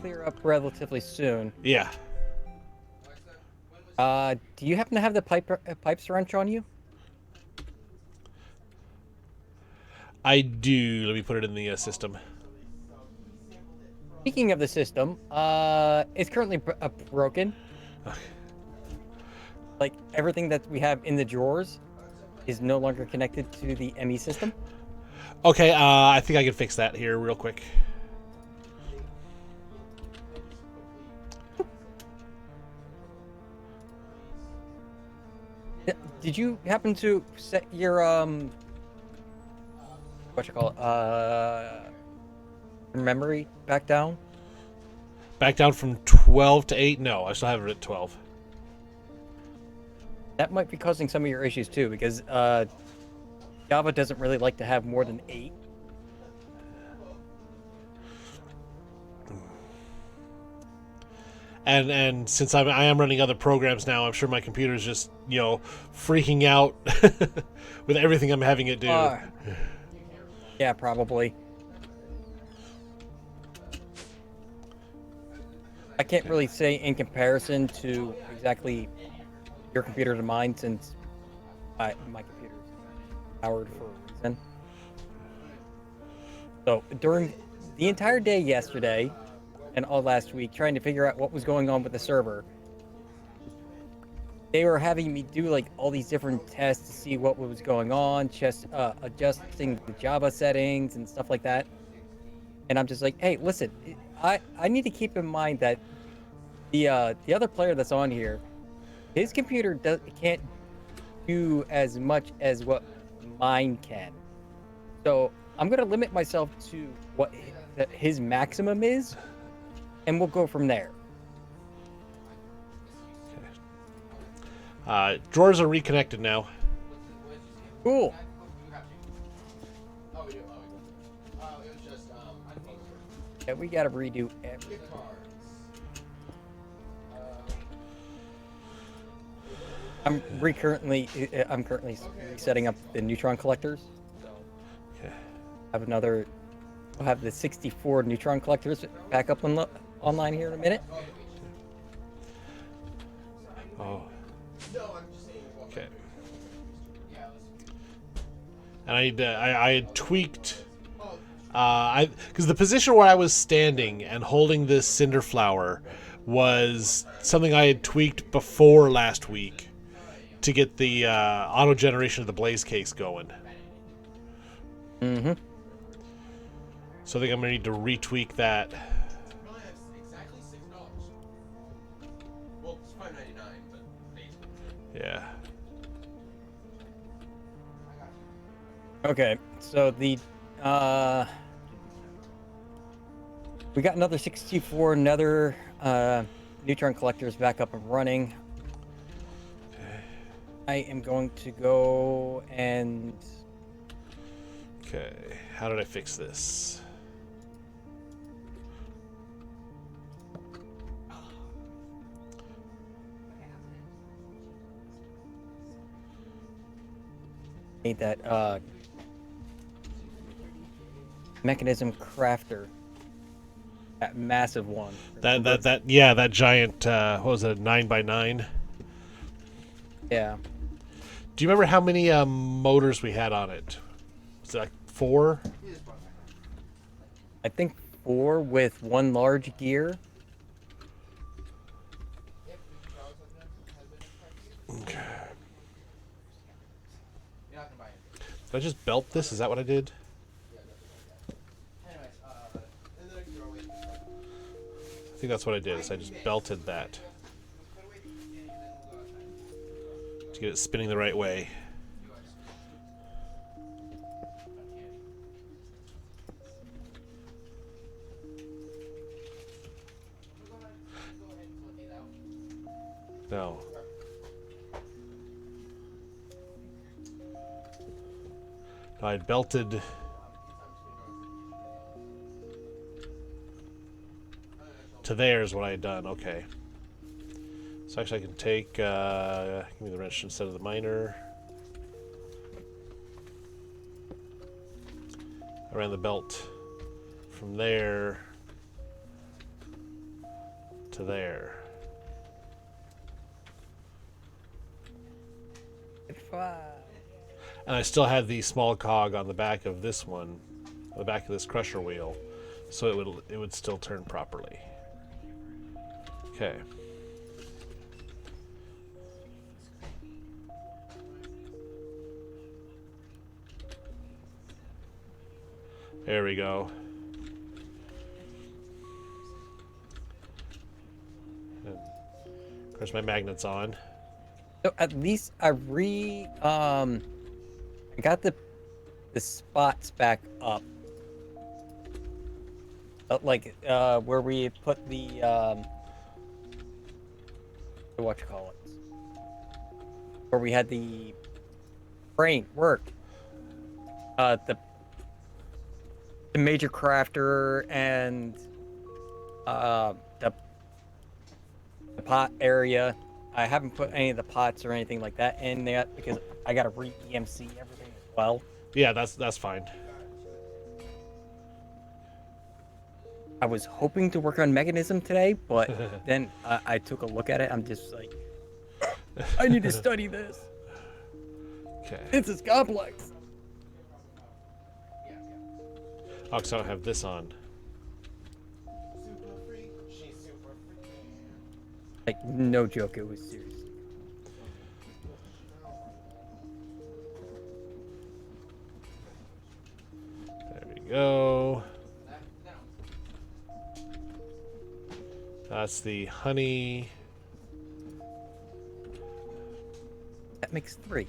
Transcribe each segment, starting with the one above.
clear up relatively soon. Yeah, Do you happen to have the pipes wrench on you? I do. Let me put it in the system. Speaking of the system, it's currently broken. Like everything that we have in the drawers is no longer connected to the ME system. Okay, I think I can fix that here real quick. Did you happen to set your what you call it, memory back down? Back down from 12 to 8? No, I still have it at 12. That might be causing some of your issues too, because Java doesn't really like to have more than 8. And since I am running other programs now, I'm sure my computer's just, freaking out with everything I'm having it do. Yeah, probably. I can't really say in comparison to exactly your computer to mine, since my computer's powered for a reason. So during the entire day yesterday and all last week, trying to figure out what was going on with the server, they were having me do like all these different tests to see what was going on, just adjusting the Java settings and stuff like that. And I'm just like, hey, listen, I need to keep in mind that the other player that's on here, his computer can't do as much as what mine can. So I'm gonna limit myself to what his maximum is, and we'll go from there. Drawers are reconnected now. Cool. Yeah, we gotta redo everything. I'm currently setting up the neutron collectors. So Okay. We'll have the 64 neutron collectors back up online here in a minute. Oh. Okay. And I had tweaked, because the position where I was standing and holding this cinder flower was something I had tweaked before last week to get the auto generation of the blaze case going. Mm-hmm. So I think I'm gonna need to retweak that. Yeah. Okay, so we got another 64 another neutron collectors back up and running. I am going to go and Okay. How did I fix this? need that mechanism crafter, that massive one. That giant, what was it, 9x9? Yeah. Do you remember how many motors we had on it? Was it like 4? I think 4 with one large gear. Okay. Did I just belt this? Is that what I did? I think that's what I did. Is I just belted that to get it spinning the right way. No. No, I belted. To there is what I had done. Okay. So actually, I can take. Give me the wrench instead of the miner. I ran the belt from there to there. And I still had the small cog on the back of this one, on the back of this crusher wheel, so it would still turn properly. Okay. There we go. And of course, my magnet's on. So at least I got the spots back up. Where we put the what you call it? Where we had the brain work. The major crafter and the pot area. I haven't put any of the pots or anything like that in yet because I gotta re-EMC everything as well. Yeah, that's fine. I was hoping to work on mechanism today, but then I took a look at it. I'm just like, I need to study this. Okay. This is complex. Oh, because I don't have this on. Like, no joke, it was serious. There we go. That's the honey. That makes 3.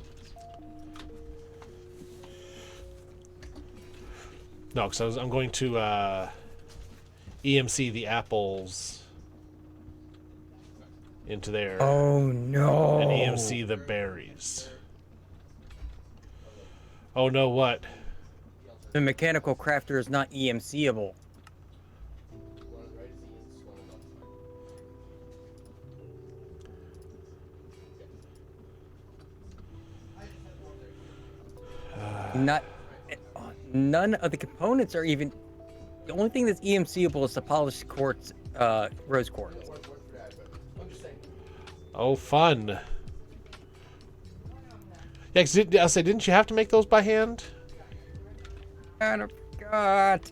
No, because I'm going to EMC the apples into there. Oh no! And EMC the berries. Oh no! What? The mechanical crafter is not EMCable. None of the components are even. The only thing that's EMCable is the polished quartz, rose quartz. Oh, fun. Yeah, because I say, didn't you have to make those by hand? Kind of forgot.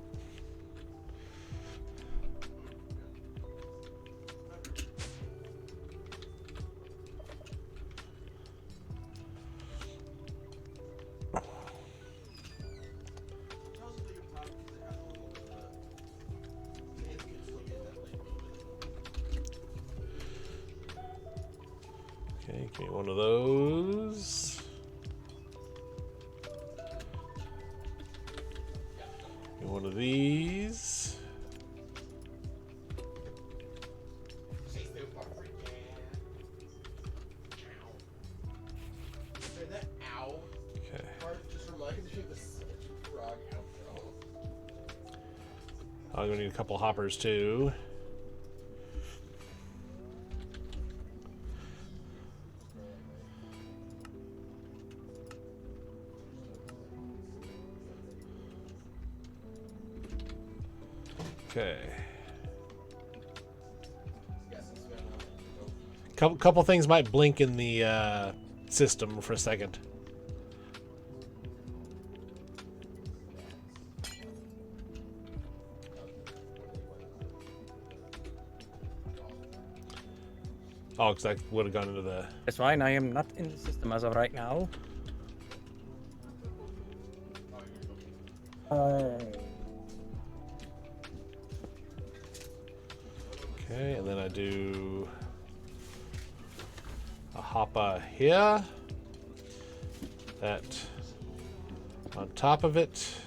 Okay, give me one of those. Give me one of these. Okay. I'm gonna need a couple hoppers too. Okay. Couple things might blink in the system for a second. Oh, because that would have gone into the... That's fine. I am not in the system as of right now. Okay, and then I do a hopper here. That on top of it,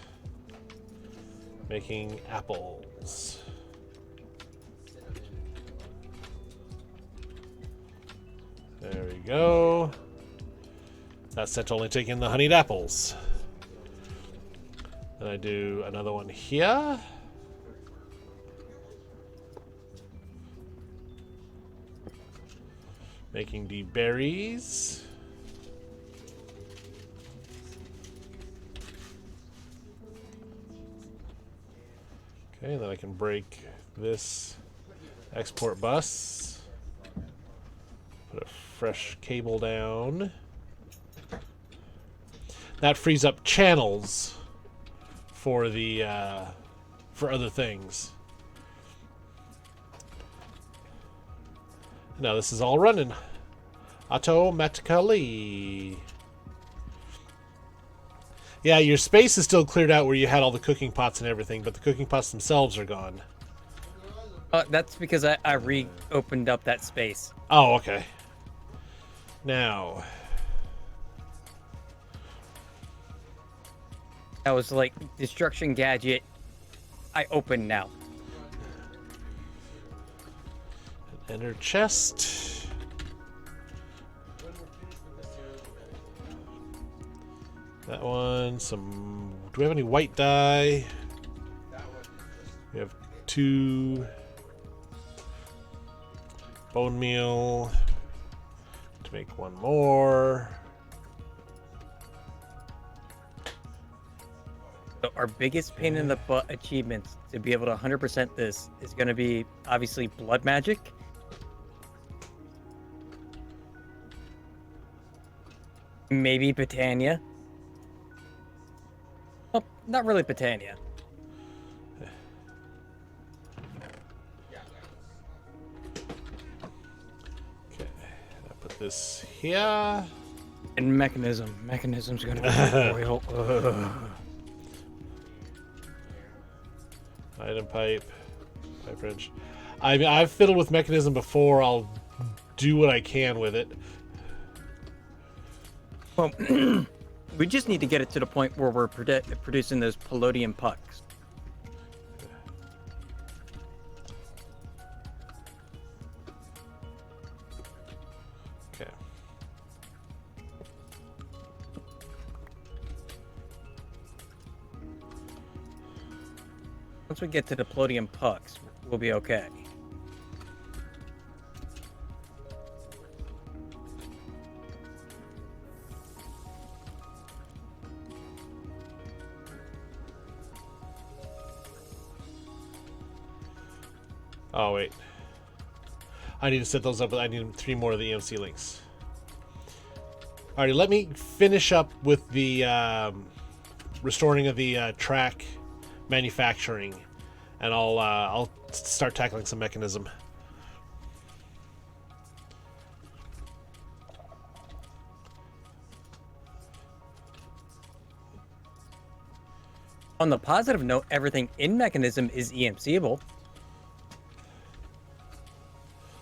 making apples. There we go. That's set to only take in the honeyed apples. Then I do another one here. Making the berries. Okay, then I can break this Export bus. Put a fresh cable down. That frees up channels for the for other things. Now this is all running automatically. Yeah, your space is still cleared out where you had all the cooking pots and everything, but the cooking pots themselves are gone. That's because I reopened up that space. Oh, okay. Now, I was like, destruction gadget, I open now. enter chest. That one, some... Do we have any white dye? We have 2. Bone meal. To make 1 more. So our biggest pain in the butt achievements to be able to 100% this is going to be, obviously, blood magic. Maybe Britannia. Well, not really Britannia. Okay, I'll put this here. And mechanism. Mechanism's going to be royal. Item pipe. Pipe wrench. I mean, I've fiddled with mechanism before. I'll do what I can with it. Well, we just need to get it to the point where we're producing those palladium pucks. Okay. Once we get to the palladium pucks, we'll be okay. Oh, wait. I need to set those up, but I need 3 more of the EMC links. Alrighty, let me finish up with the restoring of the track manufacturing, and I'll start tackling some mechanism. On the positive note, everything in mechanism is EMCable.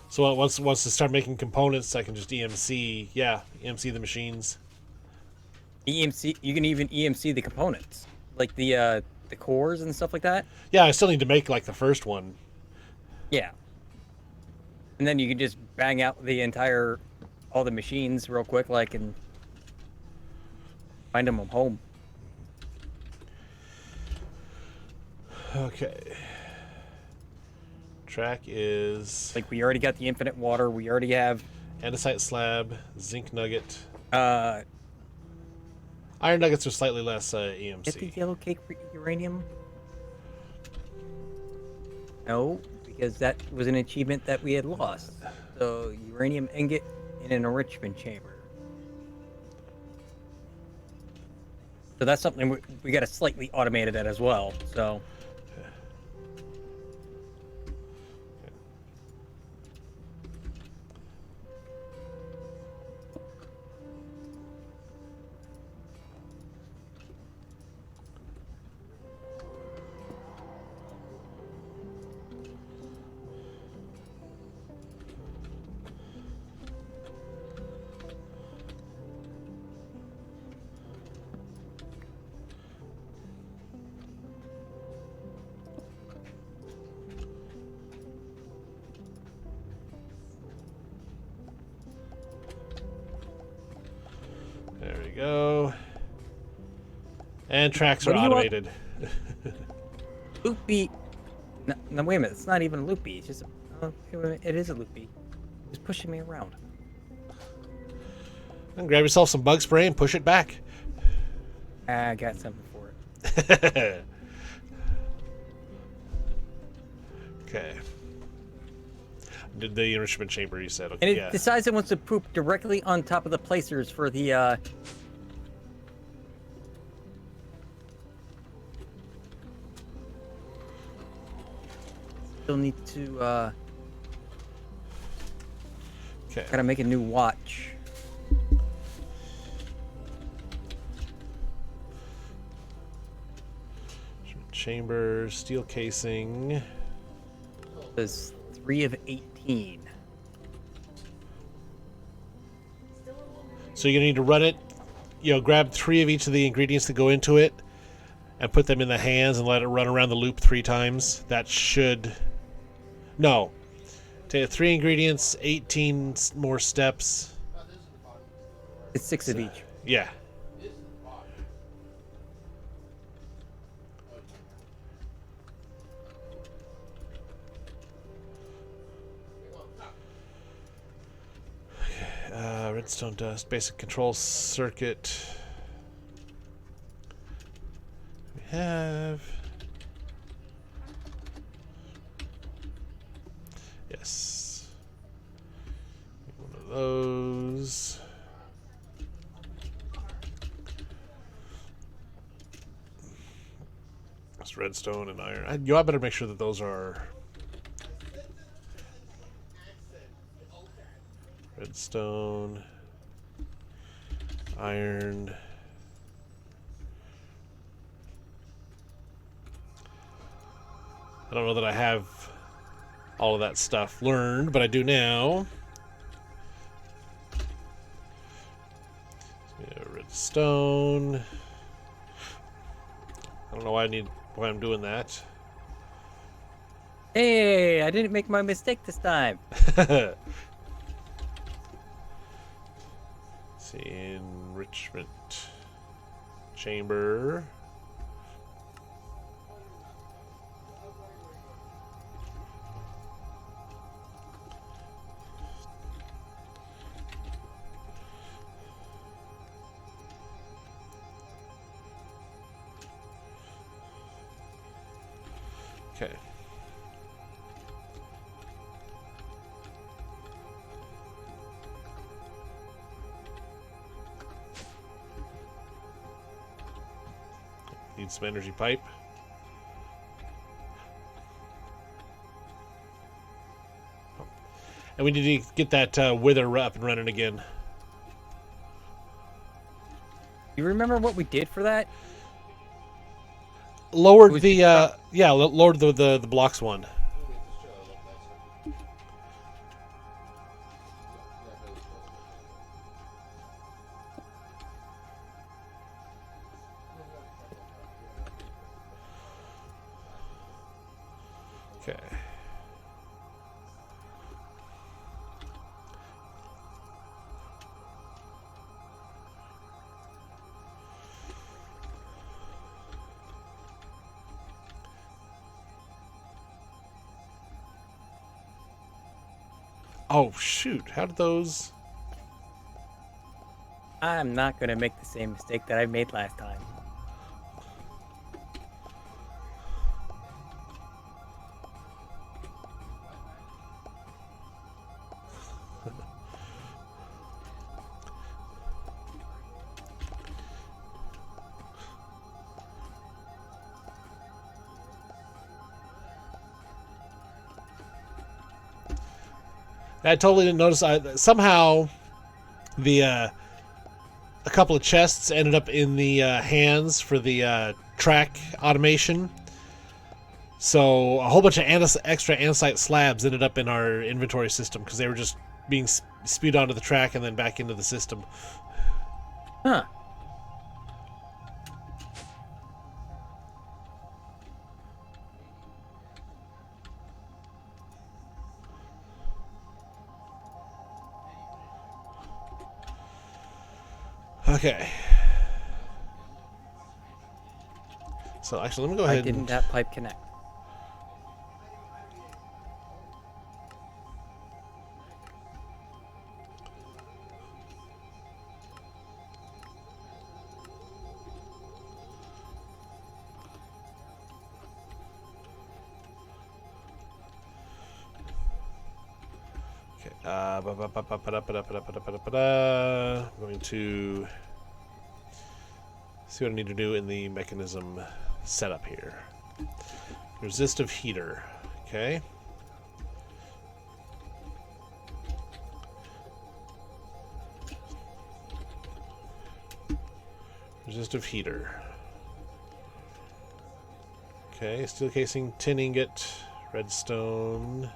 So once to start making components, I can just EMC. Yeah, EMC the machines. EMC, you can even EMC the components, like the cores and stuff like that. Yeah, I still need to make like the first one. Yeah. And then you can just bang out all the machines real quick, like, and find them home. Okay. Track is Like, we already got the infinite water. We already have andesite slab, zinc nugget. Iron Iron nuggets are slightly less get the EMC. yellow cake uranium. No, because that was an achievement that we had lost. So uranium ingot in an enrichment chamber. So that's something we got to slightly automate that as well. So. There we go. And tracks are What do you want? automated. Loopy. No, wait a minute. It's not even loopy. It's just. It is a loopy. It's pushing me around. And grab yourself some bug spray and push it back. I got something for it. Okay. The enrichment chamber, you said. And Okay, it yeah. decides it wants to poop directly on top of the placers for the, Still need to, Okay. gotta make a new watch. Chamber, steel casing. There's 3 of 18. So you're gonna need to run it. Grab 3 of each of the ingredients that go into it, and put them in the hands and let it run around the loop 3 times. That should. No. Take 3 ingredients, 18 more steps. It's 6 of each. Yeah. Redstone dust, basic control circuit. We have. Yes. One of those. It's redstone and iron. I better make sure that those are redstone, iron. I don't know that I have all of that stuff learned, but I do now. Yeah, redstone. I don't know why I'm doing that. Hey, I didn't make my mistake this time. See, enrichment chamber. Okay. Need some energy pipe. And we need to get that wither up and running again. You remember what we did for that? Lowered the lowered the blocks one. Okay. Oh shoot! How did those? I'm not gonna make the same mistake that I made last time. I totally didn't notice. Somehow, a couple of chests ended up in the hands for the track automation. So a whole bunch of extra andesite slabs ended up in our inventory system because they were just being spewed onto the track and then back into the system. Huh. Okay. So actually, let me go ahead. Why didn't that pipe connect? Okay. Going to see what I need to do in the mechanism setup here. Resistive heater. Okay. Resistive heater. Okay, steel casing, tin ingot, redstone.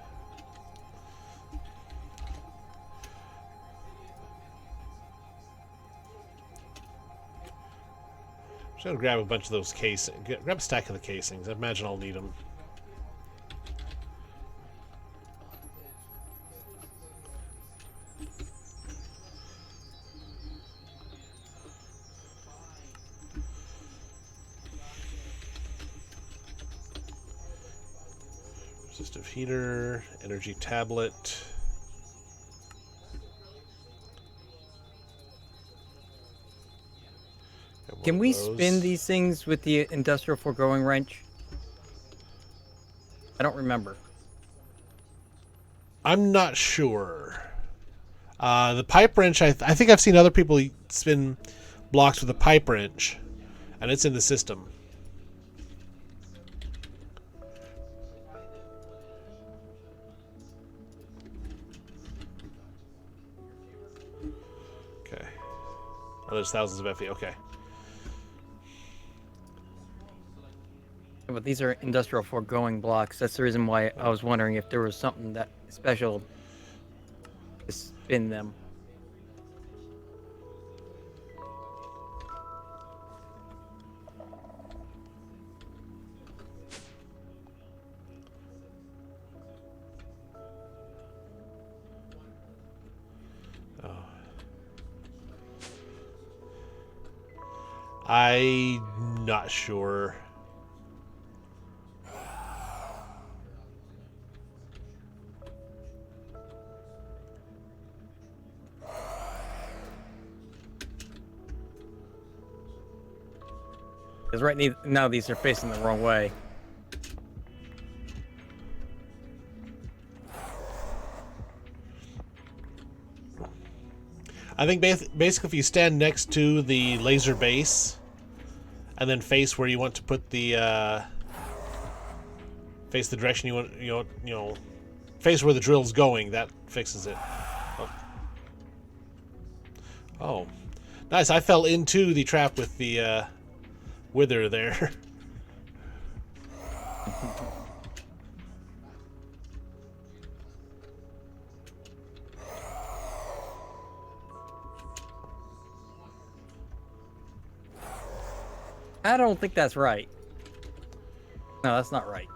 I'm just gonna grab a bunch of those casings. Grab a stack of the casings. I imagine I'll need them. Resistive heater, energy tablet. Can we spin these things with the industrial foregoing wrench? I don't remember. I'm not sure. The pipe wrench, I think I've seen other people spin blocks with a pipe wrench, and it's in the system. Okay. Oh, there's thousands of FE. Okay. But these are industrial foregoing blocks. That's the reason why I was wondering if there was something that special to spin them. I'm not sure. Because right now these are facing the wrong way. I think basically if you stand next to the laser base and then face where you want to put the face the direction you want, face where the drill's going, that fixes it. Oh, nice! I fell into the trap with the wither there. I don't think that's right. No, that's not right.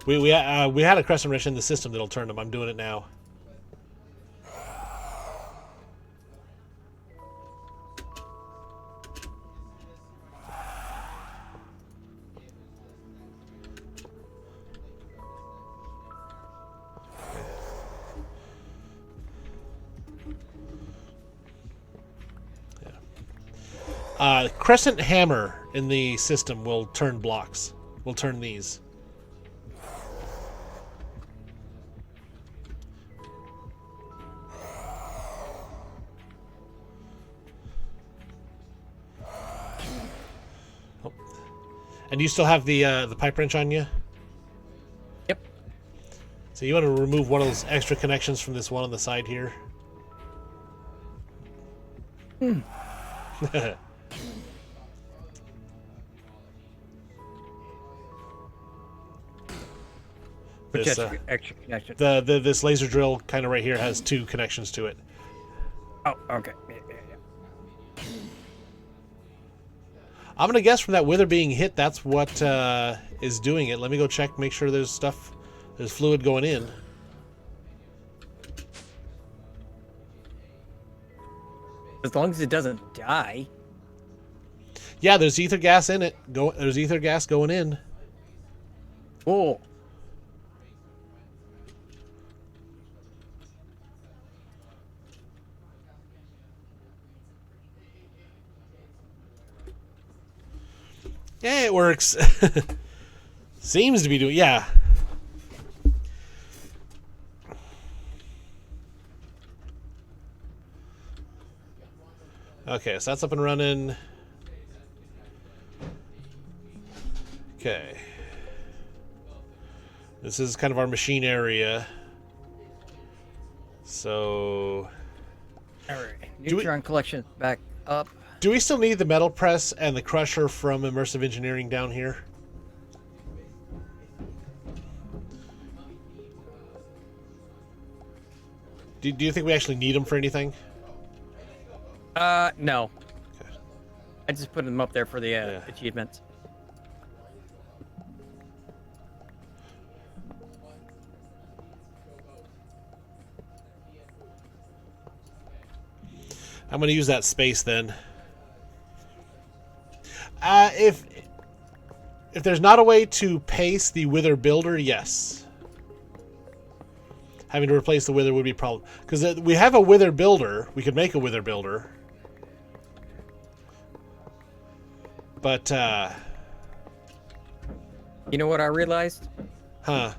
We had a crescent wrench in the system that'll turn them. I'm doing it now. Crescent hammer in the system will turn blocks. Will turn these. And you still have the pipe wrench on you? Yep. So you want to remove one of those extra connections from this one on the side here? Which This, extra connection? this laser drill kind of right here has two connections to it. Oh, okay. Yeah. I'm gonna guess from that wither being hit, that's what is doing it. Let me go check, make sure there's fluid going in. As long as it doesn't die. Yeah, there's ether gas in it. There's ether gas going in. Cool. Yeah, it works. Seems to be doing. Yeah. Okay, so that's up and running. Okay. This is kind of our machine area. So... Alright. Neutron collection back up. Do we still need the metal press and the crusher from immersive engineering down here? Do you think we actually need them for anything? No. Okay. I just put them up there for the achievements. I'm going to use that space then. If there's not a way to pace the Wither Builder, yes. Having to replace the Wither would be a problem. Because we have a Wither Builder. We could make a Wither Builder. But, You know what I realized? Huh.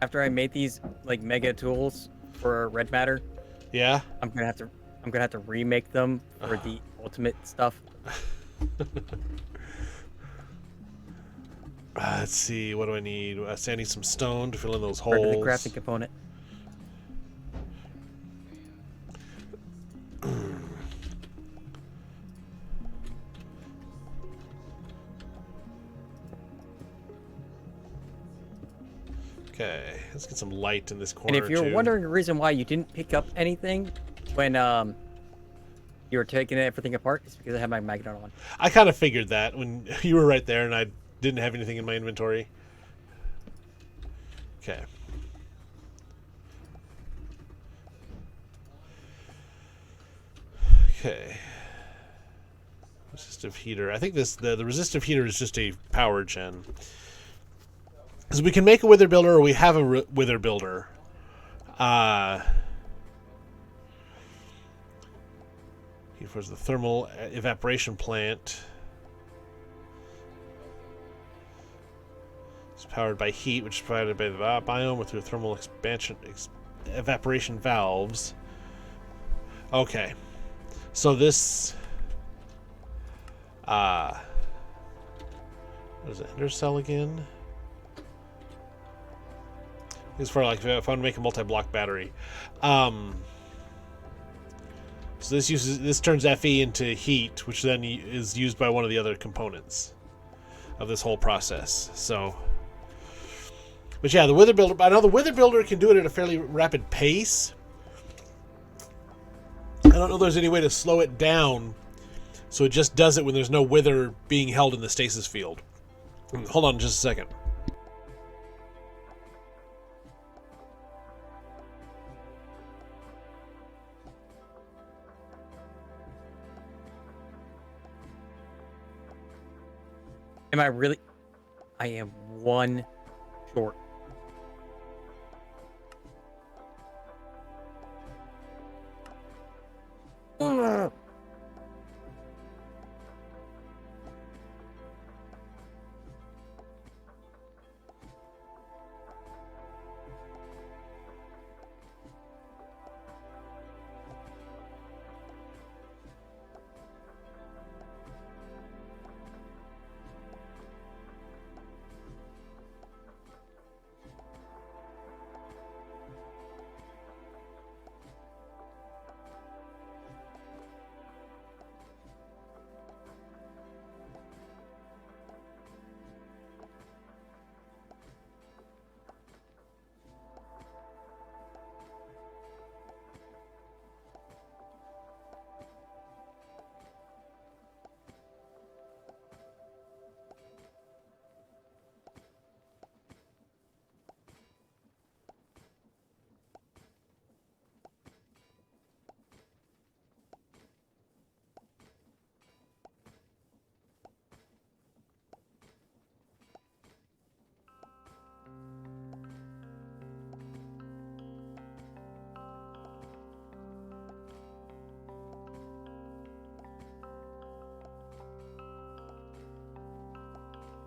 After I made these, like, mega tools for red matter, Yeah? I'm gonna have to remake them for the ultimate stuff. Let's see, what do I need? I need some stone to fill in those For the holes. crafting component. Okay, let's get some light in this And corner. if you're too. wondering the reason why you didn't pick up anything when you were taking everything apart, it's because I had my magnet on. I kind of figured that when you were right there and I didn't have anything in my inventory. Okay. Okay. Resistive heater. I think the resistive heater is just a power gen. Because we can make a wither builder, or we have a wither builder. Here's the thermal evaporation plant. It's powered by heat, which is provided by the biome or through thermal expansion evaporation valves. Okay, so this what is it? Ender cell again? It's for like if I want to make a multi-block battery. So this turns Fe into heat, which then is used by one of the other components of this whole process. So, but yeah, the Wither Builder. I know the Wither Builder can do it at a fairly rapid pace. I don't know if there's any way to slow it down, so it just does it when there's no Wither being held in the stasis field. Hold on just a second. Am I really? I am one short.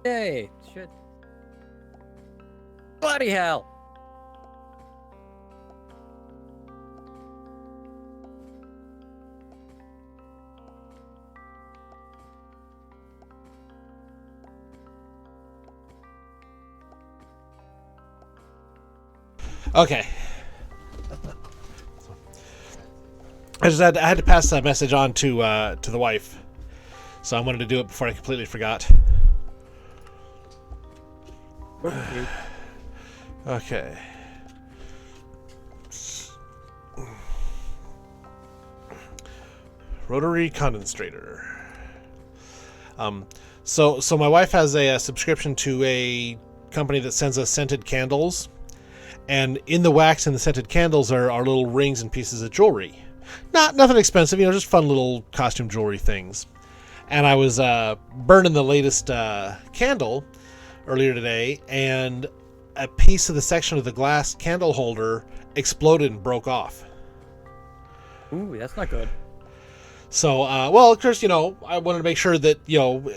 Yay! Shit. Bloody hell! Okay. I had to pass that message on to the wife, so I wanted to do it before I completely forgot. Okay. Okay. Rotary condensator. So my wife has a subscription to a company that sends us scented candles, and in the wax and the scented candles are little rings and pieces of jewelry. Nothing expensive, just fun little costume jewelry things. And I was burning the latest candle earlier today, and a piece of the section of the glass candle holder exploded and broke off. Ooh, that's not good. So, well, of course, I wanted to make sure that,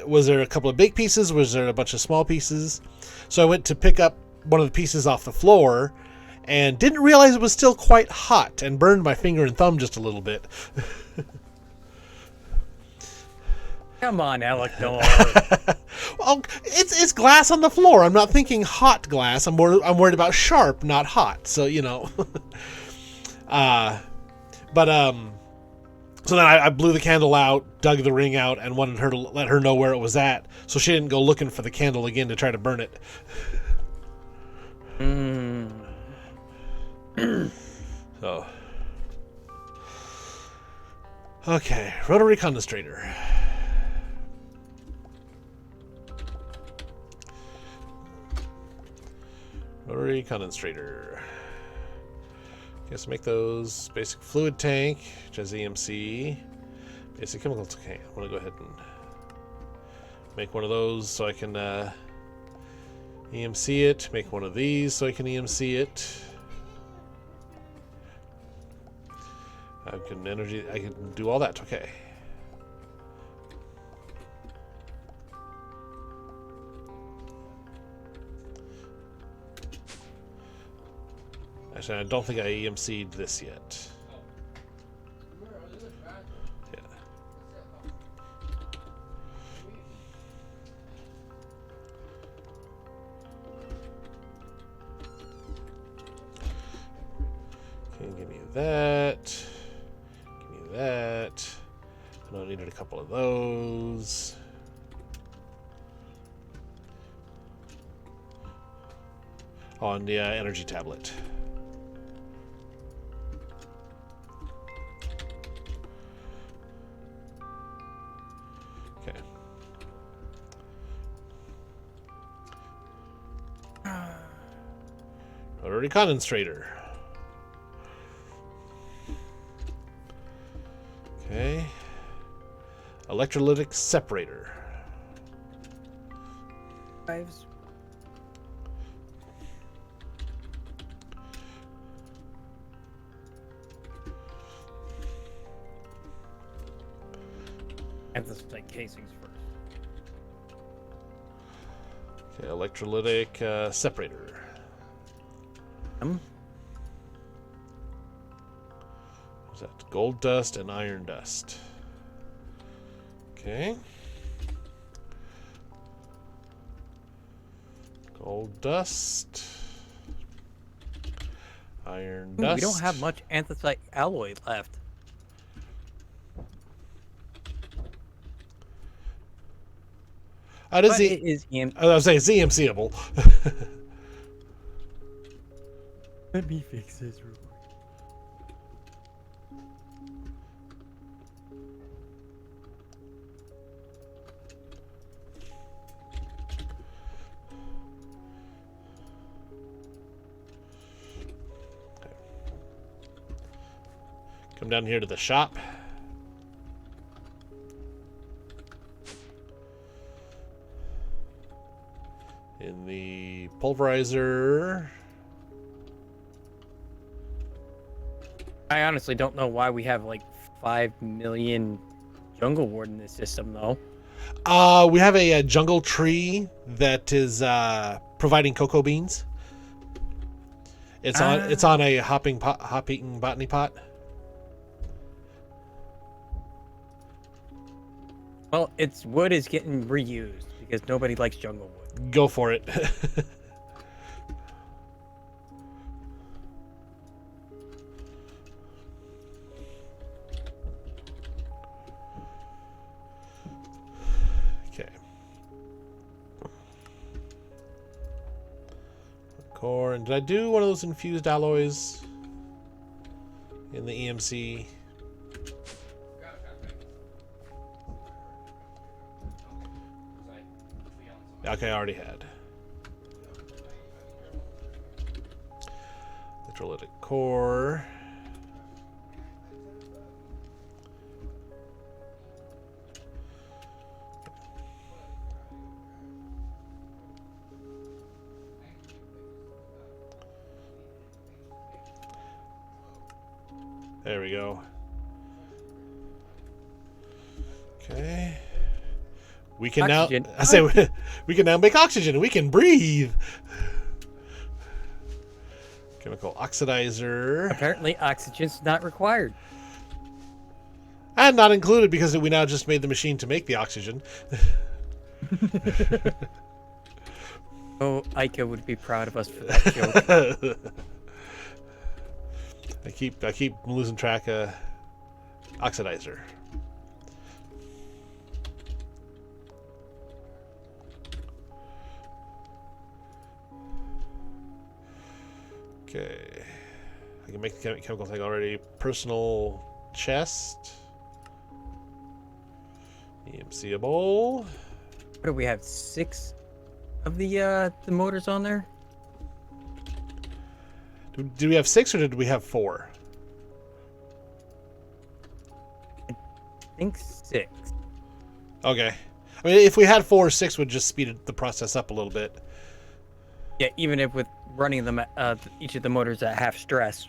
was there a couple of big pieces? Was there a bunch of small pieces? So I went to pick up one of the pieces off the floor and didn't realize it was still quite hot and burned my finger and thumb just a little bit. Come on, Eleanor. Well, it's glass on the floor. I'm not thinking hot glass. I'm worried about sharp, not hot. So, So then I blew the candle out, dug the ring out, and wanted her to let her know where it was at, so she didn't go looking for the candle again to try to burn it. So, okay, rotary condensator. Rotary condensator. Guess make those basic fluid tank, which has EMC, basic chemicals. Okay, I'm gonna go ahead and make one of those so I can EMC it. Make one of these so I can EMC it. I can do all that. Okay. Actually, I don't think I EMC'd this yet. Yeah. Okay, give me that. Give me that. I know I needed a couple of those. On the energy tablet. Rotary condensator. Okay. Electrolytic separator. Knives. And this like casings first. Okay, electrolytic separator. What's that? Gold dust and iron dust. Okay. Gold dust. Iron dust. We don't have much anthracite alloy left. It is I was saying it's EMCable. Let me fix this real quick. Come down here to the shop. In the pulverizer. I honestly don't know why we have like 5 million jungle ward in this system, though. We have a jungle tree that is providing cocoa beans. It's on a hopping botany pot. Well, its wood is getting reused because nobody likes jungle wood. Go for it. Okay. Core. And did I do one of those infused alloys in the EMC? Okay, I already had. Electrolytic core. There we go. Okay. We can Oxygen. now. I say we can now make oxygen. We can breathe. Chemical oxidizer. Apparently, oxygen's not required. And not included because we now just made the machine to make the oxygen. Oh, Ica would be proud of us for that joke. I keep losing track of oxidizer. Okay. I can make the chemical thing already. Personal chest. EMCable. What do we have? 6 of the motors on there? Did we have 6 or did we have 4? I think 6. Okay. I mean, if we had 4 or 6 would just speed the process up a little bit. Yeah, even if with running them each of the motors at half stress.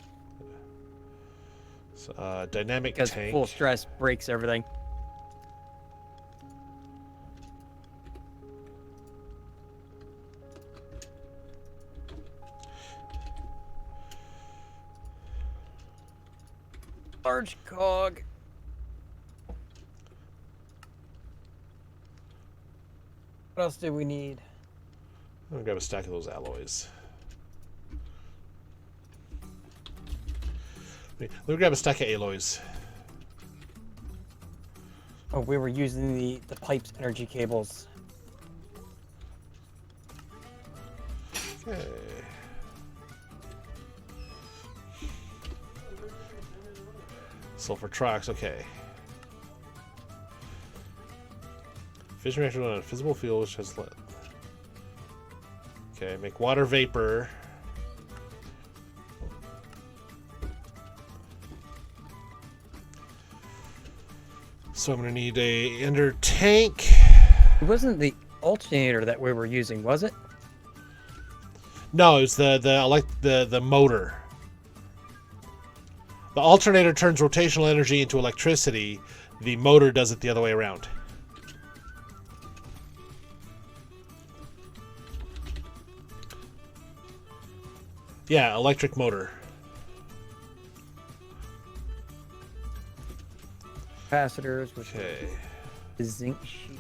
So, dynamic Because tank. full stress breaks everything. Large cog. What else do we need? I'm gonna grab a stack of those alloys. Let me grab a stack of alloys. Oh, we were using the pipes energy cables. Okay. Sulfur triox, okay. Fission reactor on a visible field which has lit. Okay, make water vapor. So I'm gonna need a ender tank. It wasn't the alternator that we were using, was it? No, it's the motor. The alternator turns rotational energy into electricity. The motor does it the other way around. Yeah, electric motor. Capacitors, which Okay. is zinc sheet.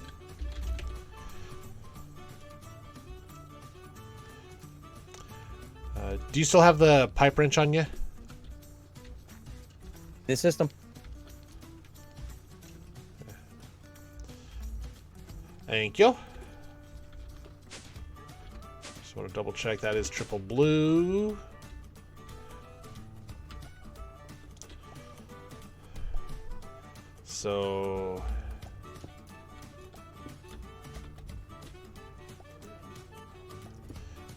Do you still have the pipe wrench on you? This system. Thank you. Just want to double check that is triple blue. So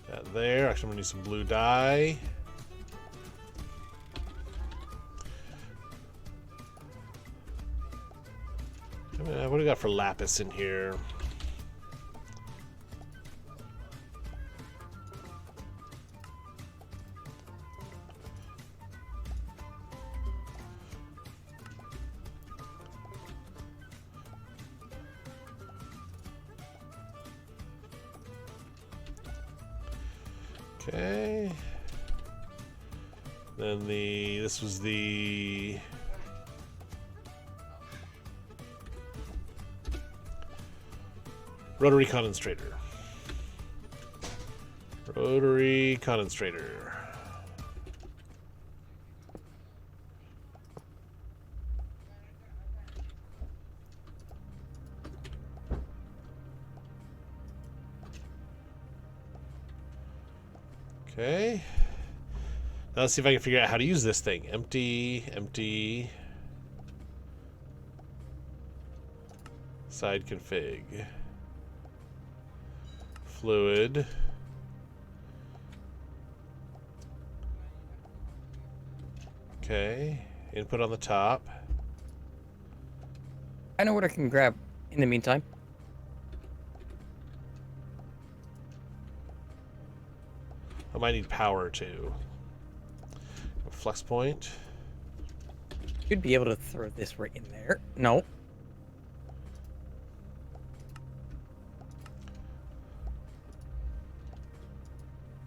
that there. Actually, I'm gonna need some blue dye. What do we got for lapis in here? Okay. Then this was the rotary condensator. Rotary condensator. Okay. Now let's see if I can figure out how to use this thing. Empty, empty. Side config. Fluid. Okay. Input on the top. I know what I can grab in the meantime. I might need power too. Flex point. You'd be able to throw this right in there. No.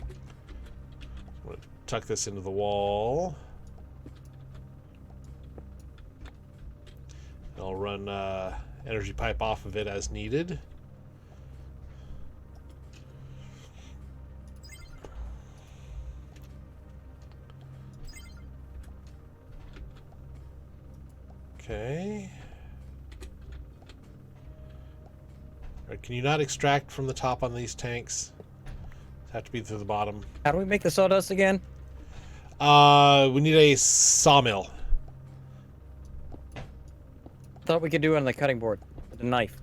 I'm going to tuck this into the wall. I'll run energy pipe off of it as needed. Okay. Alright, can you not extract from the top on these tanks? Have to be through the bottom. How do we make the sawdust again? We need a sawmill. Thought we could do it on the cutting board with a knife.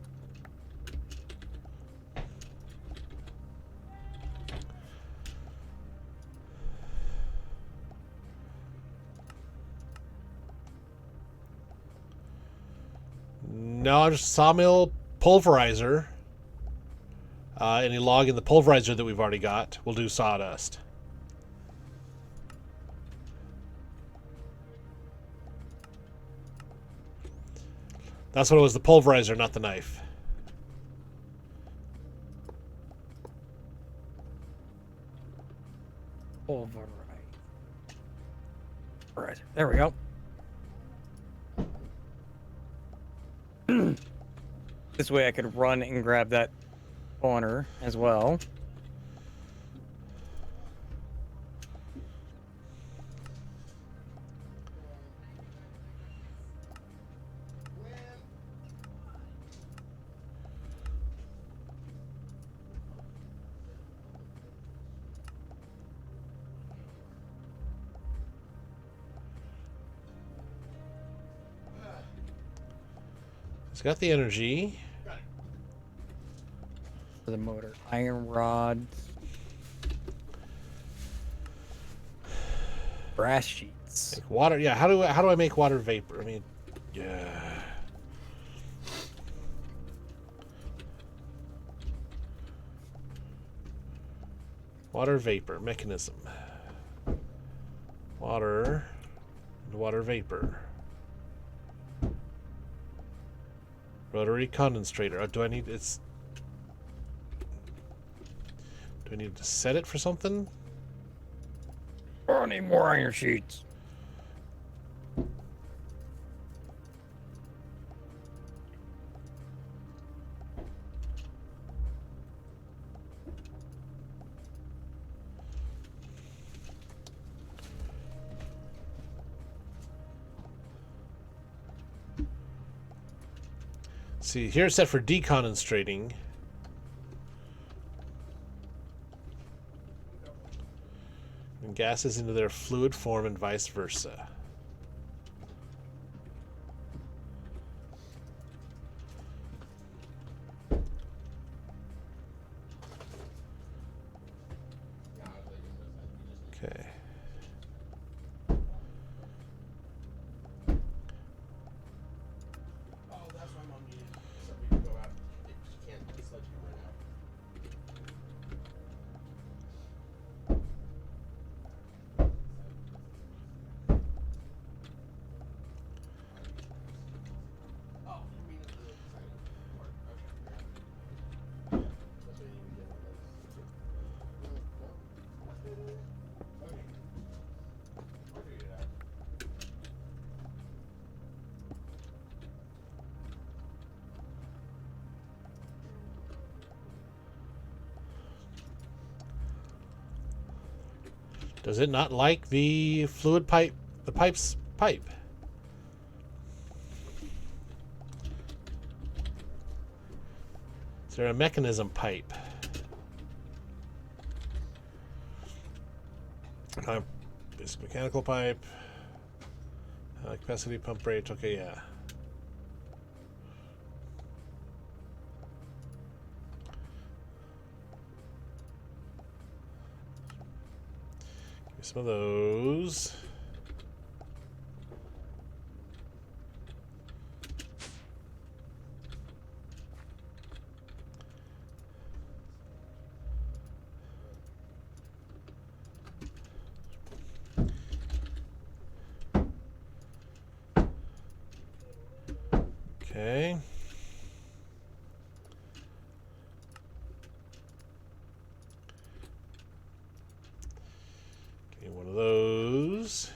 No, just sawmill pulverizer. Any log in the pulverizer that we've already got will do sawdust. That's what it was, the pulverizer, not the knife. Pulverize. Right, there we go. This way I could run and grab that spawner as well. It's got the energy. For the motor. Iron rods. Brass sheets. Like water, yeah, how do I make water vapor? I mean, yeah. Water vapor mechanism. Water vapor. Rotary condensator. Oh, do I need to set it for something? Oh, I need more iron sheets. See, here it's set for decondensating. And gases into their fluid form and vice versa. Okay. Does it not like the fluid pipe? The pipe's pipe. Is there a mechanism pipe? Basic mechanical pipe. Capacity pump rate. Okay, yeah. Give me some of those. Okay. Give me one of those.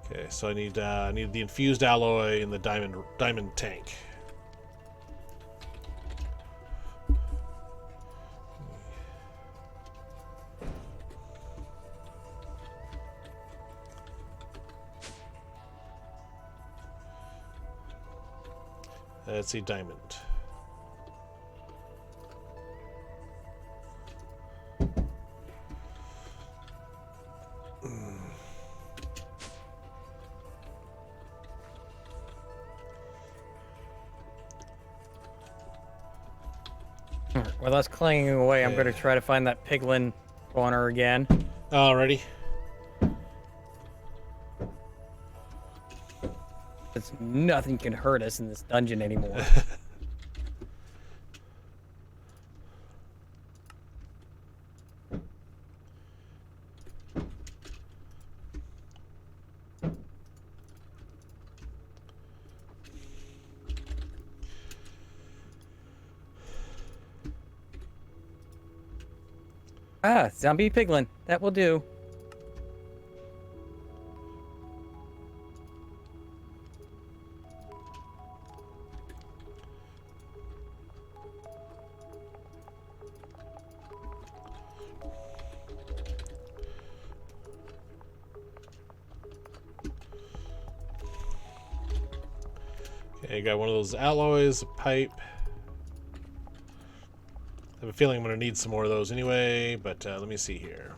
Okay, so I need the infused alloy in the diamond tank. Let's see, diamond. While that's clanging away, I'm going to try to find that piglin spawner again. Alrighty. It's nothing can hurt us in this dungeon anymore. Ah, zombie piglin. That will do. Okay, got one of those alloys, a pipe. I have a feeling I'm going to need some more of those anyway, but let me see here.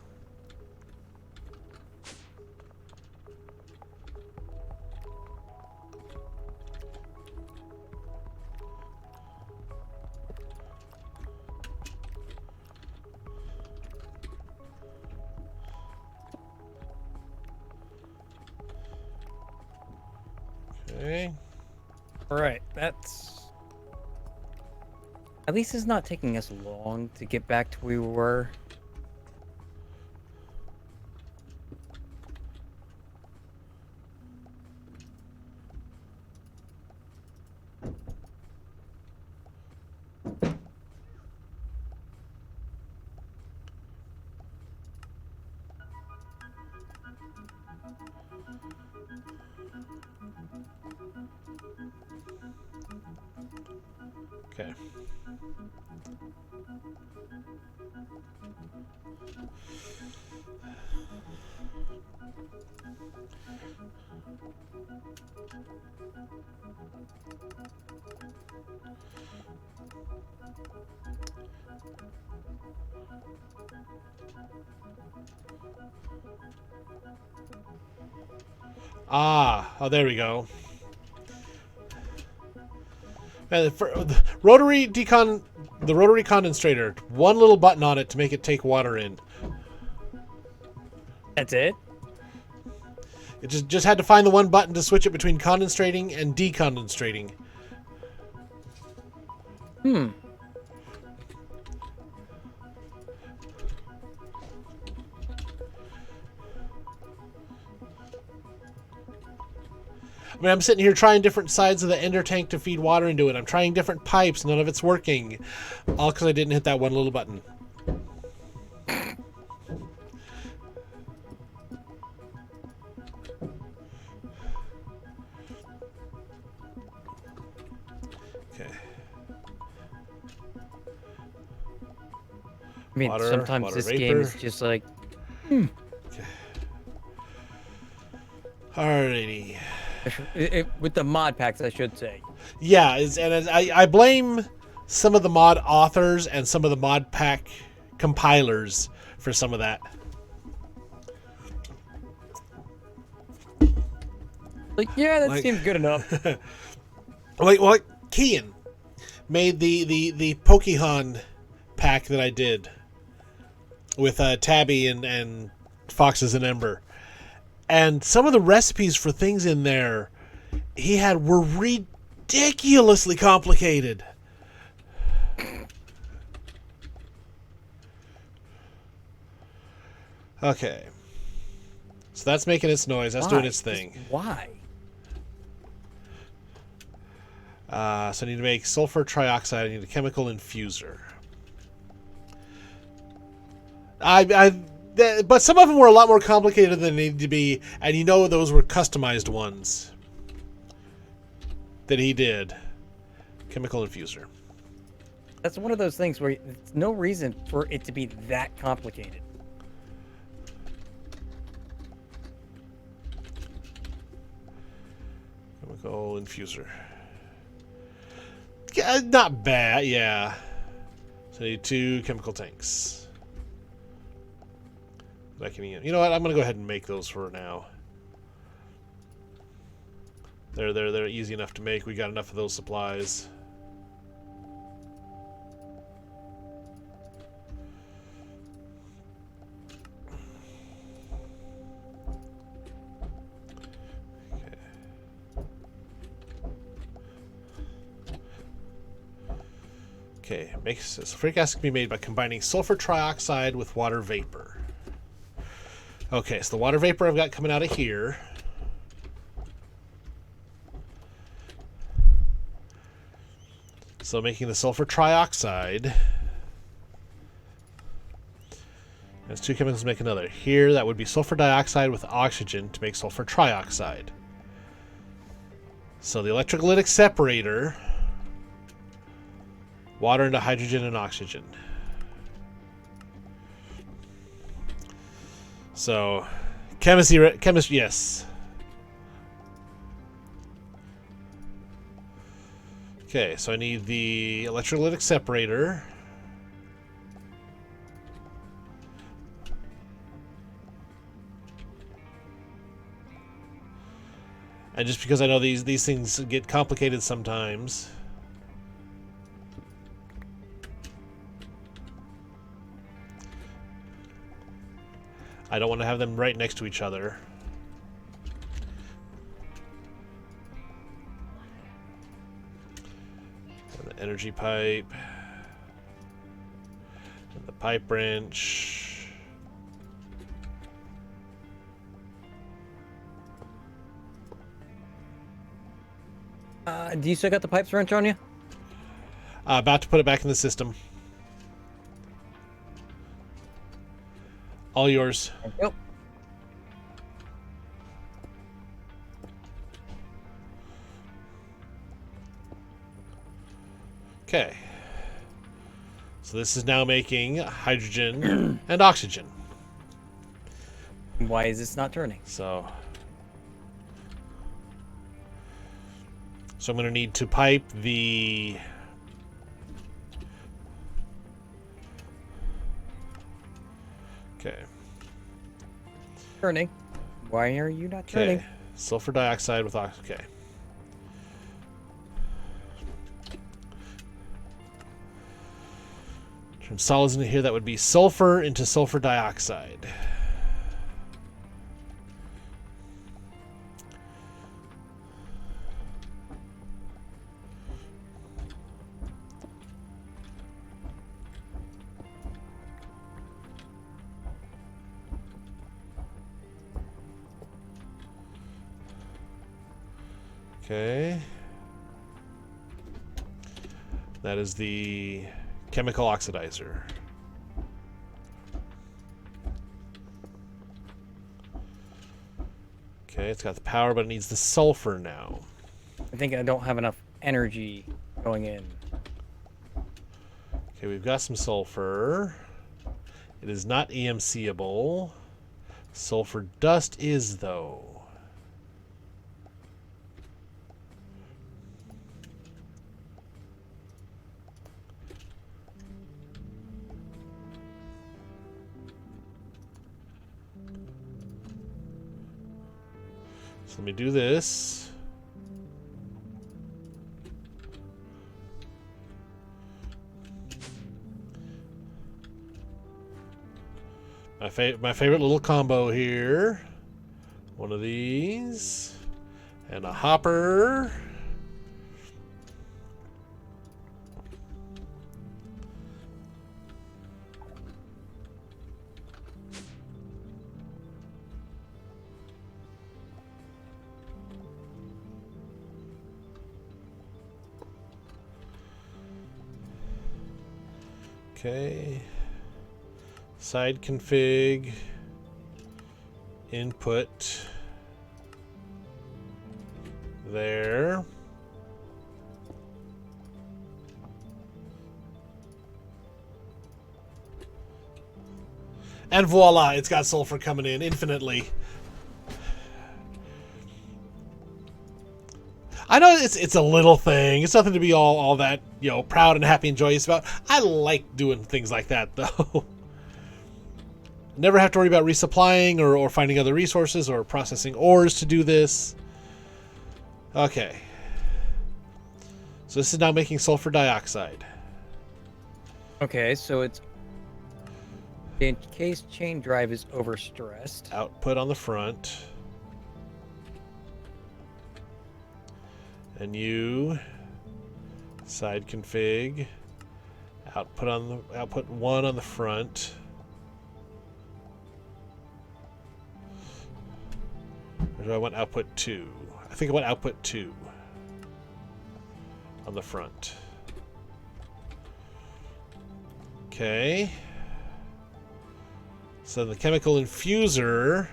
Okay. All right, that's... At least it's not taking us long to get back to where we were. Okay. Oh, there we go. For the rotary condensator, one little button on it to make it take water in. That's it? It just had to find the one button to switch it between condensating and decondensating. Hmm. I mean, I'm sitting here trying different sides of the ender tank to feed water into it. I'm trying different pipes. None of it's working. All because I didn't hit that one little button. Okay. I mean, sometimes water this game vapor. is just like, Okay. Alrighty. with the mod packs, I should say. Yeah, I blame some of the mod authors and some of the mod pack compilers for some of that. Like, yeah, that Like, seems good enough. like Kian made the Pokemon pack that I did with Tabby and Foxes and Ember, and some of the recipes for things in there he had were ridiculously complicated. Okay, so that's making its noise. That's doing its thing. Why? So I need to make sulfur trioxide. I need a chemical infuser. But some of them were a lot more complicated than they needed to be, and you know those were customized ones that he did. Chemical infuser. That's one of those things where there's no reason for it to be that complicated. Chemical infuser. Yeah, not bad, yeah. So I need 2 chemical tanks. You know what? I'm gonna go ahead and make those for now. They're easy enough to make. We got enough of those supplies. Okay, sulfuric acid can be made by combining sulfur trioxide with water vapor. Okay, so the water vapor I've got coming out of here. So making the sulfur trioxide. There's 2 chemicals to make another. Here, that would be sulfur dioxide with oxygen to make sulfur trioxide. So the electrolytic separator. Water into hydrogen and oxygen. So, chemistry, yes. Okay, so I need the electrolytic separator. And just because I know these things get complicated sometimes. I don't want to have them right next to each other. And the energy pipe. And the pipe wrench. Do you still got the pipes wrench on you? About to put it back in the system. All yours. Yep. Okay. So this is now making hydrogen and oxygen. Why is this not turning? So I'm going to need to pipe the... Okay. Turning. Why are you not turning? Okay. Sulfur dioxide with oxygen. Okay. Turn solids into here. That would be sulfur into sulfur dioxide. Okay. That is the chemical oxidizer. Okay, it's got the power, but it needs the sulfur now. I think I don't have enough energy going in. Okay, we've got some sulfur. It is not EMC-able. Sulfur dust is, though. So let me do this. My favorite little combo here. One of these. And a hopper. Okay. Side config. Input. There. And voila, it's got sulfur coming in infinitely. I know it's a little thing. It's nothing to be all that, proud and happy and joyous about. I like doing things like that, though. Never have to worry about resupplying or finding other resources or processing ores to do this. Okay. So this is now making sulfur dioxide. Okay, so it's in case chain drive is overstressed. Output on the front. And you side config. Output 1 on the front. Or do I want output 2? I think I want output 2 on the front. Okay. So the chemical infuser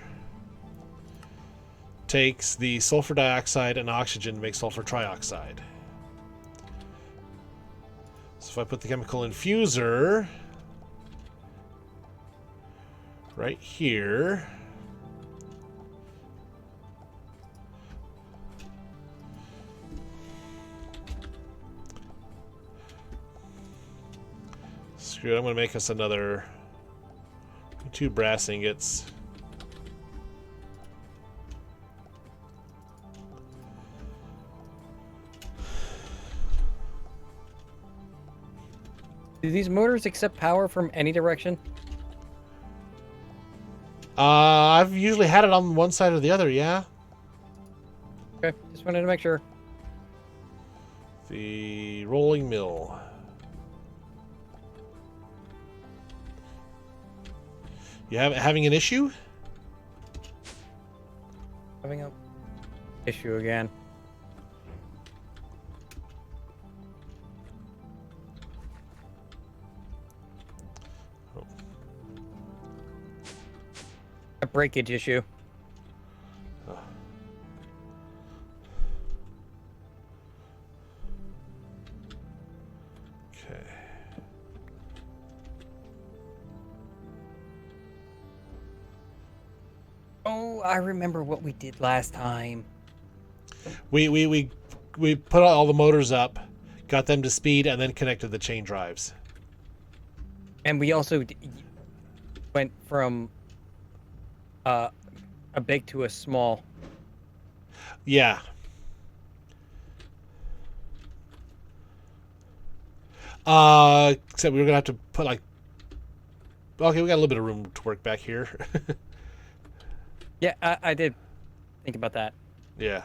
takes the sulfur dioxide and oxygen to make sulfur trioxide. So if I put the chemical infuser right here, screw it, I'm going to make us another 2 brass ingots. Do these motors accept power from any direction? I've usually had it on one side or the other, yeah. Okay, just wanted to make sure. The rolling mill. You having an issue? Having a issue again. A breakage issue. Oh. Okay. Oh, I remember what we did last time. We put all the motors up, got them to speed, and then connected the chain drives. And we also went from a big to a small. Yeah. Except we were gonna have to put okay, we got a little bit of room to work back here. Yeah, I did think about that. Yeah.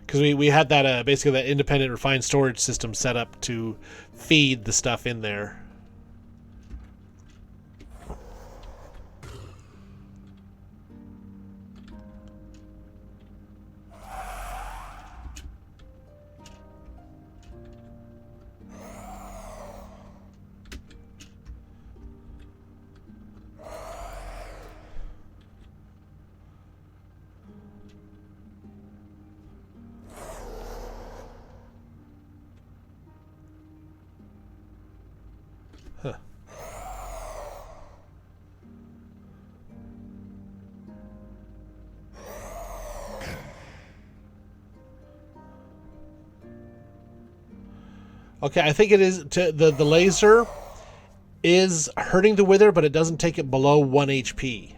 Because we had that basically that independent refined storage system set up to feed the stuff in there. Huh. Okay, I think it is the laser is hurting the wither, but it doesn't take it below 1 HP.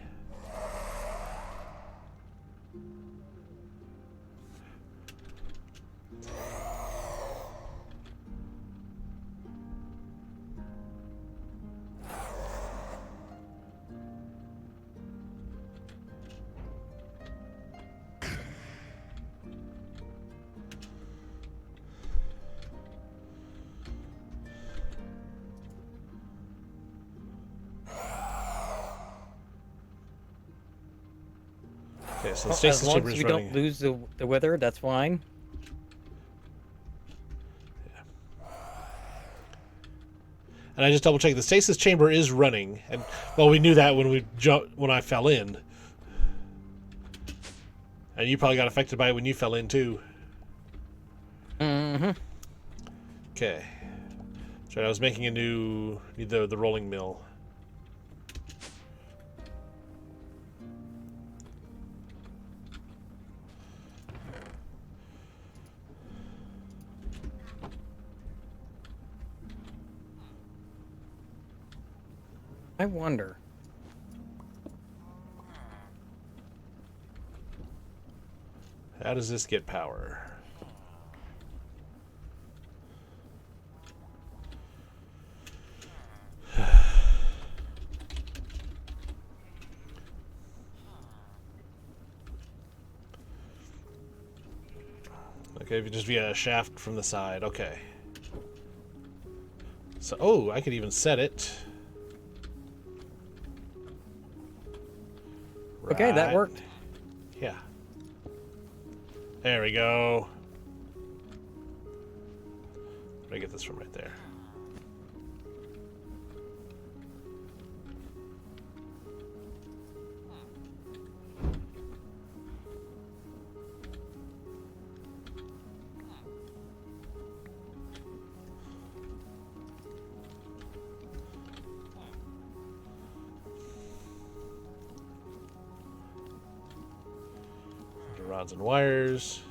Okay, so the Well, as stasis long chamber as is we running. don't lose the wither, that's fine. And I just double checked. The stasis chamber is running, and well, we knew that when I fell in, and you probably got affected by it when you fell in too. Mm-hmm. Okay, so I was making a new the rolling mill. I wonder. How does this get power? Okay, just via a shaft from the side. Okay. So, oh, I could even set it. Okay, that Right. worked. Yeah. There we go. Where do I get this from right there? Rods and wires.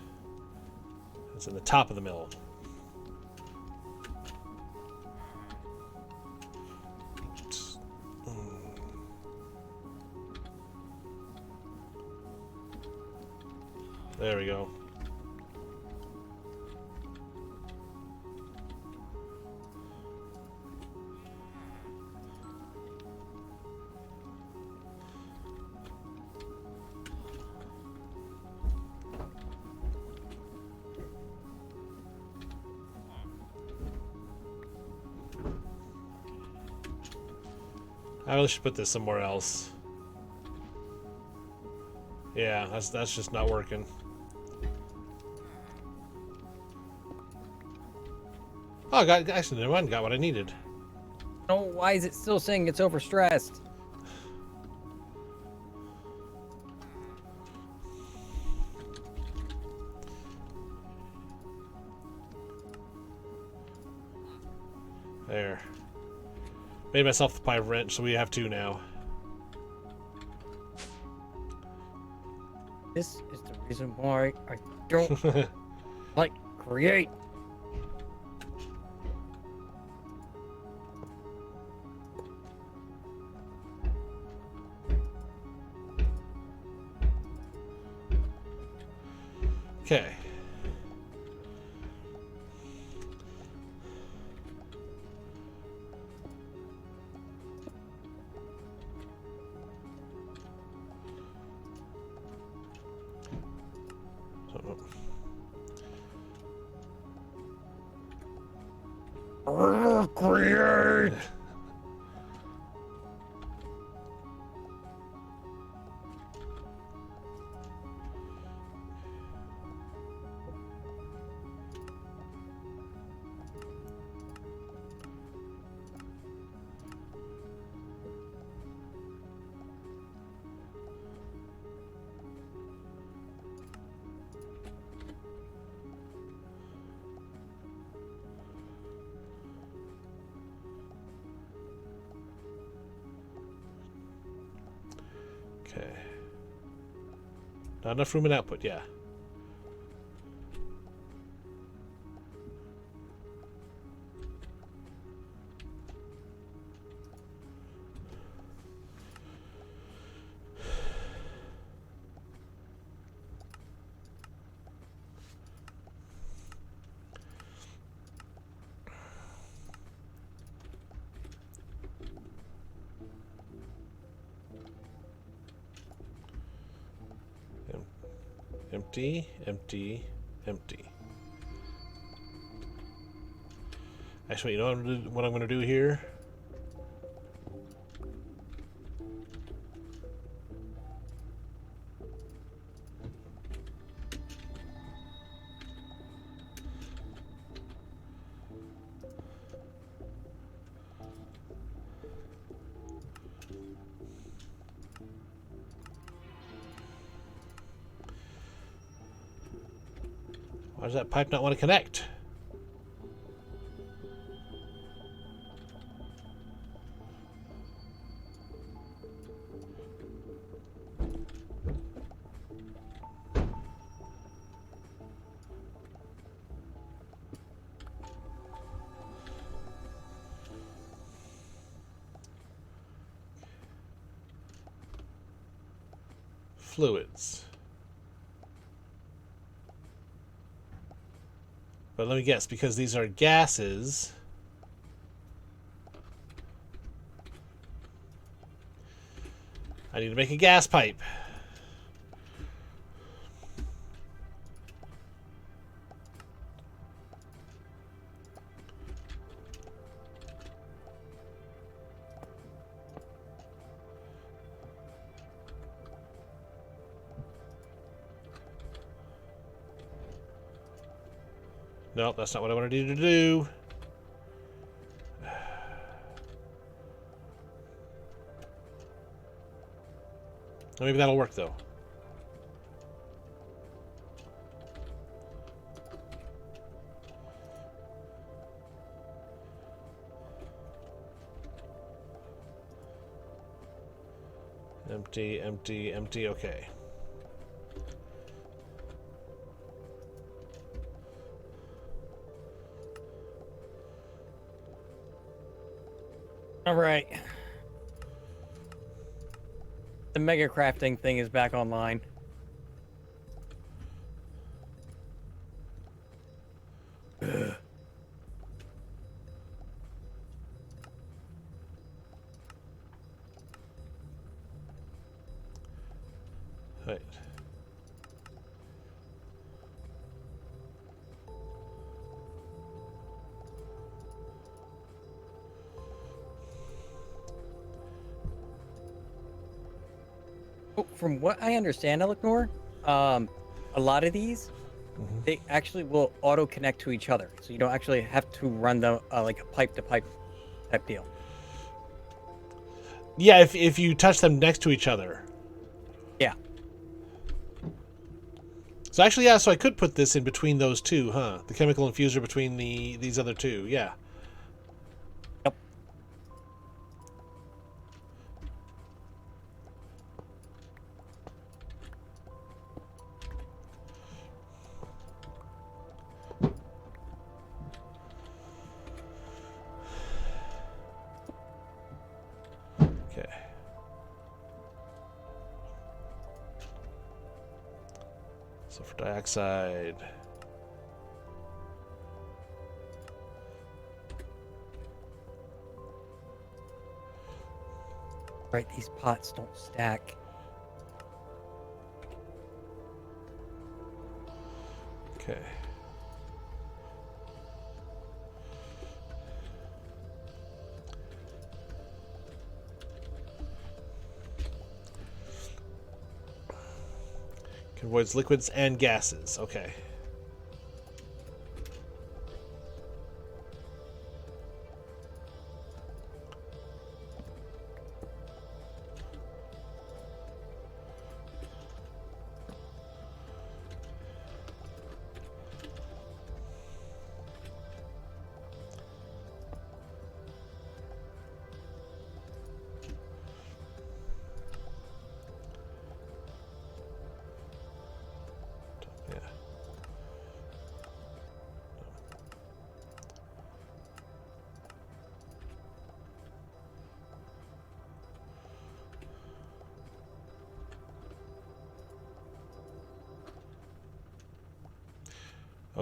It's in the top of the mill. There we go. I really should put this somewhere else. Yeah, that's just not working. Oh, I got actually never mind. Got what I needed. Oh, why is it still saying it's overstressed? There. Made myself the pipe wrench, so we have two now. This is the reason why I don't like create. Okay. Create. Okay. Not enough room in output, yeah. Empty, empty, empty. Actually, you know what I'm going to do here? Why does that pipe not want to connect? Fluids. But let me guess, because these are gases, I need to make a gas pipe. Nope, that's not what I wanted you to do. Maybe that'll work, though. Empty, empty, empty, okay. All right. The mega crafting thing is back online. Right. Oh, from what I understand, Elecnor, a lot of these, they actually will auto connect to each other, so you don't actually have to run the like a pipe to pipe type deal. Yeah, if you touch them next to each other. Yeah. So actually, yeah, so I could put this in between those two, huh? The chemical infuser between these other two, yeah. Yep. Okay. Sulfur dioxide. Right, these pots don't stack. Okay. Convoys liquids and gases. Okay.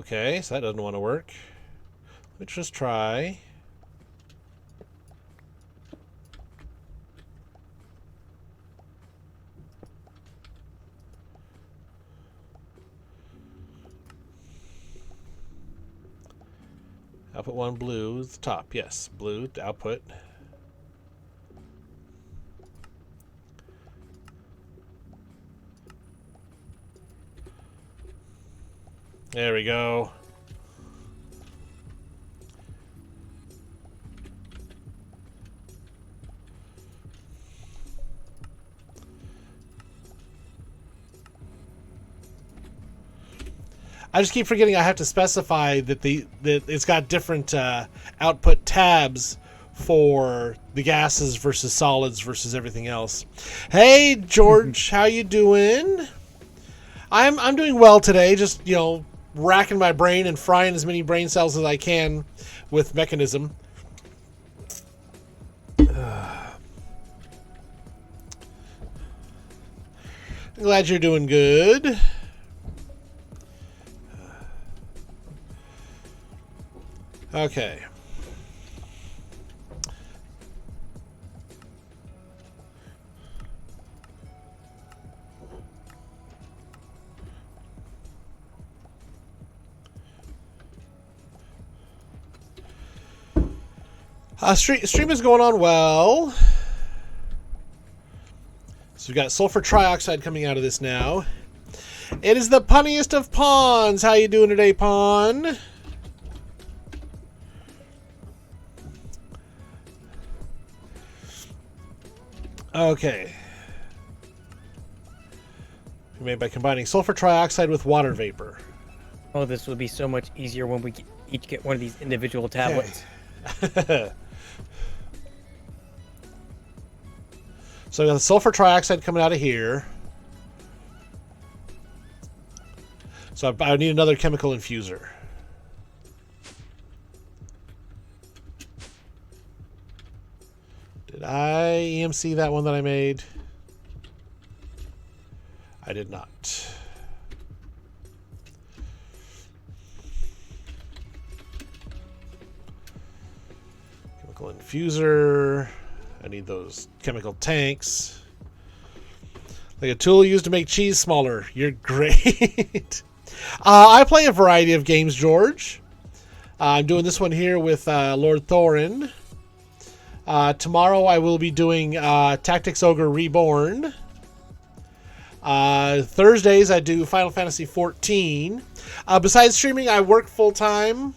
Okay, so that doesn't want to work. Let's just try. Output 1 blue is the top. Yes, blue output. There we go. I just keep forgetting I have to specify that that it's got different output tabs for the gases versus solids versus everything else. Hey George, how you doing? I'm doing well today. Just racking my brain and frying as many brain cells as I can with mechanism. I'm glad you're doing good. Okay. Stream is going on well. So we've got sulfur trioxide coming out of this now. It is the punniest of pawns. How you doing today, pawn? Okay. Made by combining sulfur trioxide with water vapor. Oh, this will be so much easier when we each get one of these individual tablets. Okay. So I got the sulfur trioxide coming out of here. So I need another chemical infuser. Did I EMC that one that I made? I did not. Chemical infuser. I need those chemical tanks. Like a tool used to make cheese smaller. You're great. I play a variety of games, George. I'm doing this one here with Lord Thorin. Tomorrow I will be doing Tactics Ogre Reborn. Thursdays I do Final Fantasy XIV. Besides streaming, I work full-time.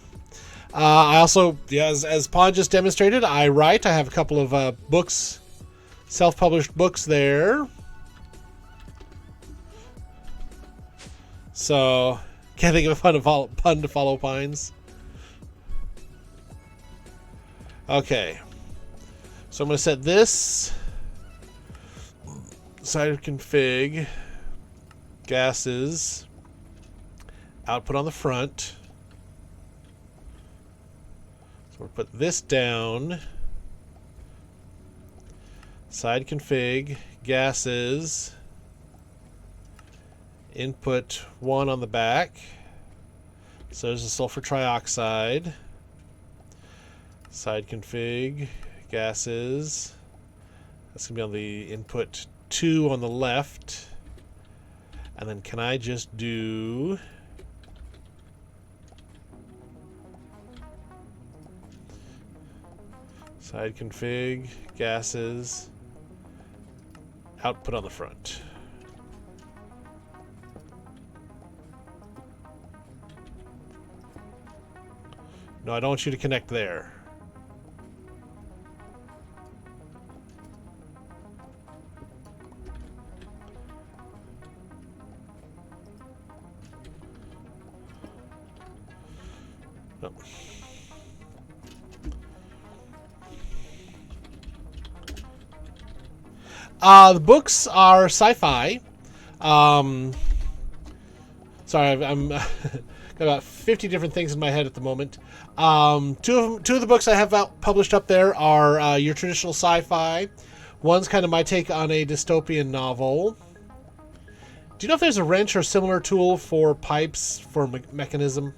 I also, as Pawn just demonstrated, I write. I have a couple of books, self-published books there. So, can't think of a pun to follow Pines. Okay. So I'm going to set this side config, gases, output on the front. So we'll put this down, side config, gases, input 1 on the back. So there's the sulfur trioxide, side config, gases. That's going to be on the input 2 on the left. And then can I just do side config, gases, output on the front. No, I don't want you to connect there. The books are sci-fi. Sorry, I'm got about 50 different things in my head at the moment. Two of the books I have published up there are your traditional sci-fi. One's kind of my take on a dystopian novel. Do you know if there's a wrench or similar tool for pipes for mechanism?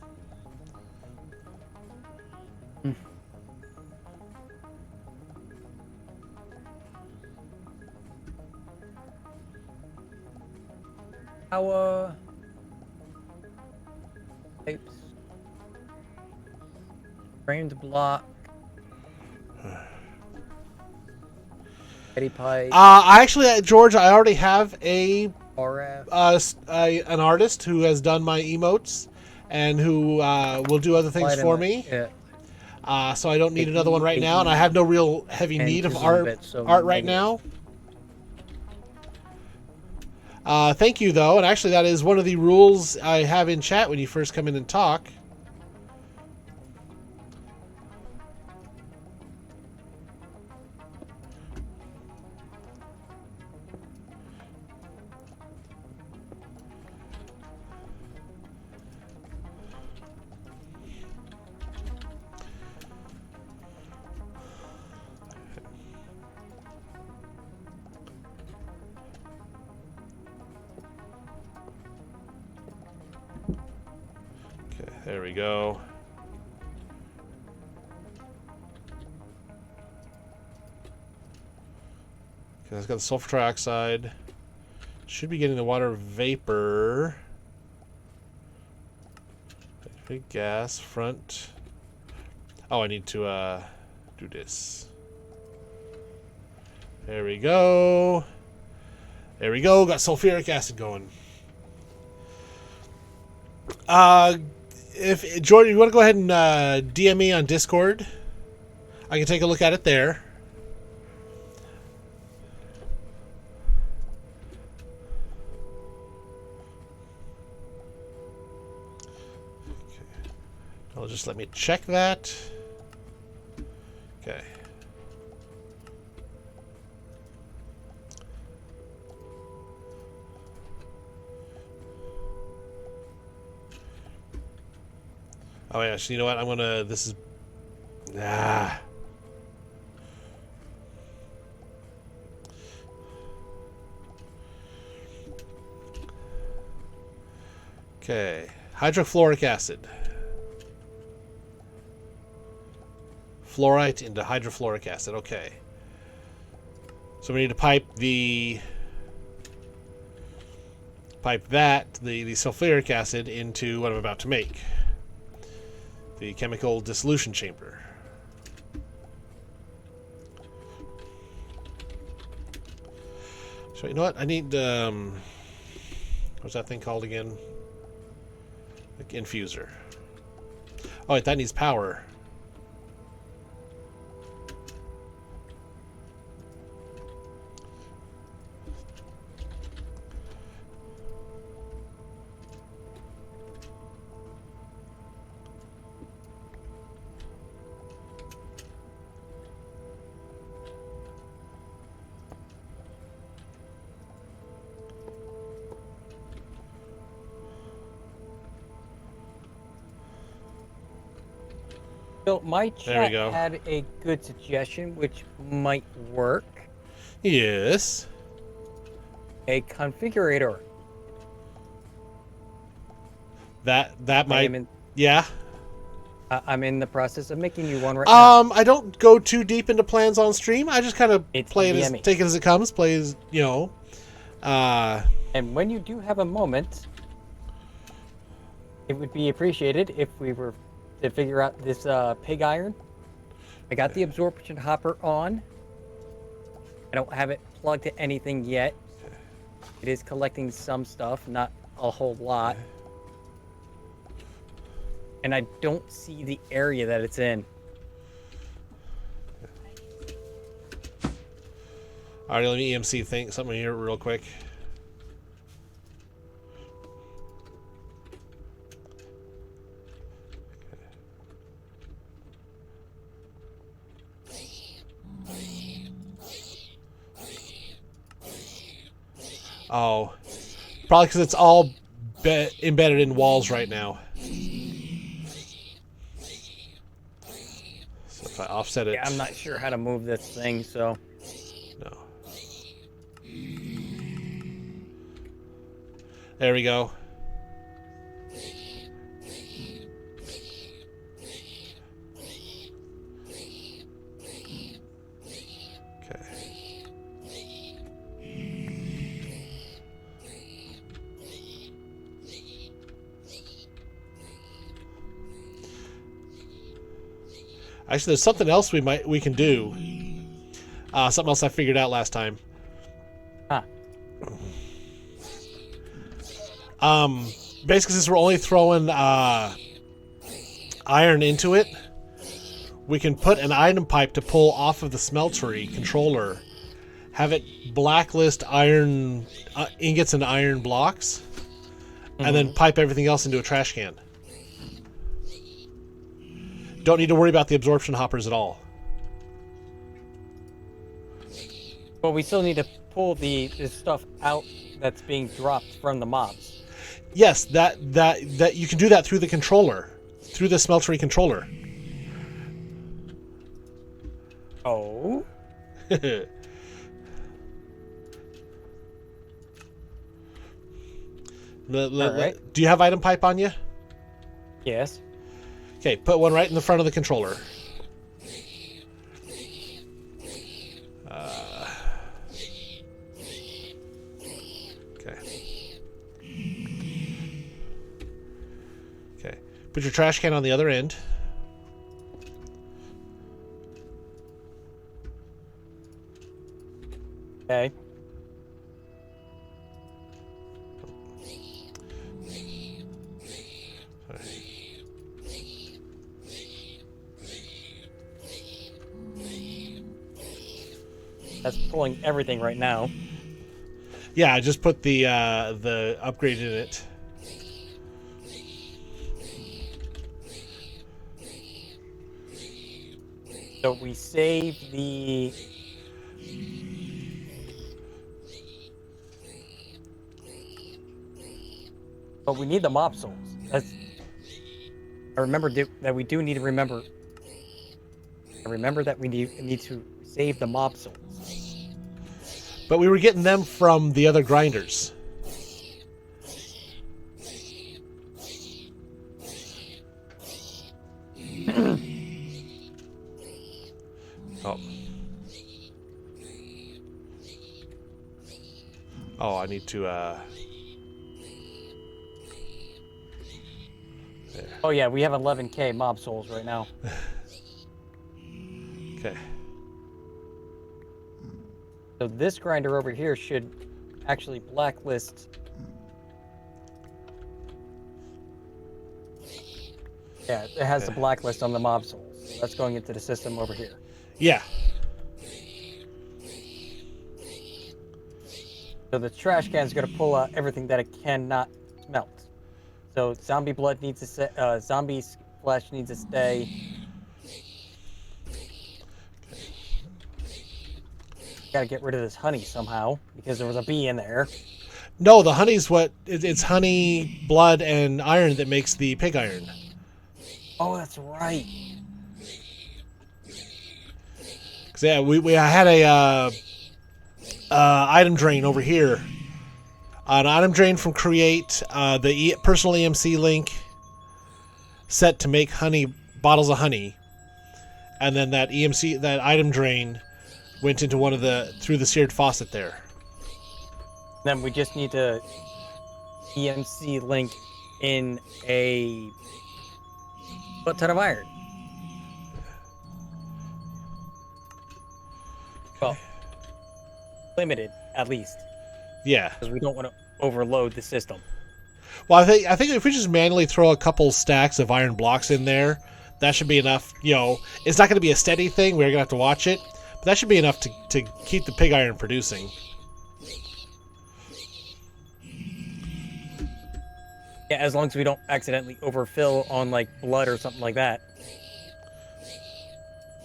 Power pipes, framed block, Eddie pipe, I actually, George, I already have RF. an artist who has done my emotes and who will do other things Light for and me. yeah, So I don't need another one right now, and I AE, have no real heavy and need to of some art bits, so right negative. now. Thank you, though, and actually that is one of the rules I have in chat when you first come in and talk. Okay, there we go. Okay, it's got the sulfur trioxide. Should be getting the water vapor. Big gas front. Oh, I need to do this. There we go. There we go. Got sulfuric acid going. If Jordan, you want to go ahead and DM me on Discord, I can take a look at it there. I'll just let me check that. Okay. Oh yeah, so you know what? I'm gonna. This is. Ah. Okay. Hydrofluoric acid. Fluorite into hydrofluoric acid. Okay. So we need to pipe the sulfuric acid into what I'm about to make. The chemical dissolution chamber. So you know what? I need what's that thing called again? Like infuser. Oh wait, that needs power. So my There we chat go. had a good suggestion, which might work. Yes. A configurator. That might. Yeah. I'm in the process of making you one right now. I don't go too deep into plans on stream. I just kind of It's play it yummy. take it as it comes. Play as And when you do have a moment, it would be appreciated if we were to figure out this pig iron. I got the absorption hopper on. I don't have it plugged to anything yet. It is collecting some stuff, not a whole lot. And I don't see the area that it's in. Alright, let me EMC think something here real quick. Oh, probably because it's all embedded in walls right now. So if I offset it, Yeah, I'm not sure how to move this thing, so. No. There we go. Okay. Actually, there's something else we can do. Something else I figured out last time. Huh. Basically, since we're only throwing iron into it, we can put an item pipe to pull off of the smeltery controller, have it blacklist iron ingots and iron blocks, and then pipe everything else into a trash can. Don't need to worry about the absorption hoppers at all. But we still need to pull the stuff out that's being dropped from the mobs. Yes, that you can do that through the controller, through the smeltery controller. Oh? Right. Do you have item pipe on you? Yes. Okay, put one right in the front of the controller. Okay. Okay. Put your trash can on the other end. Okay. That's pulling everything right now. Yeah, I just put the upgrade in it. So we save the... But we need the mob souls. That's... I remember that we do need to remember... I remember that we need to save the mob souls. But we were getting them from the other grinders. Oh. Oh, I need to, there. Oh yeah, we have 11k mob souls right now. Okay. So this grinder over here should actually blacklist... Yeah, it has the blacklist on the mob souls. So that's going into the system over here. Yeah. So the trash can is going to pull out everything that it cannot smelt. So zombie blood needs to stay, zombie flesh needs to stay. Got to get rid of this honey somehow because there was a bee in there. No, the honey's it's honey, blood, and iron that makes the pig iron. Oh, that's right. Cause yeah, we had a item drain over here. An item drain from Create, the personal EMC link set to make honey bottles of honey, and then that item drain went into through the seared faucet there. Then we just need to EMC link in a ton of iron. Well, limited at least. Yeah, because we don't want to overload the system. Well, I think if we just manually throw a couple stacks of iron blocks in there, that should be enough. You know, it's not going to be a steady thing. We're going to have to watch it, but that should be enough to keep the pig iron producing. Yeah, as long as we don't accidentally overfill on like blood or something like that.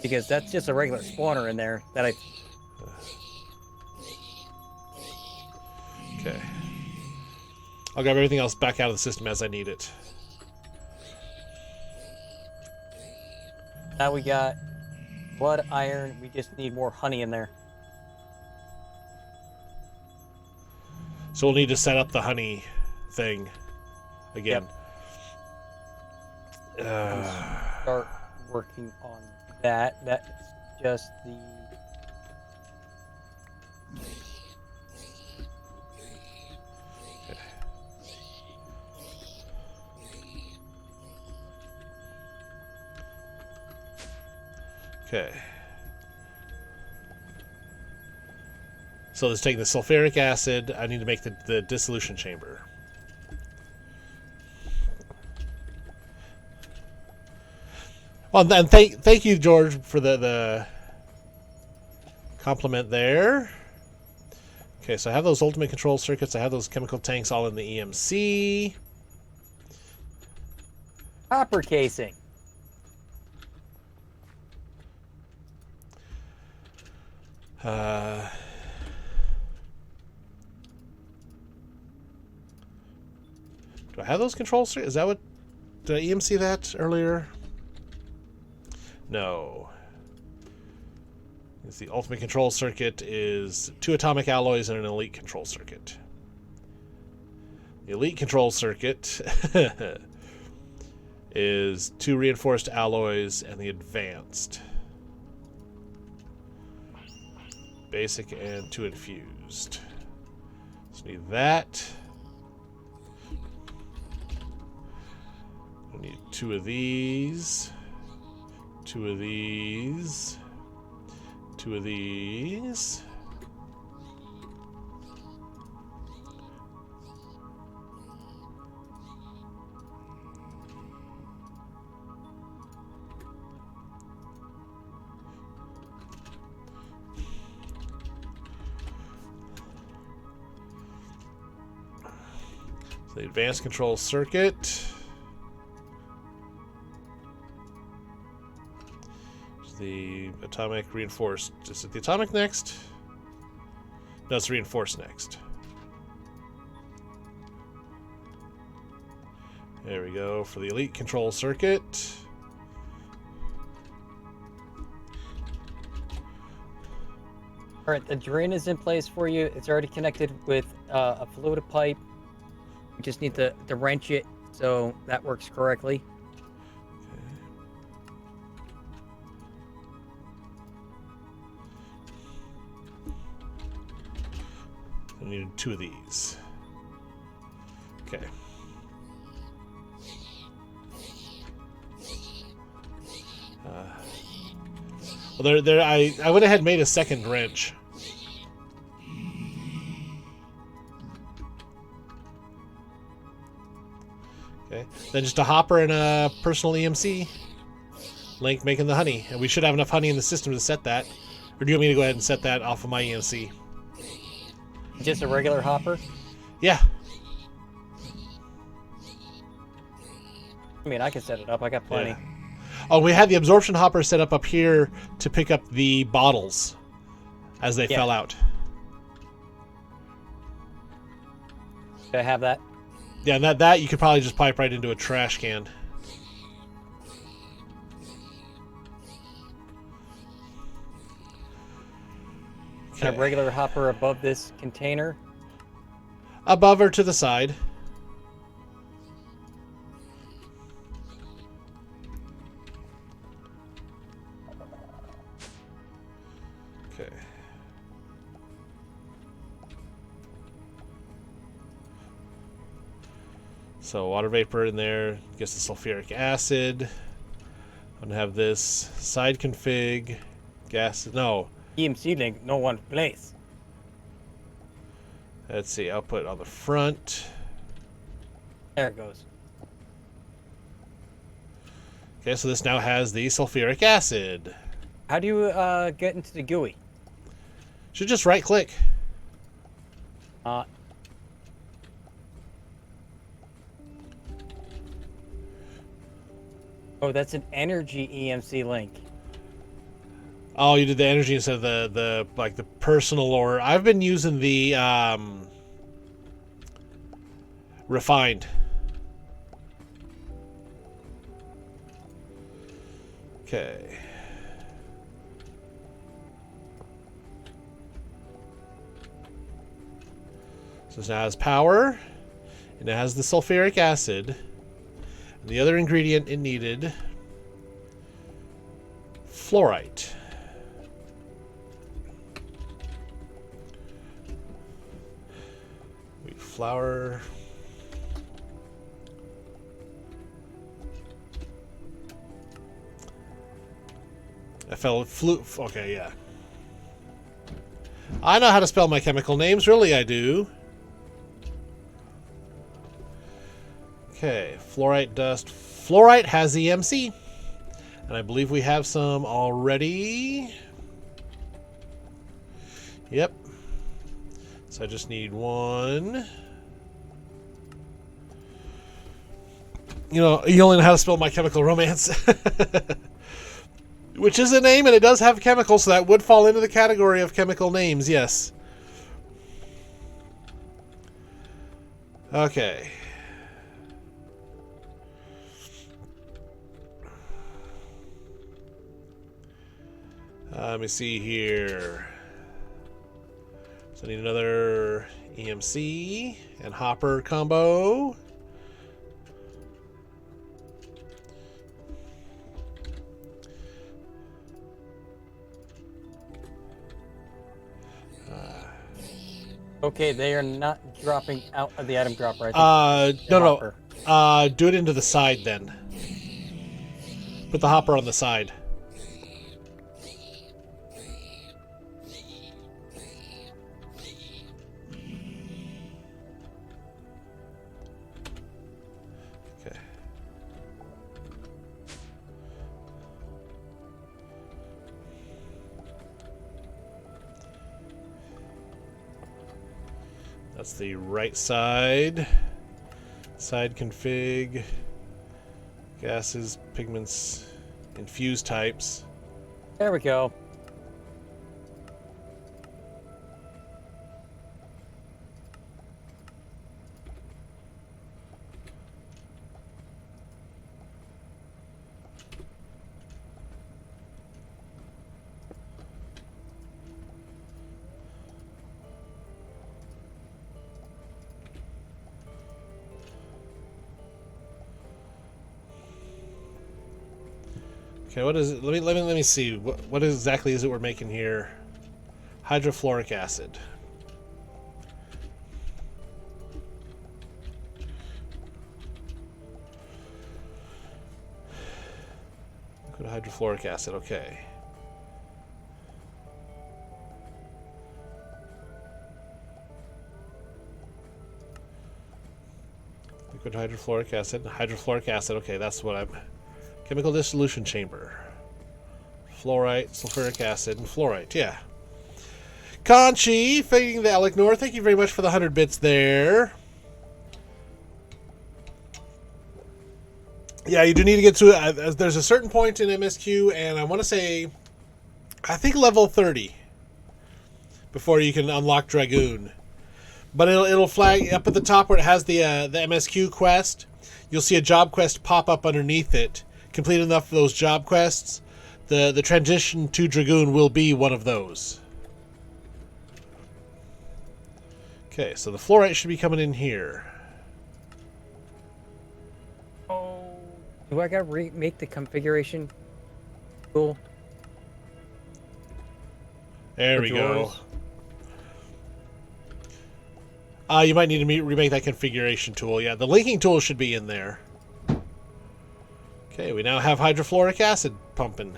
Because that's just a regular spawner in there that I... Okay. I'll grab everything else back out of the system as I need it. Now we got blood, iron, we just need more honey in there. So we'll need to set up the honey thing again. Yep. Start working on that. That's just the... Okay. So let's take the sulfuric acid. I need to make the dissolution chamber. Well, and thank you, George, for the compliment there. Okay, so I have those ultimate control circuits. I have those chemical tanks all in the EMC. Copper casing. Do I have those control circuits? Is that what... Did I EMC that earlier? No. The ultimate control circuit is 2 atomic alloys and an elite control circuit. The elite control circuit is 2 reinforced alloys and the advanced. Basic and 2 infused. So need that. I need 2 of these. 2 of these. 2 of these. So the advanced control circuit. The atomic reinforced. Is it the atomic next? No, it's reinforced next. There we go for the elite control circuit. All right, the drain is in place for you. It's already connected with a fluid pipe. You just need to wrench it so that works correctly. I needed 2 of these. Okay. Well, I went ahead and made a second wrench. Okay. Then just a hopper and a personal EMC. Link making the honey. And we should have enough honey in the system to set that. Or do you want me to go ahead and set that off of my EMC? Just a regular hopper? Yeah. I mean, I can set it up. I got plenty. Yeah. Oh, we had the absorption hopper set up here to pick up the bottles as they fell out. Do I have that? Yeah, and that you could probably just pipe right into a trash can. Okay. A regular hopper above this container? Above or to the side. Okay. So water vapor in there gets the sulfuric acid. I'm gonna have this side config, gas. No. EMC link, no one place. Let's see, output on the front. There it goes. Okay, so this now has the sulfuric acid. How do you get into the GUI? Should just right click. Oh, that's an energy EMC link. Oh, you did the energy instead of the like the personal, or I've been using the refined. Okay. So this now has power, and it has the sulfuric acid. And the other ingredient it needed, fluorite. Wheat flour. I flew. Okay, yeah. I know how to spell my chemical names. Really, I do. Okay, fluorite dust. Fluorite has EMC. And I believe we have some already. Yep. So I just need one. You know, you only know how to spell My Chemical Romance. Which is a name, and it does have chemicals, so that would fall into the category of chemical names, yes. Okay. Let me see here. So I need another EMC and hopper combo. Okay, they are not dropping out of the item dropper. No. Do it into the side then. Put the hopper on the side. Okay. That's the right side. Side config. Gases, pigments, infused types. There we go. Okay, what is it? Let me see. What exactly is it we're making here? Hydrofluoric acid. Liquid hydrofluoric acid. Okay. Liquid hydrofluoric acid. Hydrofluoric acid. Okay, that's what I'm. Chemical dissolution chamber. Fluorite, sulfuric acid, and fluorite. Yeah. Conchi, fading the Elecnor. Thank you very much for the 100 bits there. Yeah, you do need to get to it. There's a certain point in MSQ, and I want to say, I think level 30 before you can unlock Dragoon. But it'll flag up at the top where it has the MSQ quest. You'll see a job quest pop up underneath it. Complete enough of those job quests, the transition to Dragoon will be one of those. Okay, so the fluorite should be coming in here. Oh, do I gotta remake the configuration tool? There we go. You might need to remake that configuration tool. Yeah, the linking tool should be in there. Okay, we now have hydrofluoric acid pumping.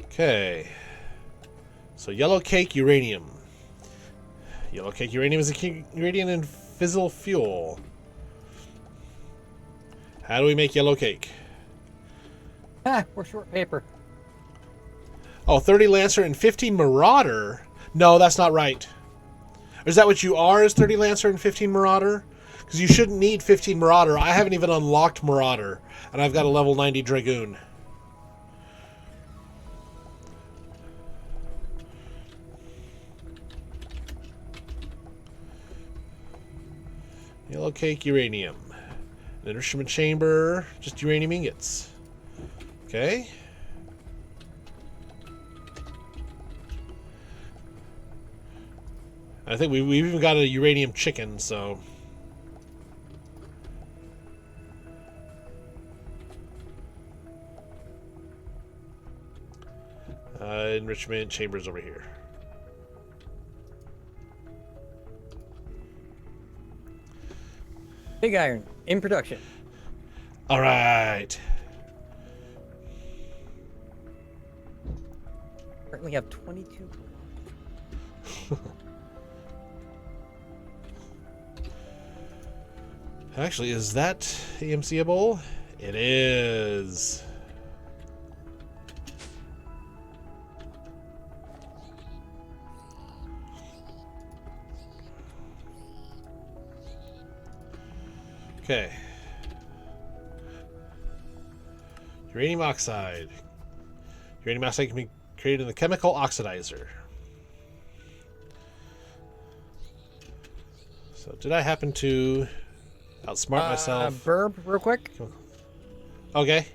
Okay. So yellow cake uranium. Yellow cake uranium is a ingredient in fissile fuel. How do we make yellow cake? Ah, we're short paper. Oh, 30 Lancer and 15 Marauder? No, that's not right. Or is that what you are, is 30 Lancer and 15 Marauder? Because you shouldn't need 15 Marauder. I haven't even unlocked Marauder, and I've got a level 90 Dragoon. Yellow cake uranium. An enrichment chamber, just uranium ingots. Okay. I think we've even got a uranium chicken, so... enrichment chambers over here. Pig iron in production. All right. Currently have 22. Actually, is that EMCable? It is. Okay. Uranium oxide. Uranium oxide can be created in the chemical oxidizer. So, did I happen to outsmart myself? Burb, real quick. Okay.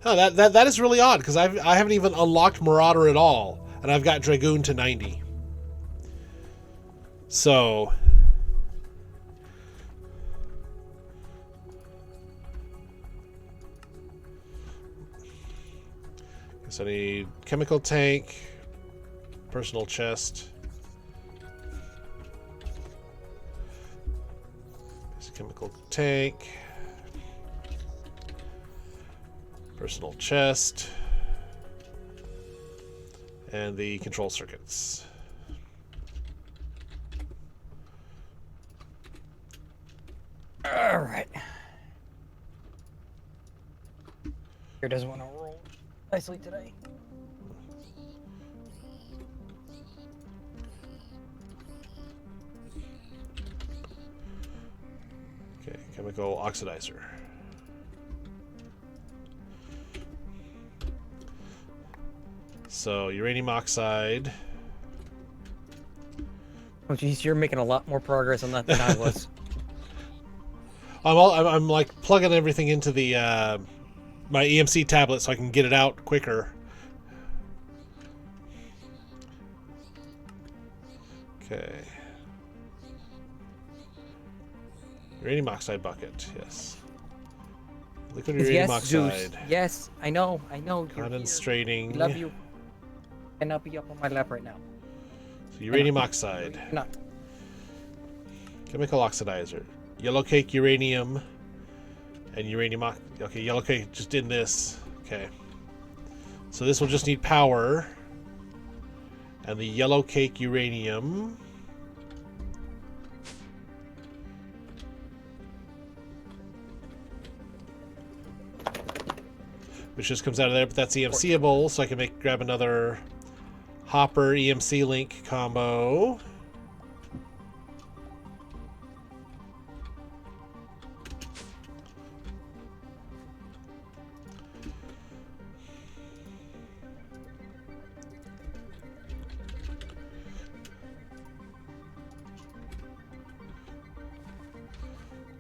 Oh, that is really odd because I haven't even unlocked Marauder at all, and I've got Dragoon to 90. So, guess I need chemical tank, personal chest, chemical tank, personal chest, and the control circuits. All right. Here doesn't want to roll nicely today. Okay, chemical oxidizer. So, uranium oxide. Oh, geez, you're making a lot more progress on that than I was. I'm like plugging everything into the my EMC tablet so I can get it out quicker. Okay. Uranium oxide bucket, yes. Liquid uranium Yes, oxide. Zeus. Yes, I know. You're Condensating. here. We love you. Cannot be up on my lap right now. So uranium oxide. Not. Chemical oxidizer. Yellow cake uranium. And uranium. Okay, yellow cake just did this. Okay. So this will just need power. And the yellow cake uranium. Which just comes out of there, but that's EMCable, so I can grab another Hopper EMC link combo.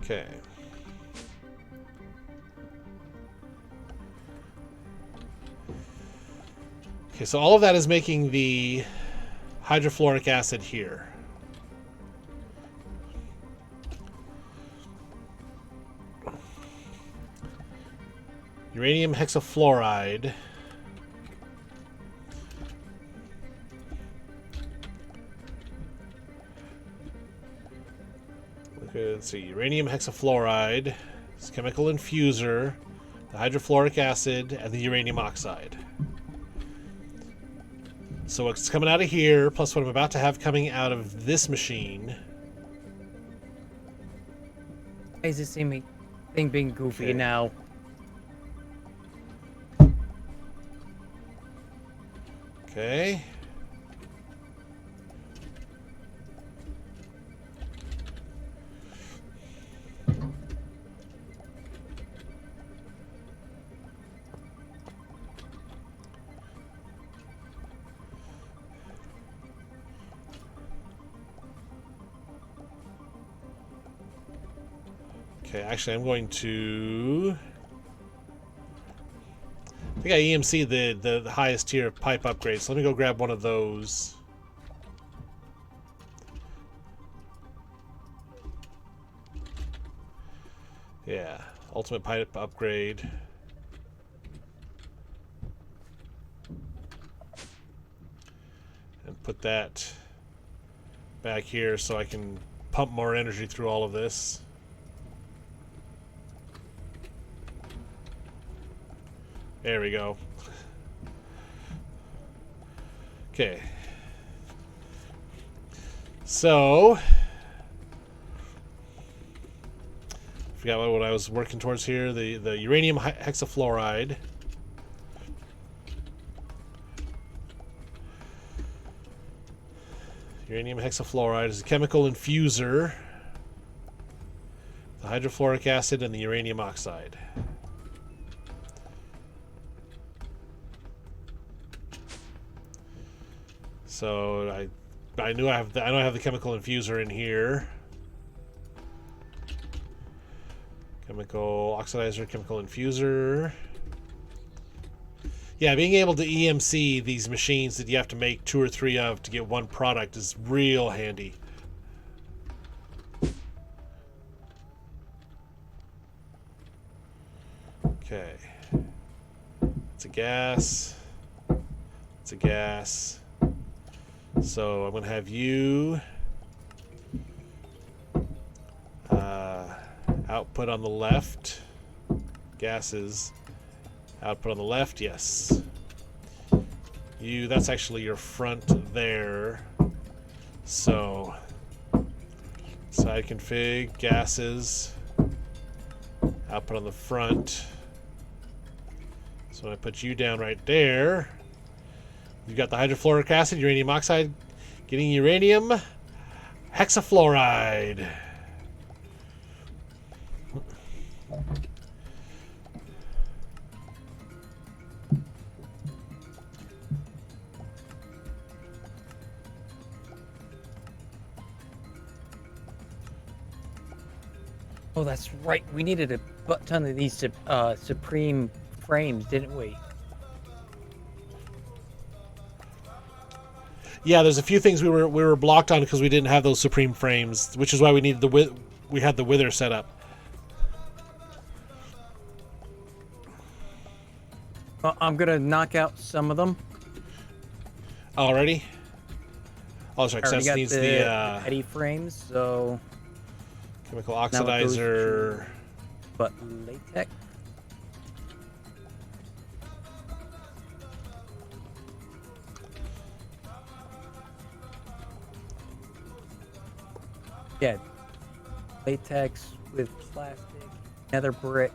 Okay. Okay, so all of that is making the hydrofluoric acid here. Uranium hexafluoride. Let's see, uranium hexafluoride, this chemical infuser, the hydrofluoric acid, and the uranium oxide. So what's coming out of here, plus what I'm about to have coming out of this machine. Why is this thing being goofy Okay. now? Okay. Okay, actually I'm going to... I think I EMC the highest tier of pipe upgrades, so let me go grab one of those. Yeah, ultimate pipe upgrade. put that back here so I can pump more energy through all of this. There we go. Okay. So, forgot what I was working towards here. The uranium hexafluoride. Uranium hexafluoride is a chemical infuser. The hydrofluoric acid and the uranium oxide. So I know I have the chemical infuser in here. Chemical oxidizer, chemical infuser. Yeah, being able to EMC these machines that you have to make 2 or 3 of to get one product is real handy. Okay. It's a gas. It's a gas. So I'm going to have you output on the left. Gases. Output on the left, yes. You, that's actually your front there. So, side config, gases. Output on the front. So when I put you down right there, you've got the hydrofluoric acid, uranium oxide, getting uranium hexafluoride. Oh, that's right. We needed a ton of these Supreme frames, didn't we? Yeah, there's a few things we were blocked on because we didn't have those Supreme frames, which is why we needed we had the wither set up. Well, I'm gonna knock out some of them. Already? Oh, sorry, I already access got needs the the petty frames, so chemical now it goes oxidizer. to- but latex. Yeah, latex with plastic, nether brick,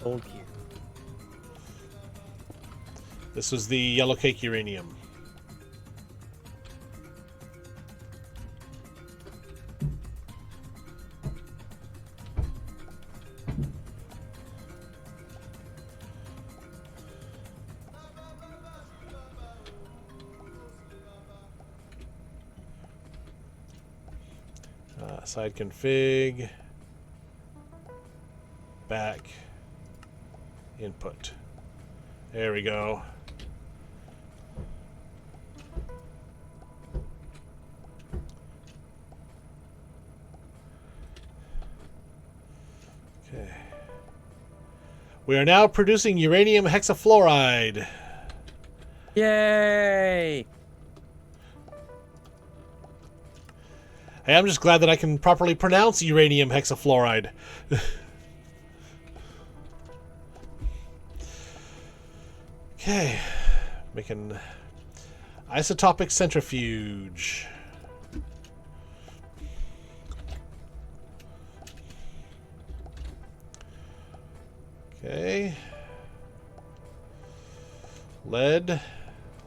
gold gear. This was the yellow cake uranium. Side config, back, input. There we go. Okay. We are now producing uranium hexafluoride. Yay! Hey, I'm just glad that I can properly pronounce uranium hexafluoride. Okay. Making isotopic centrifuge. Okay. Lead.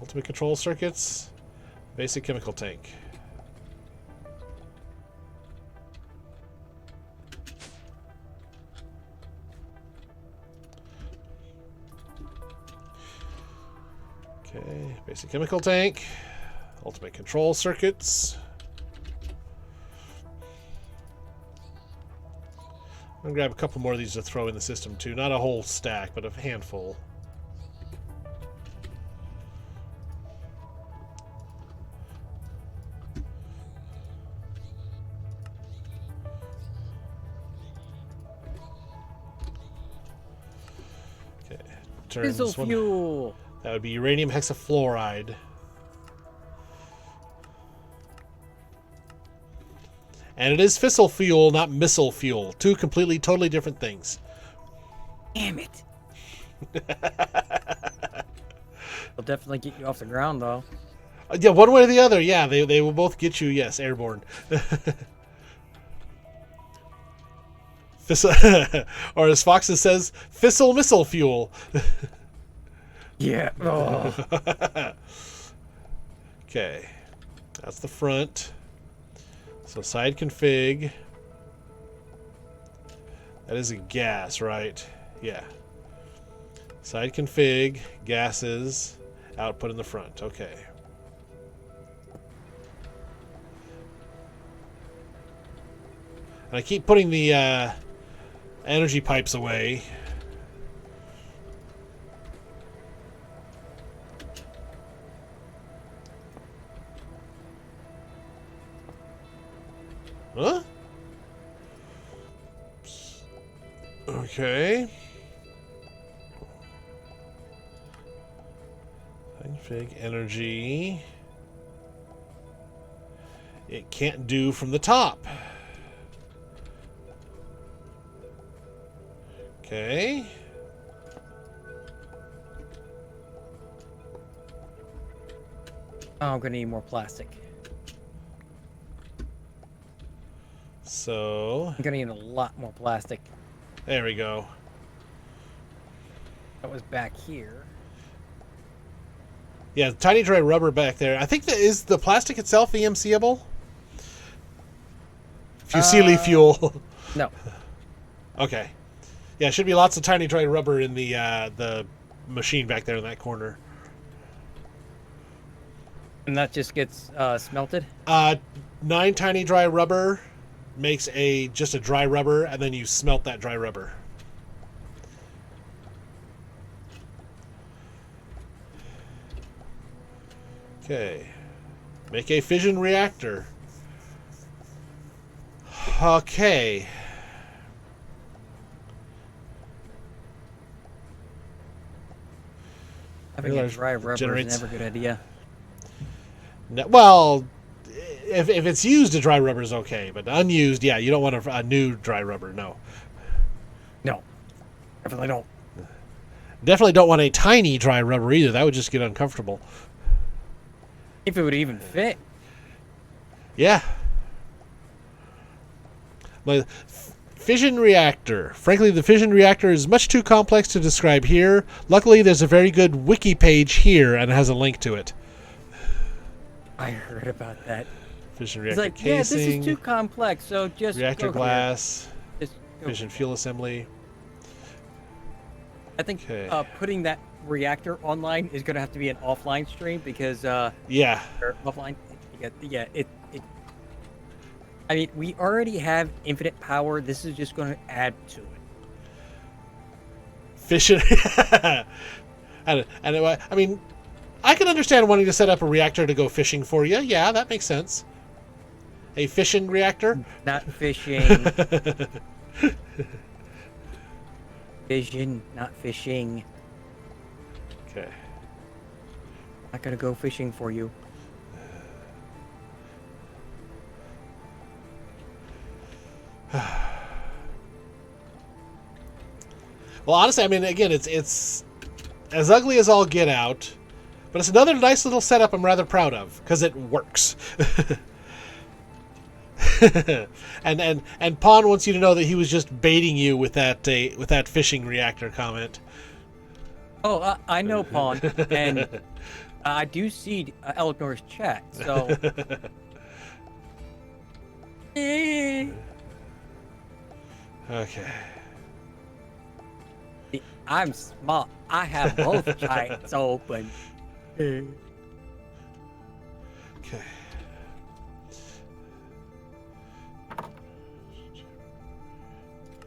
Ultimate control circuits. Basic chemical tank. Okay, basic chemical tank, ultimate control circuits. I'm gonna grab a couple more of these to throw in the system too. Not a whole stack, but a handful. Okay, turn Diesel this one. fuel. That would be uranium hexafluoride. And it is fissile fuel, not missile fuel. Two completely, totally different things. Damn it. They'll definitely get you off the ground, though. Yeah, one way or the other. Yeah, they will both get you, yes, airborne. Or as Fox says, fissile missile fuel. Yeah. Oh. Okay. That's the front. So side config. That is a gas, right? Yeah. Side config, gases, output in the front. Okay. And I keep putting the energy pipes away. Huh? Okay. Config energy. It can't do from the top. Okay. Oh, I'm gonna need more plastic. So I'm gonna need a lot more plastic. there we go. That was back here. Yeah, tiny dry rubber back there. I think that is the plastic itself EMCable. Fusili fuel. No. Okay. Yeah, should be lots of tiny dry rubber in the machine back there in that corner. And that just gets smelted? 9 tiny dry rubber makes just a dry rubber, and then you smelt that dry rubber. Okay. Make a fission reactor. Okay. Having a dry rubber is never a good idea. No, well, if it's used, a dry rubber is okay, but unused, yeah, you don't want a new dry rubber, no. No. Definitely don't. Definitely don't want a tiny dry rubber either. That would just get uncomfortable. If it would even fit. Yeah. Fission reactor. Frankly, the fission reactor is much too complex to describe here. Luckily, there's a very good wiki page here, and it has a link to it. I heard about that. Fission reactor it's like, casing. yeah, this is too complex, so just reactor go glass. Just go Fission fuel assembly. I think Okay. putting that reactor online is going to have to be an offline stream because Yeah. or offline. It. I mean, we already have infinite power. This is just going to add to it. Fission. I mean, I can understand wanting to set up a reactor to go fishing for you. Yeah, that makes sense. A fishing reactor? Not fishing. Vision, not fishing. Okay. Not gonna go fishing for you. Well, honestly, I mean, again, it's as ugly as all get out, but it's another nice little setup I'm rather proud of because it works. and Pawn wants you to know that he was just baiting you with that fishing reactor comment. Oh, I know Pawn, and I do see Eleanor's chat, so. Okay. I'm smart. I have both chats open. Okay.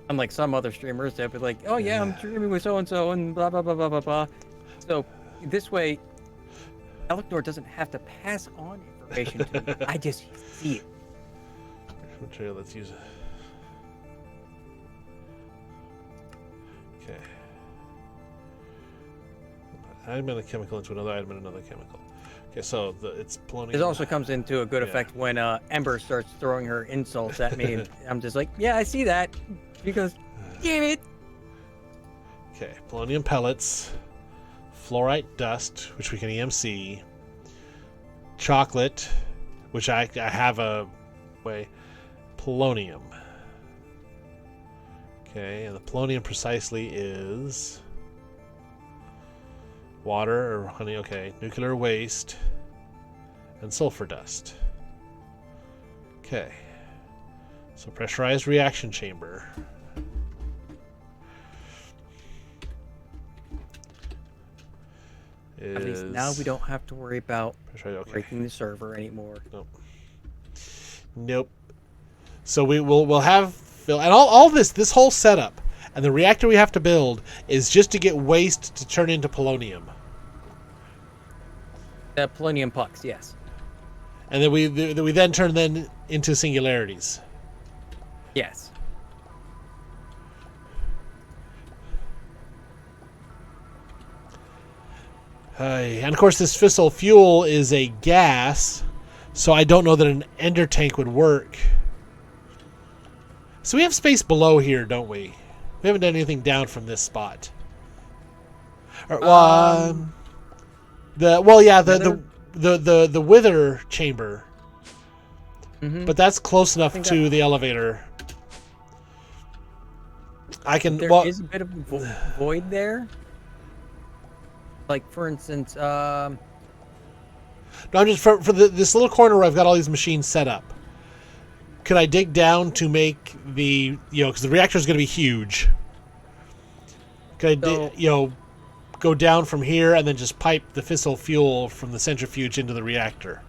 Unlike some other streamers, they'll be like, "Oh yeah, I'm streaming with so and so, and blah blah blah blah blah blah." So this way, Eleanor doesn't have to pass on information to me. I just see it. Material. Let's use it. Okay. Item in a chemical into another item in another chemical. Okay, so it's polonium. This also comes into a good Yeah. effect when Ember starts throwing her insults at me. And I'm just like, yeah, I see that. She goes, damn it. Okay, polonium pellets, fluorite dust, which we can EMC, chocolate, which I have a way, polonium. Okay, and the polonium precisely is water or honey. Okay, nuclear waste and sulfur dust. Okay, so pressurized reaction chamber. At least now we don't have to worry about okay. breaking the server anymore. Nope. So we'll have and all this whole setup and the reactor we have to build is just to get waste to turn into polonium. Polonium pucks, yes. And then we then turn them into singularities. Yes. And of course, this fissile fuel is a gas, so I don't know that an ender tank would work. So we have space below here, don't we? We haven't done anything down from this spot. The wither chamber, but that's close enough to the elevator. I can. There is a bit of a void there. Like, for instance, no, I'm just for this little corner where I've got all these machines set up. Could I dig down to make the because the reactor is going to be huge? Could I go down from here and then just pipe the fissile fuel from the centrifuge into the reactor?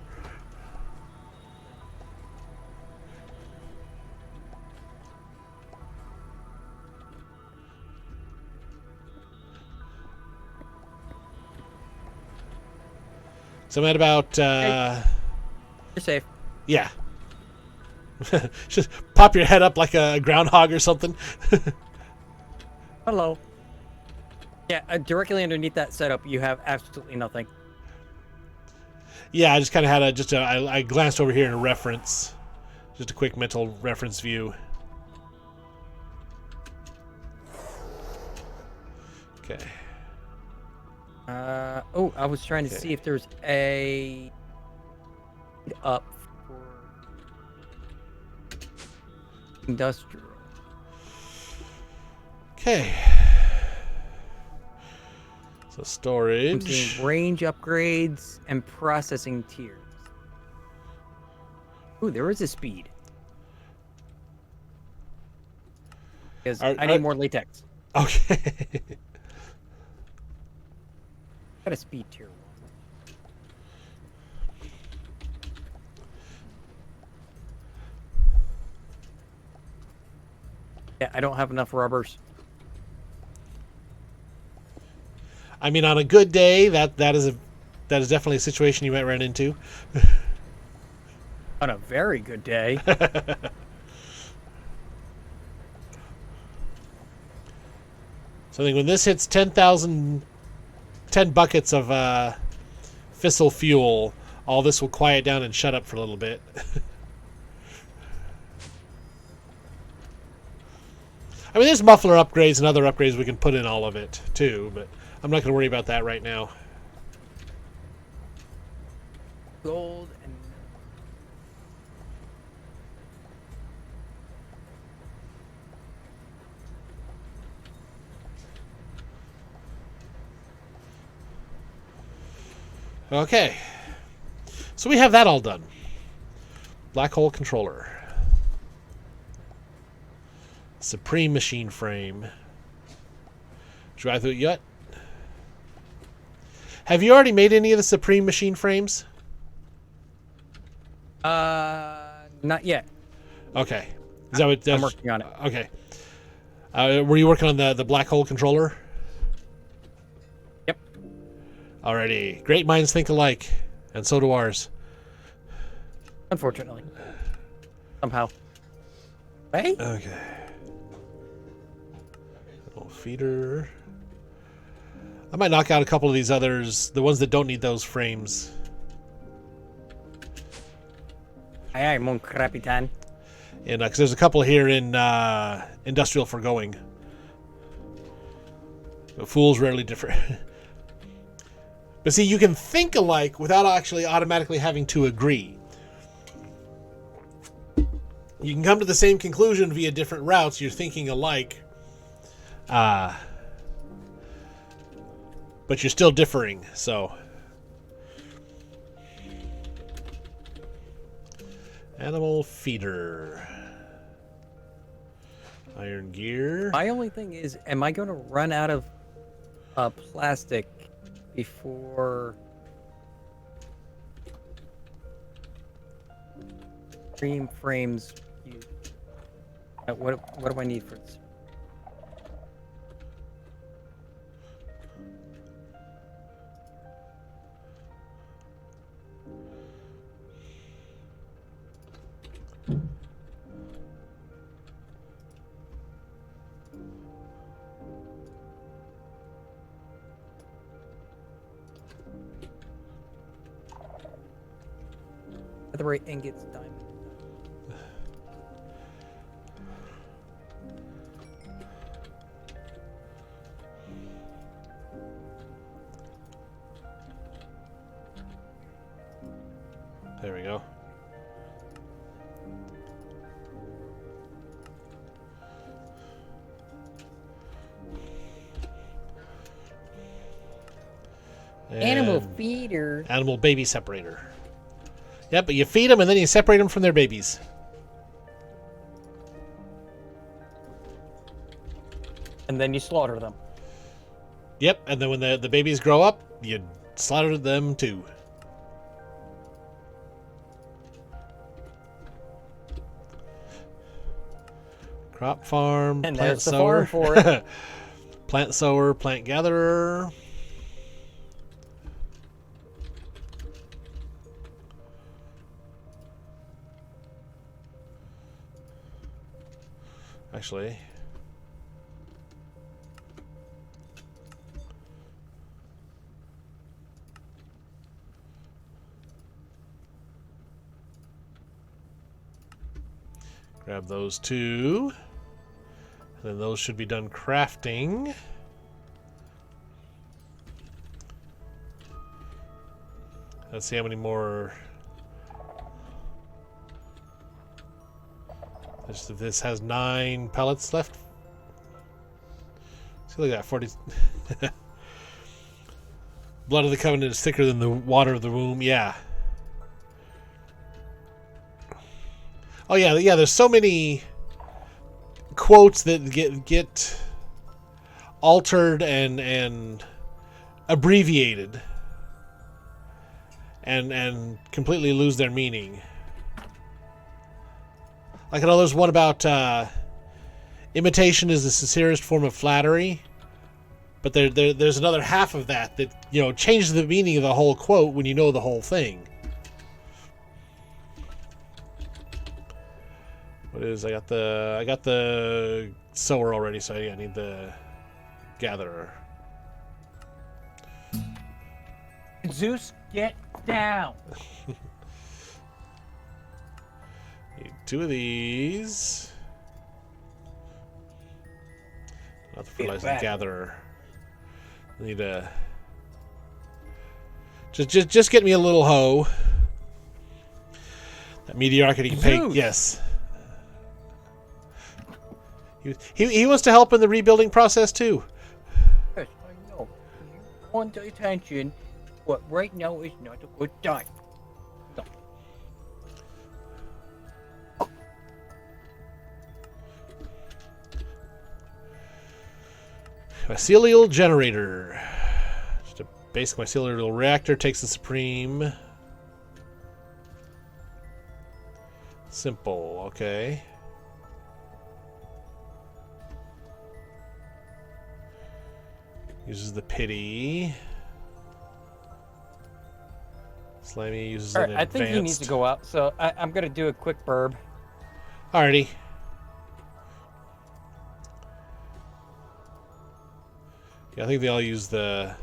So I'm at about... You're safe. Yeah. Just pop your head up like a groundhog or something. Hello. Yeah, directly underneath that setup, you have absolutely nothing. Yeah, I just kind of had I glanced over here in a reference. Just a quick mental reference view. Okay. I was trying to see if there's a up for industrial. Okay. So storage. I'm seeing range upgrades and processing tiers. Ooh, there is a speed. Because I need more latex. Okay. Got a speed tier 1. Yeah, I don't have enough rubbers. I mean, on a good day, that is definitely a situation you might run into. On a very good day. So I think when this hits 10 buckets of fissile fuel, all this will quiet down and shut up for a little bit. I mean, there's muffler upgrades and other upgrades we can put in all of it, too, but I'm not going to worry about that right now. Gold and... Okay. So we have that all done. Black hole controller. Supreme machine frame. Drive through it yet? Have you already made any of the Supreme machine frames? Not yet. Okay. Is that what I'm working on it. Okay. Were you working on the black hole controller? Yep. Alrighty. Great minds think alike, and so do ours. Unfortunately. Somehow. Hey? Okay. Little feeder. I might knock out a couple of these others, the ones that don't need those frames. Aye, aye, mon capitan. And because there's a couple here in industrial foregoing. But fools rarely differ. But see, you can think alike without actually automatically having to agree. You can come to the same conclusion via different routes. You're thinking alike. But you're still differing, so. Animal feeder. Iron gear. My only thing is, am I going to run out of plastic before cream frames? What do I need for this? Netherite ingots, diamond. There we go. Animal feeder. Animal baby separator. Yep, but you feed them and then you separate them from their babies. And then you slaughter them. Yep, and then when the babies grow up, you slaughter them too. Crop farm, And plant there's the sower. farm for it. Plant sower, plant gatherer. Actually, grab those two. And then those should be done crafting. Let's see how many more. This has 9 pellets left. See, look at that, 40. Blood of the Covenant is thicker than the water of the womb. Yeah. Oh yeah, yeah. There's so many quotes that get altered and abbreviated and completely lose their meaning. Like I know there's one about imitation is the sincerest form of flattery, but there's another half of that changes the meaning of the whole quote when you know the whole thing. What is I got the sower already, so I need the gatherer. Zeus, get down. Need 2 of these. Not the fertilizer gatherer. I need a just get me a little hoe. That mediocrity can pay. Yes. He wants to help in the rebuilding process too. Yes, I know. You want the attention, but right now is not a good time. No. Mycelial generator. Just a basic mycelial reactor takes the supreme. Simple, okay. Uses the pity. Slammy uses an advanced. I think he needs to go out, so I'm gonna do a quick burb. Alrighty. Yeah, I think they all use the.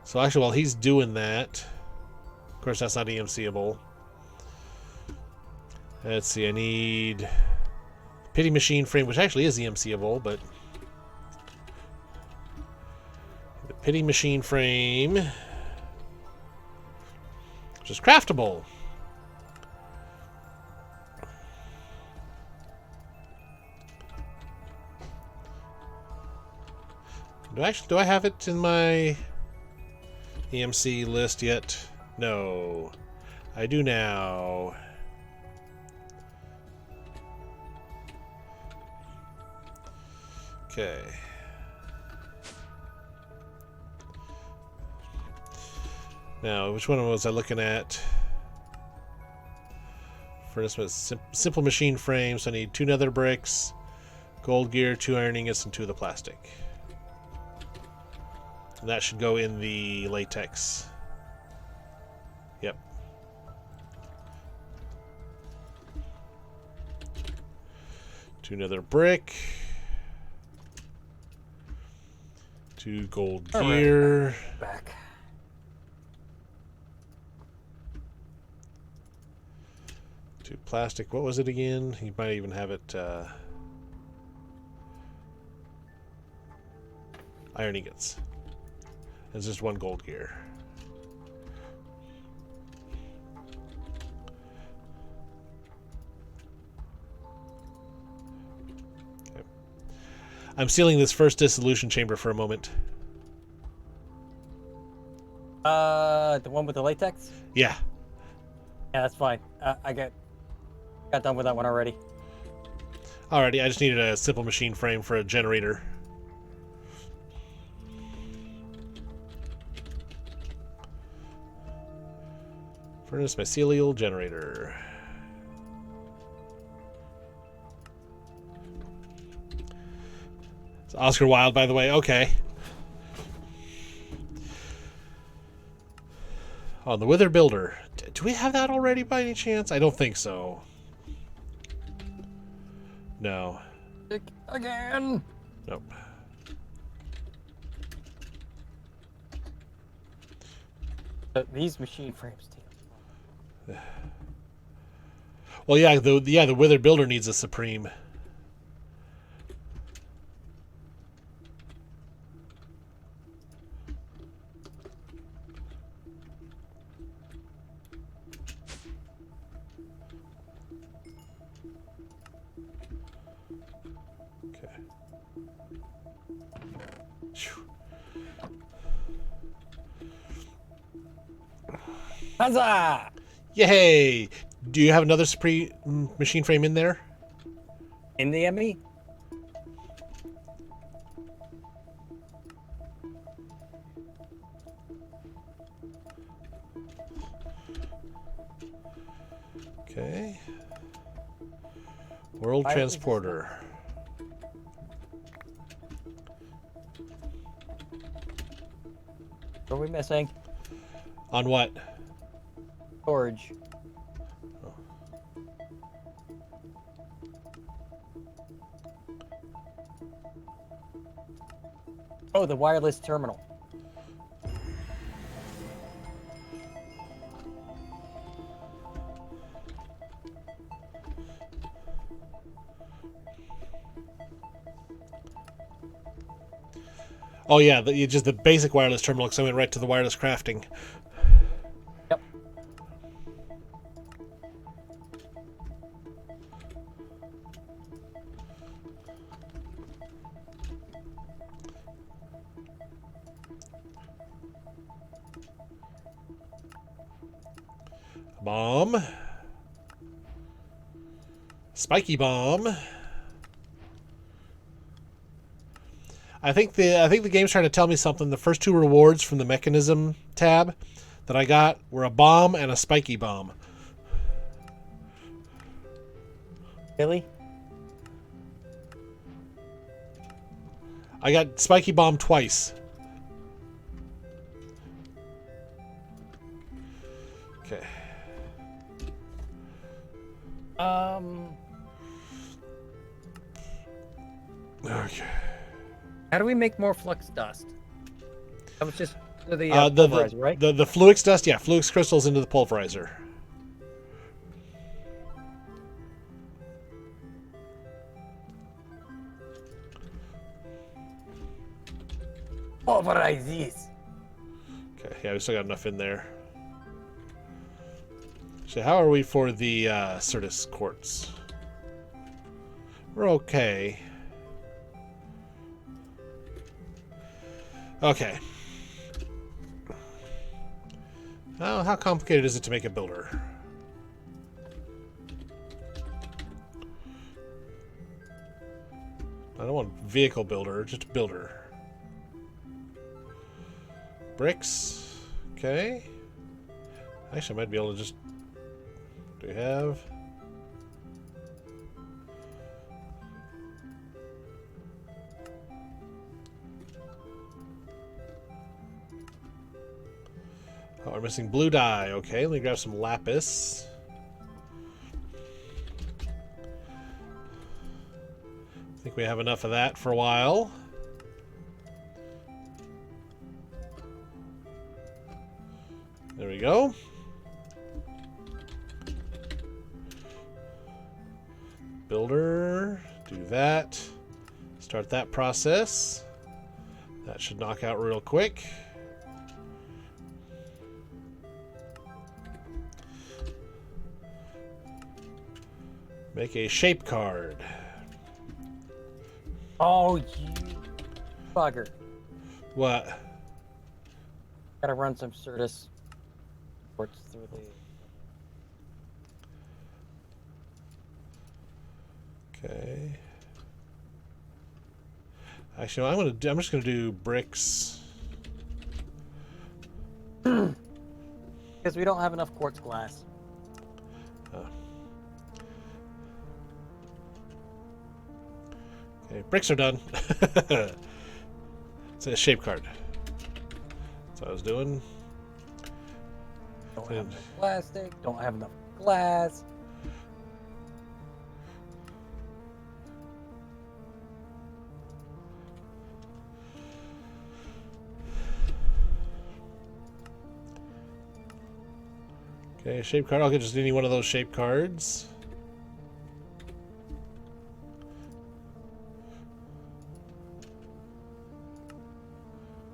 So actually, while he's doing that, of course, that's not EMCable. Let's see, I need pity machine frame, which actually is EMCable, but the pity machine frame, which is craftable. Do I have it in my EMC list yet? No. I do now. Okay. Now, which one was I looking at? Furnace was simple machine frame, so I need 2 nether bricks, gold gear, 2 iron ingots, and 2 of the plastic. And that should go in the latex. Yep. Two nether brick. 2 gold gear. Right. Back. 2 plastic. What was it again? You might even have it. Iron ingots. There's just 1 gold gear. Okay. I'm sealing this first dissolution chamber for a moment. The one with the latex? Yeah. Yeah, that's fine. I got done with that one already. Alrighty, I just needed a simple machine frame for a generator. Furnace mycelial generator. It's Oscar Wilde, by the way. Okay. Oh, the Wither Builder. Do we have that already by any chance? I don't think so. No. Again. Nope. These machine frames take. Well, yeah, the Wither Builder needs a Supreme. Okay. Huzzah! Yay! Do you have another Supreme machine frame in there? In the ME? Okay. World Transporter. What are we missing? On what? Storage. Oh, the wireless terminal. Oh yeah, just the basic wireless terminal, because I went right to the wireless crafting. Yep. Bomb. Spiky bomb. I think the game's trying to tell me something. The first 2 rewards from the mechanism tab that I got were a bomb and a spiky bomb. Really? I got spiky bomb twice. Okay. Okay. How do we make more flux dust? That was just the The pulverizer, right? the Fluix dust, yeah, Fluix crystals into the pulverizer. Pulverize this. Okay, yeah, we still got enough in there. So how are we for the Certus quartz? We're okay. Okay. Well, how complicated is it to make a builder? I don't want vehicle builder, just builder. Bricks. Okay. Actually, I might be able to just... Do we have... Oh, we're missing blue dye. Okay, let me grab some lapis. I think we have enough of that for a while. There we go. Builder, do that. Start that process. That should knock out real quick. Make a shape card. Oh, you bugger. What? Gotta run some Certus ports through the... Okay. Actually, I'm just gonna do bricks. Because we don't have enough quartz glass. Okay, bricks are done. It's a shape card. That's what I was doing. Don't have enough plastic. Don't have enough glass. Okay, shape card. I'll get just any one of those shape cards.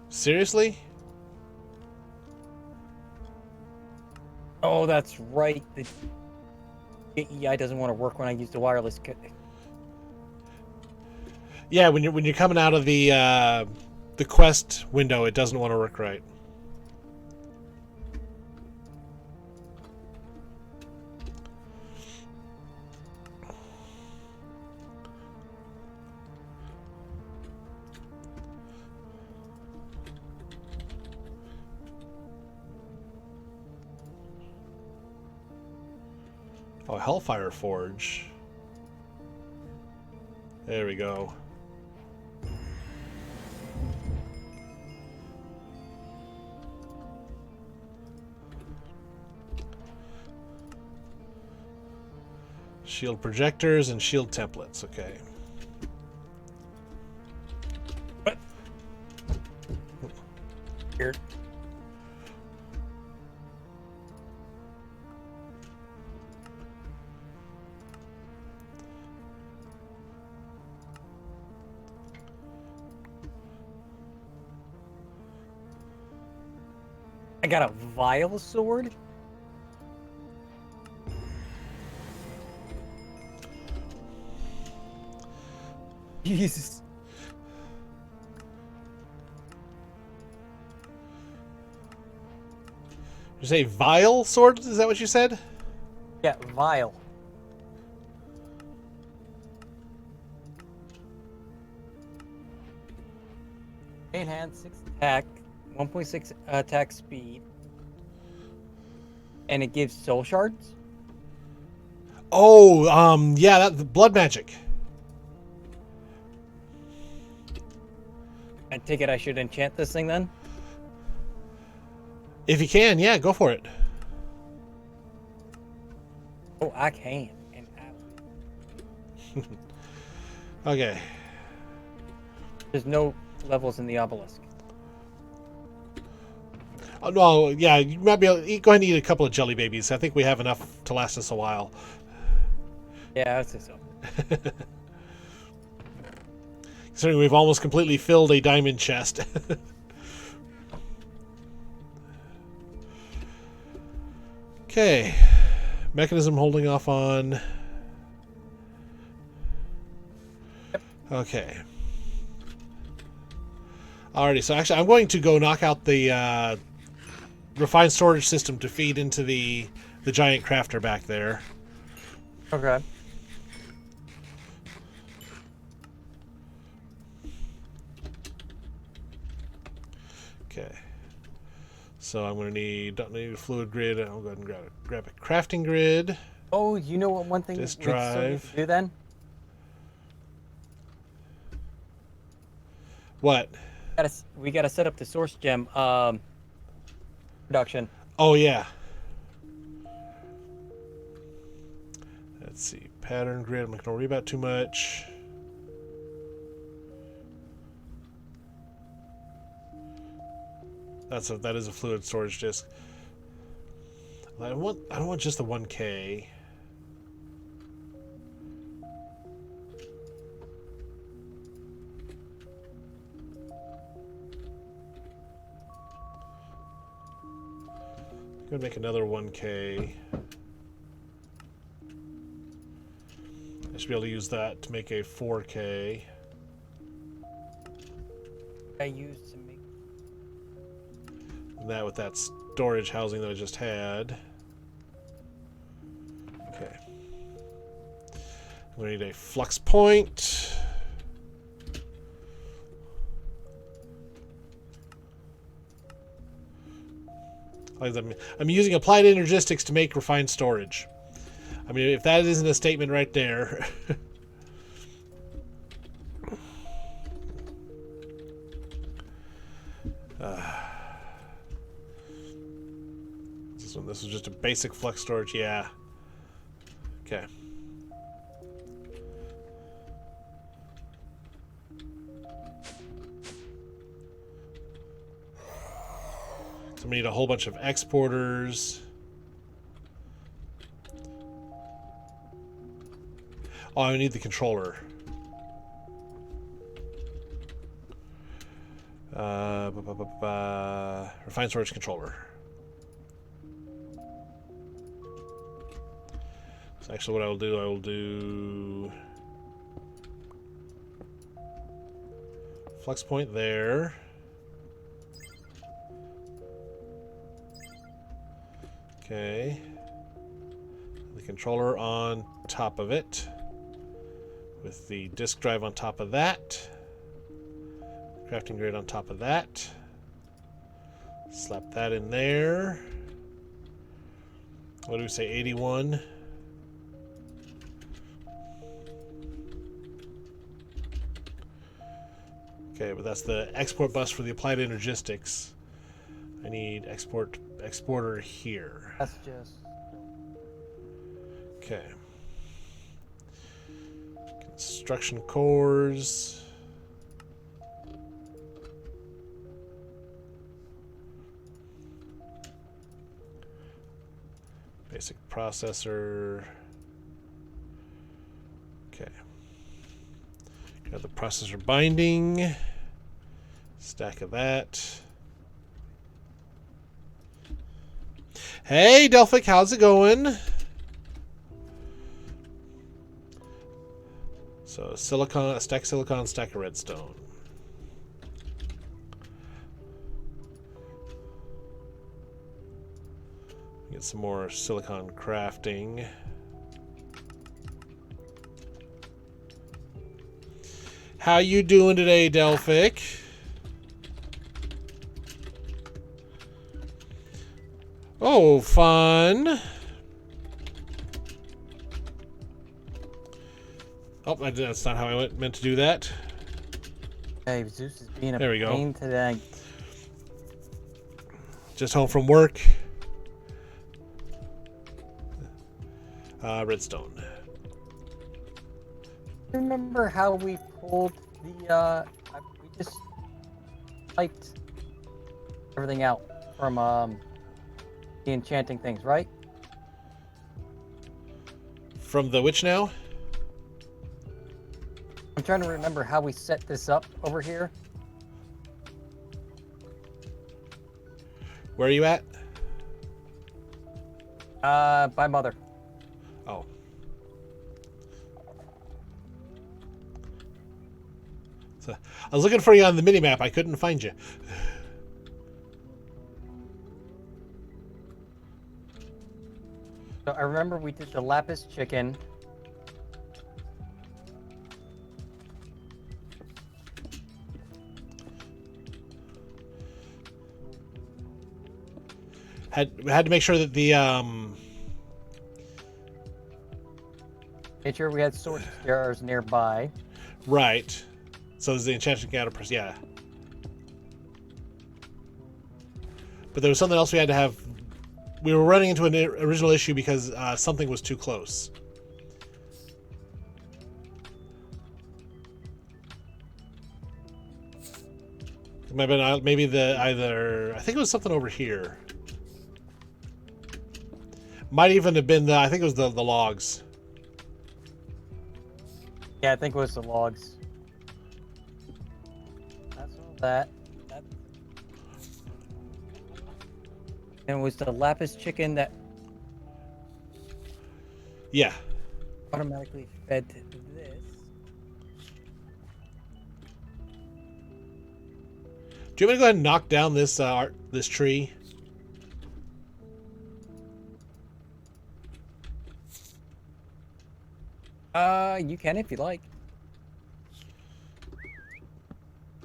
Seriously? Oh, that's right. The AEI doesn't want to work when I use the wireless. Yeah, when you're coming out of the quest window, it doesn't want to work right. Oh, Hellfire Forge. There we go. Shield projectors and shield templates, okay. What? Weird. I got a vile sword? Jesus. You say vile sword? Is that what you said? Yeah, vile. Main hand, 6 attack, 1.6 attack speed. And it gives soul shards? Oh, yeah, that blood magic. I take it I should enchant this thing then? If you can, yeah, go for it. Oh, I can. And Okay. there's no levels in the obelisk. Oh, no, yeah, you might be able to go ahead and eat a couple of jelly babies. I think we have enough to last us a while. Yeah, I'd say so. Considering we've almost completely filled a diamond chest. Okay. Mechanism holding off on. Okay. Alrighty, so actually I'm going to go knock out the refined storage system to feed into the giant crafter back there. Okay. Okay. So I'm going to don't need a fluid grid. I'll go ahead and grab a crafting grid. Oh, you know what? One thing we Disk still need drive. to do then? What? We gotta set up the source gem production. Oh yeah. Let's see. Pattern grid. I'm not going to worry about too much. That is a fluid storage disk. I don't want just the 1K. I'm gonna make another 1K. I should be able to use that to make a 4K. I used to make. And that with that storage housing that I just had. Okay. I'm going to need a flux point. I'm using applied energistics to make refined storage. I mean, if that isn't a statement right there. This is just a basic flux storage, yeah. Okay. So we need a whole bunch of exporters. Oh, I need the controller. Refined storage controller. So actually what I will do flux point there. Okay. The controller on top of it. With the disk drive on top of that. Crafting grid on top of that. Slap that in there. What do we say, 81? Okay, but that's the export bus for the applied energistics. I need exporter here. That's just. Okay. Construction cores. Basic processor. Okay. Got the processor binding. Stack of that. Hey, Delphic, how's it going? So, silicon, a stack of silicon, stack of redstone. Get some more silicon crafting. How you doing today, Delphic? Oh, fun. Oh, that's not how I meant to do that. Hey, Zeus is being a There we go. pain today. Just home from work. Redstone. Remember how we pulled the we just typed everything out from the enchanting things, right? From the which now? I'm trying to remember how we set this up over here. Where are you at? By mother. Oh. So, I was looking for you on the minimap. I couldn't find you. So I remember we did the lapis chicken. Had to make sure that the Made sure we had source jars nearby. right. So there's the enchanted caterpillars, yeah. But there was something else we had to have. We were running into an original issue because something was too close. It might have been maybe I think it was something over here. Might even have been I think it was the logs. Yeah, I think it was the logs. That's all that. And it was the lapis chicken that Yeah. automatically fed to this. Do you want me to go ahead and knock down this this tree? You can if you like.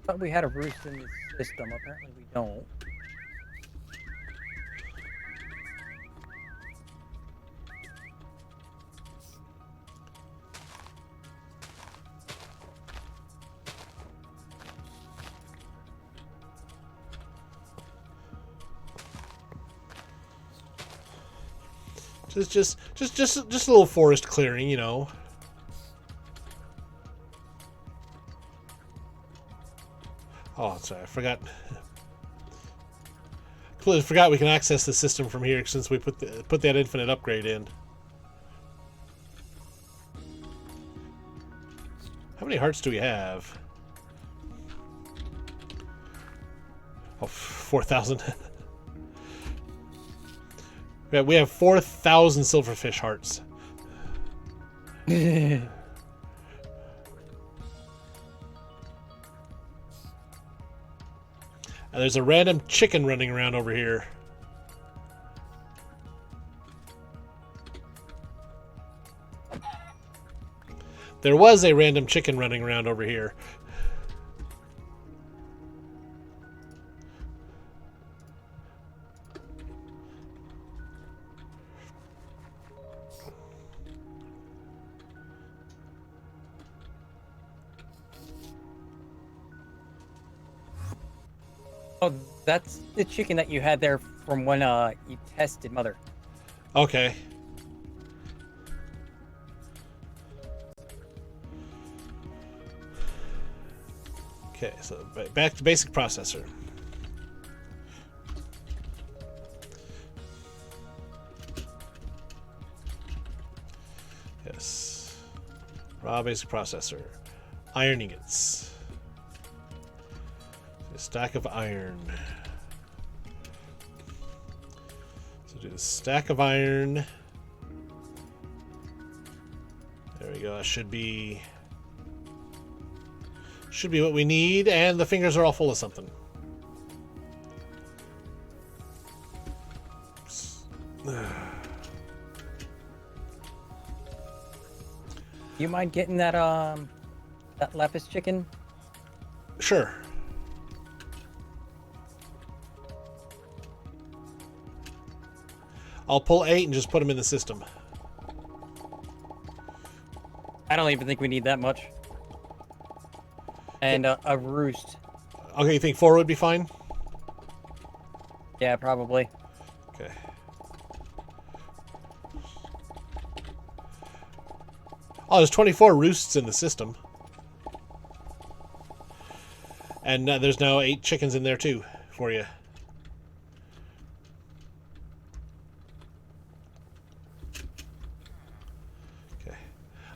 Thought we had a roost in this system. Apparently we don't. Just a little forest clearing, you know. Oh, sorry, I forgot. Completely forgot we can access the system from here since we put that infinite upgrade in. How many hearts do we have? Oh, 4,000. Yeah, we have 4,000 silverfish hearts. And there's a random chicken running around over here. There was a random chicken running around over here. Oh, that's the chicken that you had there from when you tested Mother. Okay. Okay, so back to basic processor. Yes. Raw basic processor. Iron ingots. A stack of iron. So do the stack of iron. There we go. That should be what we need, and the fingers are all full of something. You mind getting that that lapis chicken? Sure. I'll pull 8 and just put them in the system. I don't even think we need that much. And a roost. Okay, you think 4 would be fine? Yeah, probably. Okay. Oh, there's 24 roosts in the system. And there's now 8 chickens in there too for you. Okay.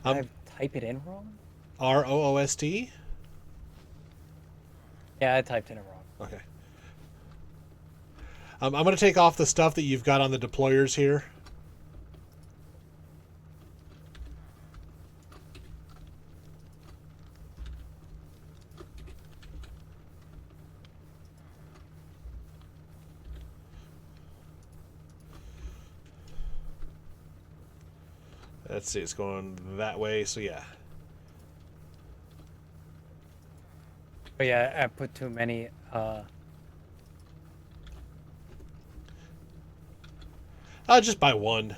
Did I type it in wrong? ROOST? Yeah, I typed in it wrong. Okay. I'm going to take off the stuff that you've got on the deployers here. Let's see, it's going that way, so yeah. But yeah, I put too many. I'll just buy one.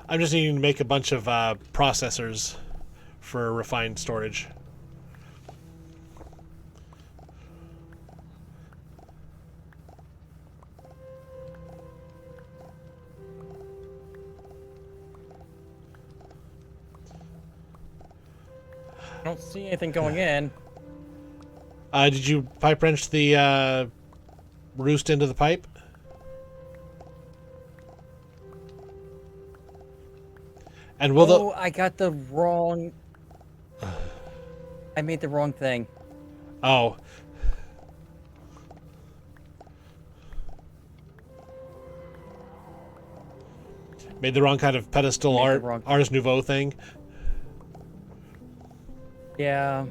I'm just needing to make a bunch of processors for refined storage. I don't see anything going in. Did you pipe wrench the roost into the pipe? And will Oh, I got the wrong. I made the wrong thing. Oh. Made the wrong kind of pedestal Ars Nouveau thing. Yeah.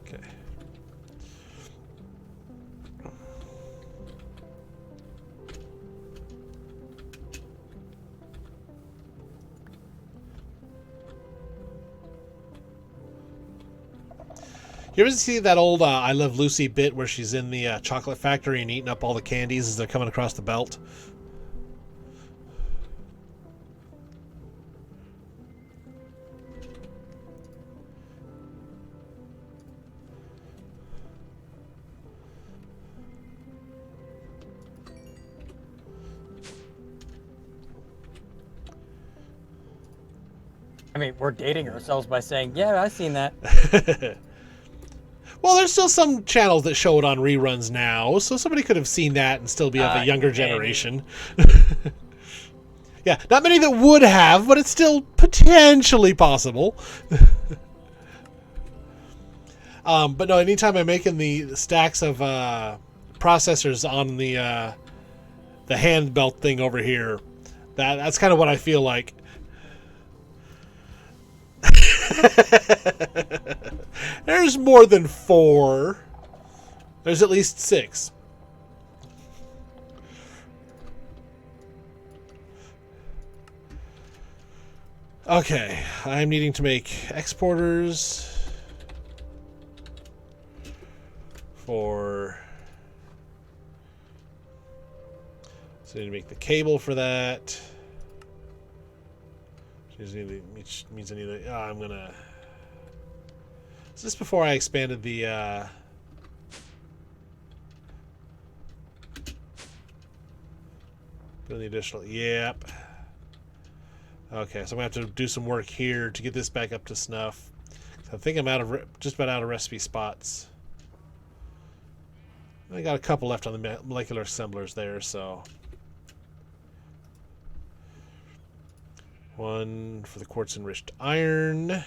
Okay. You ever see that old I Love Lucy bit where she's in the chocolate factory and eating up all the candies as they're coming across the belt? I mean, we're dating ourselves by saying, yeah, I've seen that. Well, there's still some channels that show it on reruns now, so somebody could have seen that and still be of a younger generation. Yeah, not many that would have, but it's still potentially possible. But no, anytime I'm making the stacks of processors on the hand belt thing over here, that's kind of what I feel like. There's more than 4. There's at least 6. Okay, I'm needing to make exporters for... So I need to make the cable for that. Which means I need to... I'm going to... Is this before I expanded the... Build the additional... Yep. Okay, so I'm going to have to do some work here to get this back up to snuff. I think I'm just about out of recipe spots. I got a couple left on the molecular assemblers there, so... One for the quartz enriched iron.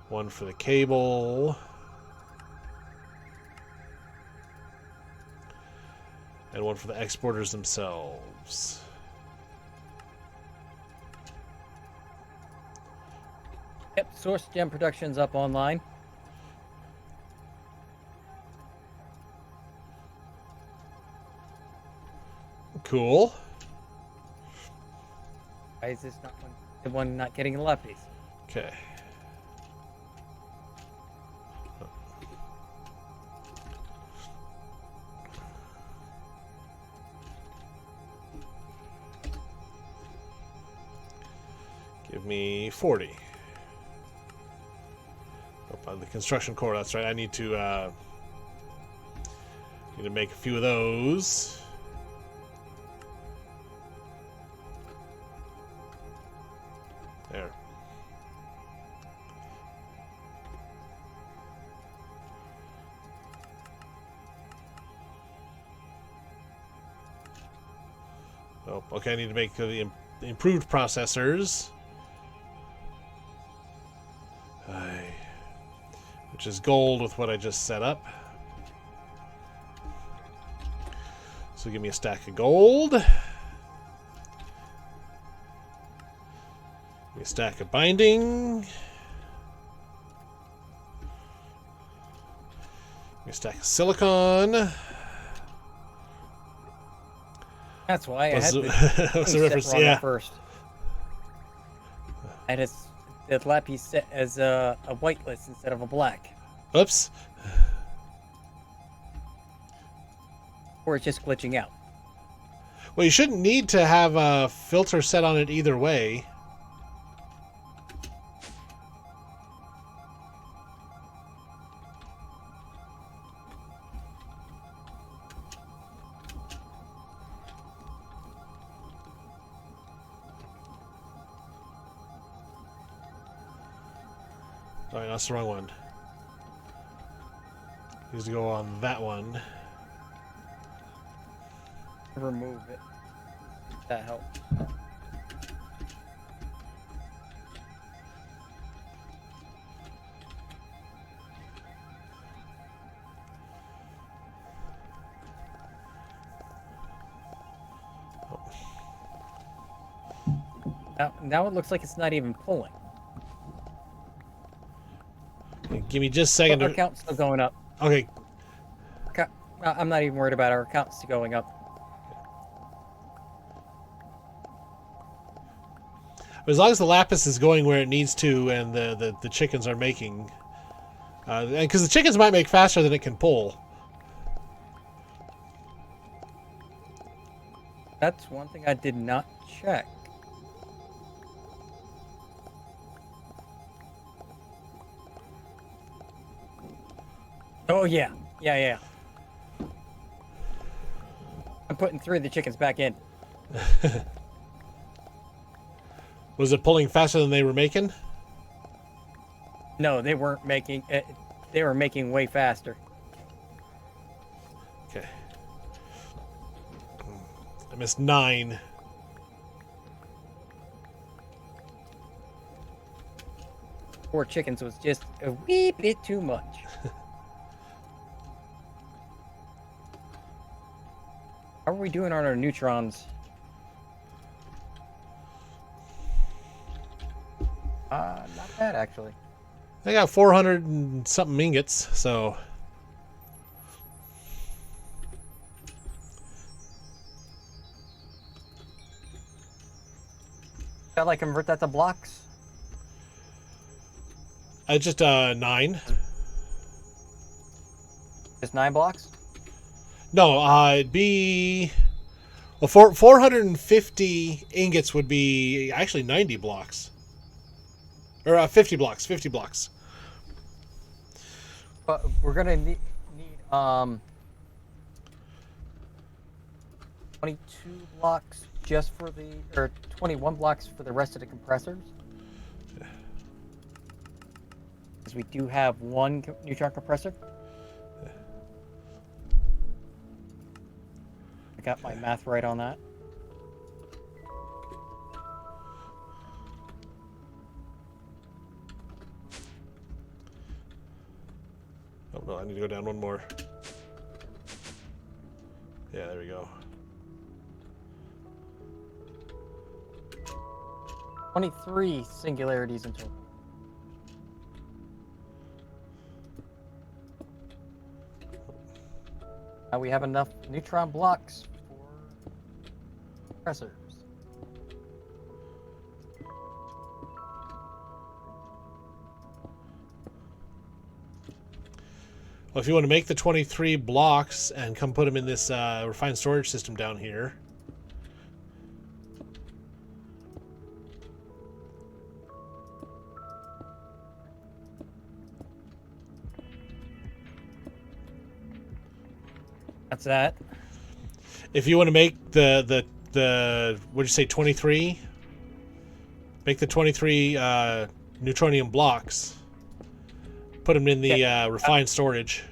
One for the cable. And one for the exporters themselves. Yep, Source Gem Production's up online. Cool. Why is this the one not getting a left piece? Okay. Give me 40. Oh, the construction core, that's right. I need to make a few of those. There. Oh, okay, I need to make the improved processors. Which is gold with what I just set up. So give me a stack of gold. We stack a binding. We stack a silicon. That's why I Was had was a the reference? set wrong Yeah. at first. I had the lapis set as a white list instead of a black. Oops. Or it's just glitching out. Well, you shouldn't need to have a filter set on it either way. Alright, that's the wrong one. Needs to go on that one. Remove it. That helps. Now it looks like it's not even pulling. Give me just a second. Our count's still going up. Okay. I'm not even worried about our count's still going up. As long as the lapis is going where it needs to and the chickens are making. Because the chickens might make faster than it can pull. That's one thing I did not check. Oh, yeah. Yeah. I'm putting 3 of the chickens back in. Was it pulling faster than they were making? No, they weren't making it. They were making way faster. Okay. I missed 9. Four chickens was just a wee bit too much. How are we doing on our neutrons? Not bad actually. I got 400 and something ingots, so. Shall I convert that to blocks? I just 9. Just 9 blocks? No, it'd be. Well, 450 ingots would be actually 90 blocks. Or 50 blocks. 50 blocks. But we're gonna need 22 blocks just for the, or 21 blocks for the rest of the compressors. Because we do have one neutron compressor. I got my math right on that. Oh no, I need to go down one more. Yeah, there we go. 23 singularities in total. Now we have enough neutron blocks for compressors. Well, if you want to make the 23 blocks and come put them in this refined storage system down here. That's that. If you want to make the what'd you say, 23? Make the 23 neutronium blocks. Put them in the refined storage.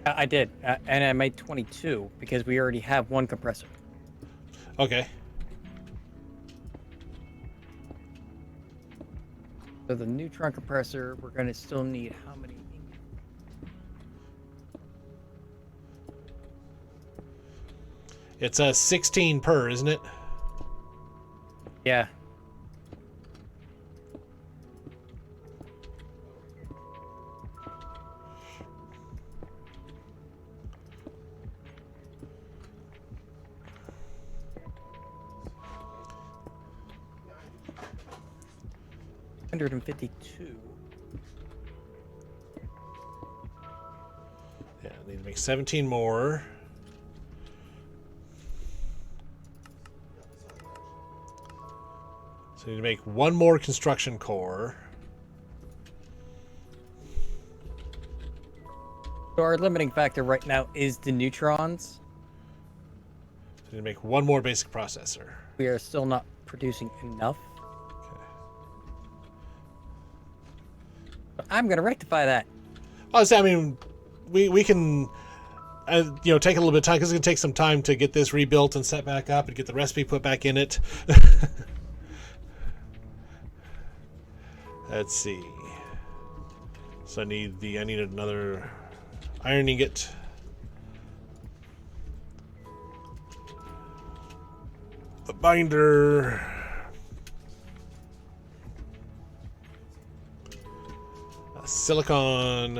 I did, and I made 22 because we already have one compressor. Okay. So the neutron compressor, we're going to still need how many? It's a 16 per, isn't it? Yeah. 152. Yeah, I need to make 17 more. So I need to make one more construction core. So our limiting factor right now is the neutrons. So I need to make one more basic processor. We are still not producing enough. Okay. But I'm going to rectify that. Honestly, I mean, we can, you know, take a little bit of time because it's going to take some time to get this rebuilt and set back up and get the recipe put back in it. Let's see. So I need another iron ingot. A binder. A silicon.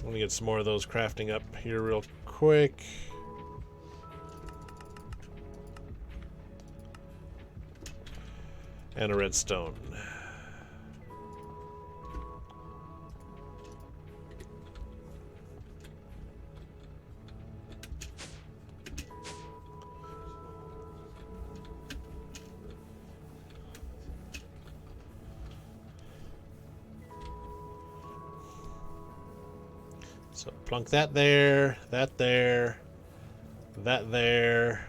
Let me get some more of those crafting up here real quick. And a redstone. So plunk that there, that there, that there.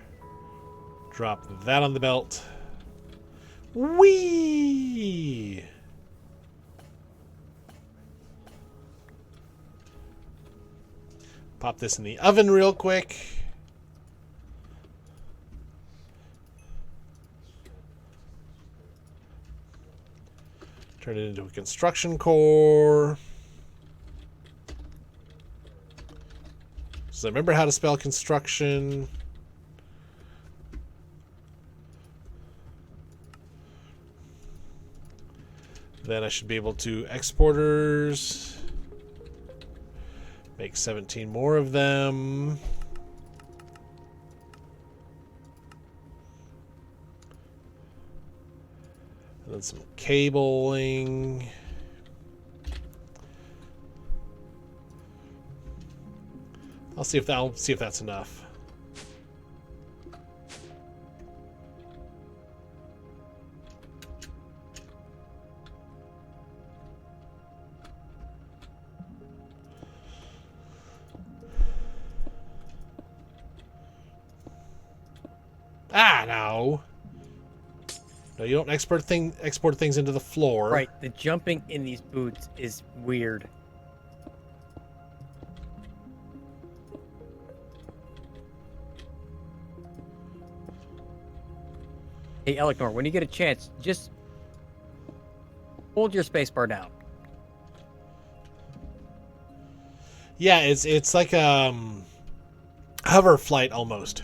Drop that on the belt. Whee! Pop this in the oven real quick. Turn it into a construction core. So remember how to spell construction. Then I should be able to exporters. Make 17 more of them. And then some cabling. I'll see if that's enough. Ah, no. No, you don't export things into the floor. Right, the jumping in these boots is weird. Hey, Elecnor, when you get a chance, just hold your spacebar down. Yeah, it's like hover flight almost.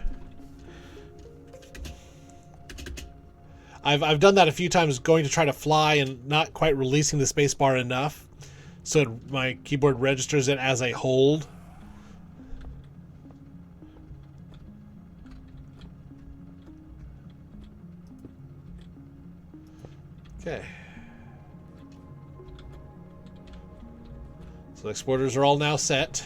I've done that a few times, going to try to fly and not quite releasing the spacebar enough, so my keyboard registers it as a hold. Okay. So the exporters are all now set.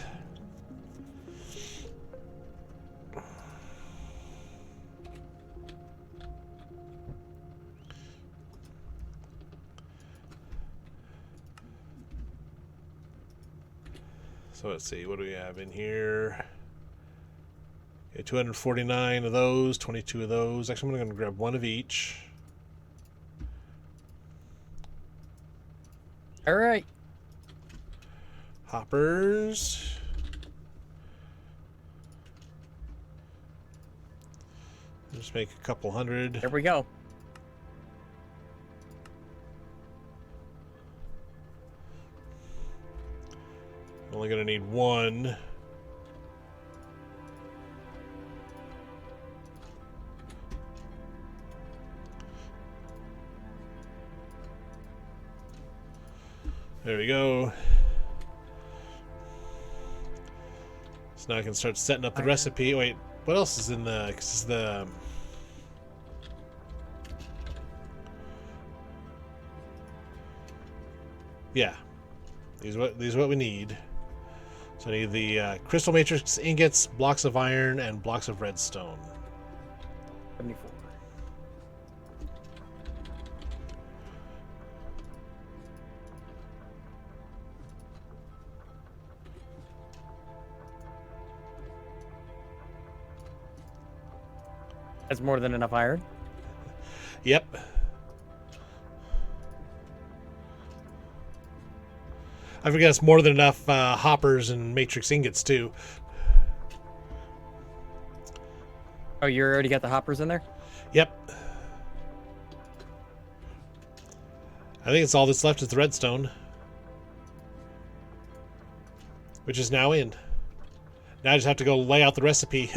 So let's see, what do we have in here? Okay, 249 of those, 22 of those. Actually, I'm going to grab one of each. All right. Hoppers. Just make a couple hundred. There we go. Only going to need one. There we go. So now I can start setting up the recipe. Wait, what else is in the... 'cause the Yeah. These are what we need. So I need the crystal matrix ingots, blocks of iron, and blocks of redstone. 74. That's more than enough iron. Yep. I forget it's more than enough hoppers and matrix ingots too. Oh, you already got the hoppers in there? Yep. I think it's all that's left is the redstone, which is now in. Now I just have to go lay out the recipe.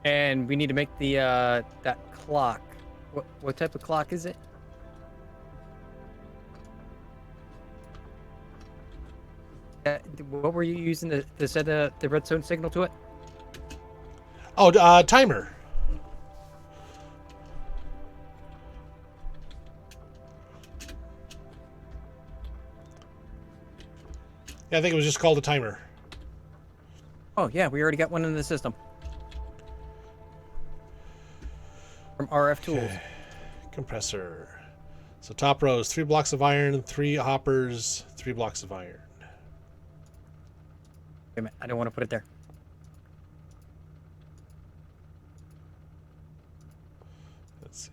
And we need to make the that clock. What type of clock is it? What were you using to send the redstone signal to it? Oh, timer. Yeah, I think it was just called a timer. Oh yeah, we already got one in the system. From RF Tools. Okay. Compressor. So top row is 3 blocks of iron, 3 hoppers, 3 blocks of iron. Wait a minute, I don't want to put it there. Let's see.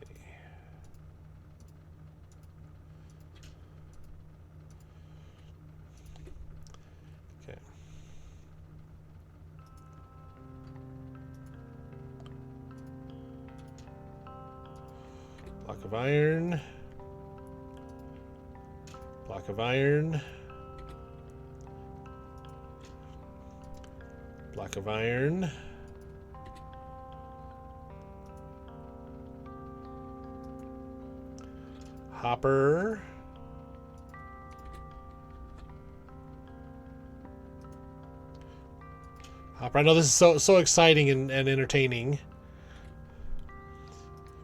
Okay. Block of iron. Block of iron. Block of iron. Hopper. Hopper. I know this is so exciting and entertaining.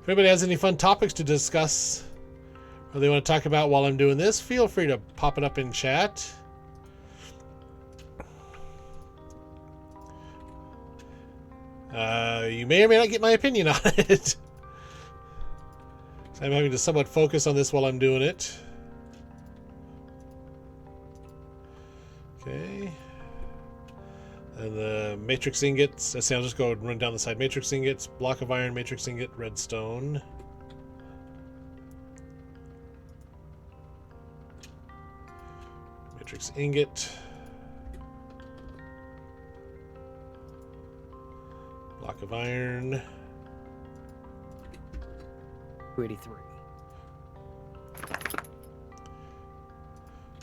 If anybody has any fun topics to discuss or they want to talk about while I'm doing this, feel free to pop it up in chat. You may or may not get my opinion on it. So I'm having to somewhat focus on this while I'm doing it. Okay. And the matrix ingots. Let's see, I'll just go and run down the side. Matrix ingots, block of iron, matrix ingot, redstone. Matrix ingot. Block of iron. 283.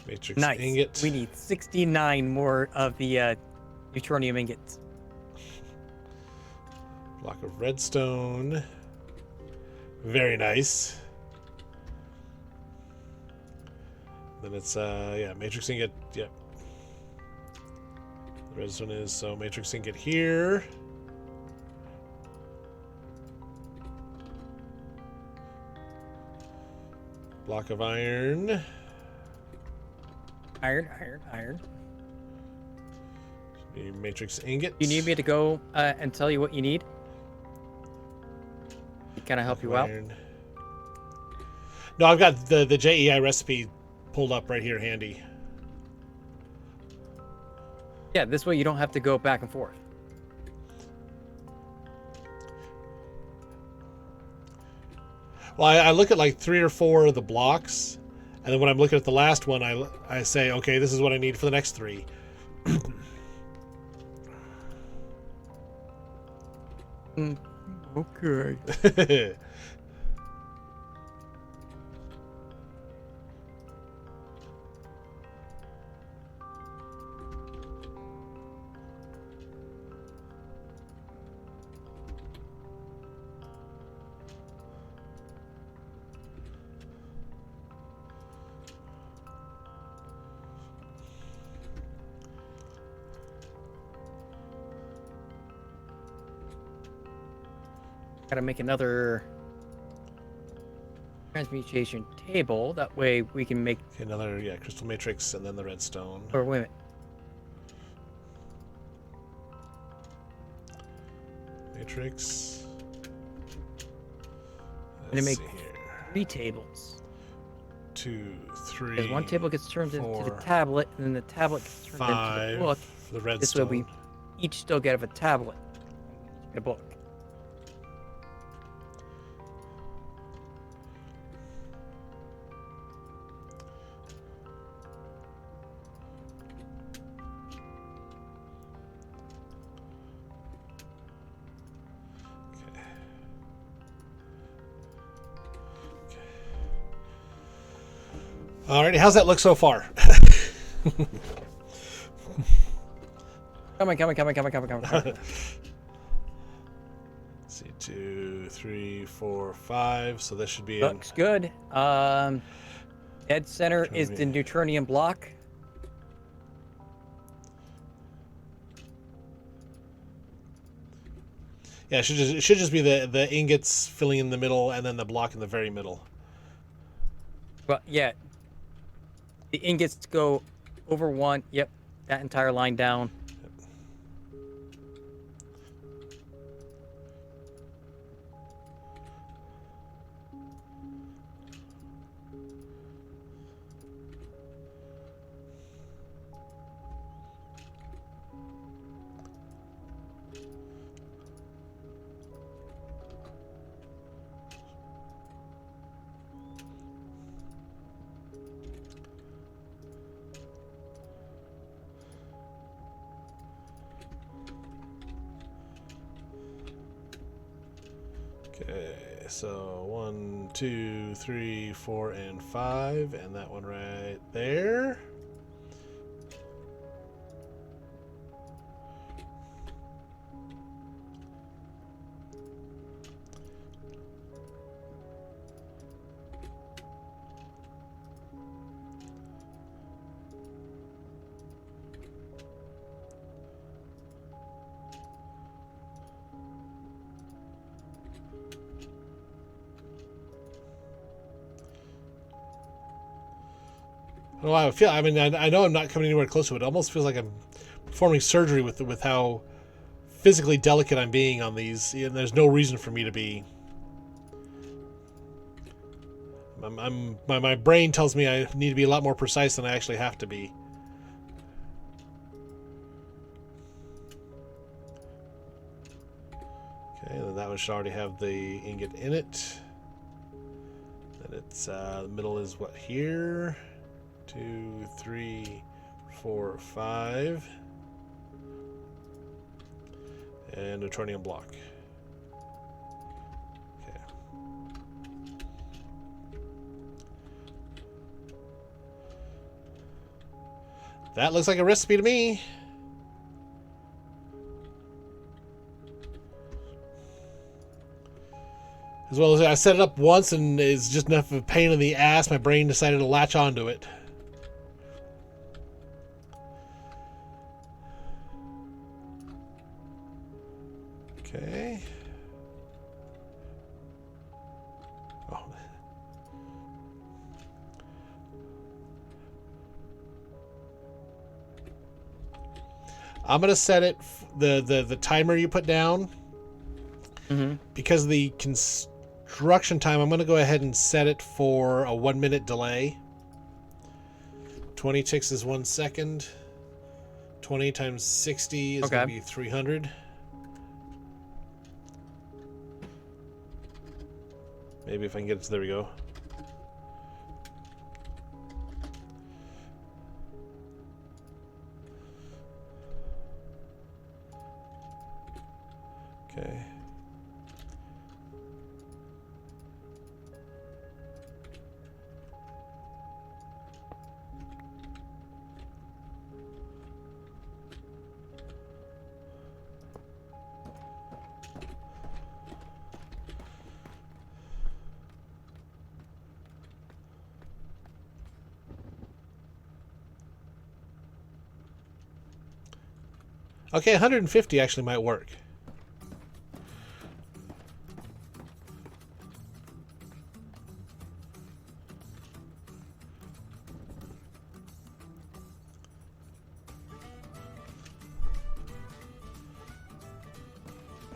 Matrix Nice. ingot. We need 69 more of the neutronium ingots. Block of redstone. Very nice. Then it's yeah, matrix ingot. Yep. The redstone is so matrix ingot here. Block of iron. Iron. Your matrix ingot. You need me to go and tell you what you need? Can I help you out? Iron. No, I've got the JEI recipe pulled up right here handy. Yeah, this way you don't have to go back and forth. Well, I look at like 3 or 4 of the blocks, and then when I'm looking at the last one, I say, okay, this is what I need for the next 3. Okay. Gotta make another. transmutation table. That way we can make. Okay, another crystal matrix, and then the redstone. Or wait a minute. Matrix. I'm gonna make see here. 3 tables. 2, 3. Because one table gets turned 4, into the tablet, and then the tablet gets turned 5 into the book. for the redstone. This way we each still get a tablet, a book. Alrighty, how's that look so far? Coming. See, 2, 3, 4, 5. So this should be Looks good. Dead center is the neutronium block. Yeah, it should just be the ingots filling in the middle, and then the block in the very middle. Well, yeah. The ingots go over one. Yep, that entire line down. Okay, so 1, 2, 3, 4, and 5, and that one right there. Well, I mean, I know I'm not coming anywhere close to it. It almost feels like I'm performing surgery with how physically delicate I'm being on these. And there's no reason for me to be. My brain tells me I need to be a lot more precise than I actually have to be. Okay, then that one should already have the ingot in it. Then it's the middle is what here. 2, 3, 4, 5, and neutronium block. Okay. That looks like a recipe to me. As well as I set it up once and it's just enough of a pain in the ass, my brain decided to latch onto it. Okay. Oh. I'm gonna set it the timer you put down. Mm-hmm. Because of the construction time, I'm gonna go ahead and set it for a 1 minute delay. 20 ticks is 1 second. 20 times 60 is gonna be 300. Maybe if I can get it to, there we go. Okay. Okay, 150 actually might work.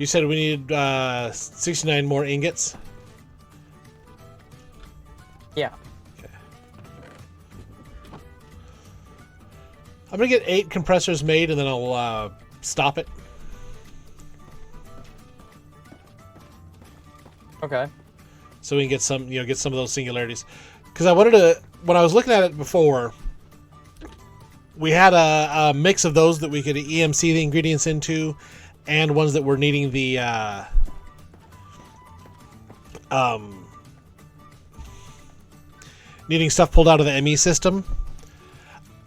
You said we need 69 more ingots? Yeah. Okay. I'm going to get 8 compressors made, and then I'll stop it. Okay. So we can get some, get some of those singularities. Because I wanted to, when I was looking at it before, we had a mix of those that we could EMC the ingredients into, and ones that were needing the needing stuff pulled out of the ME system.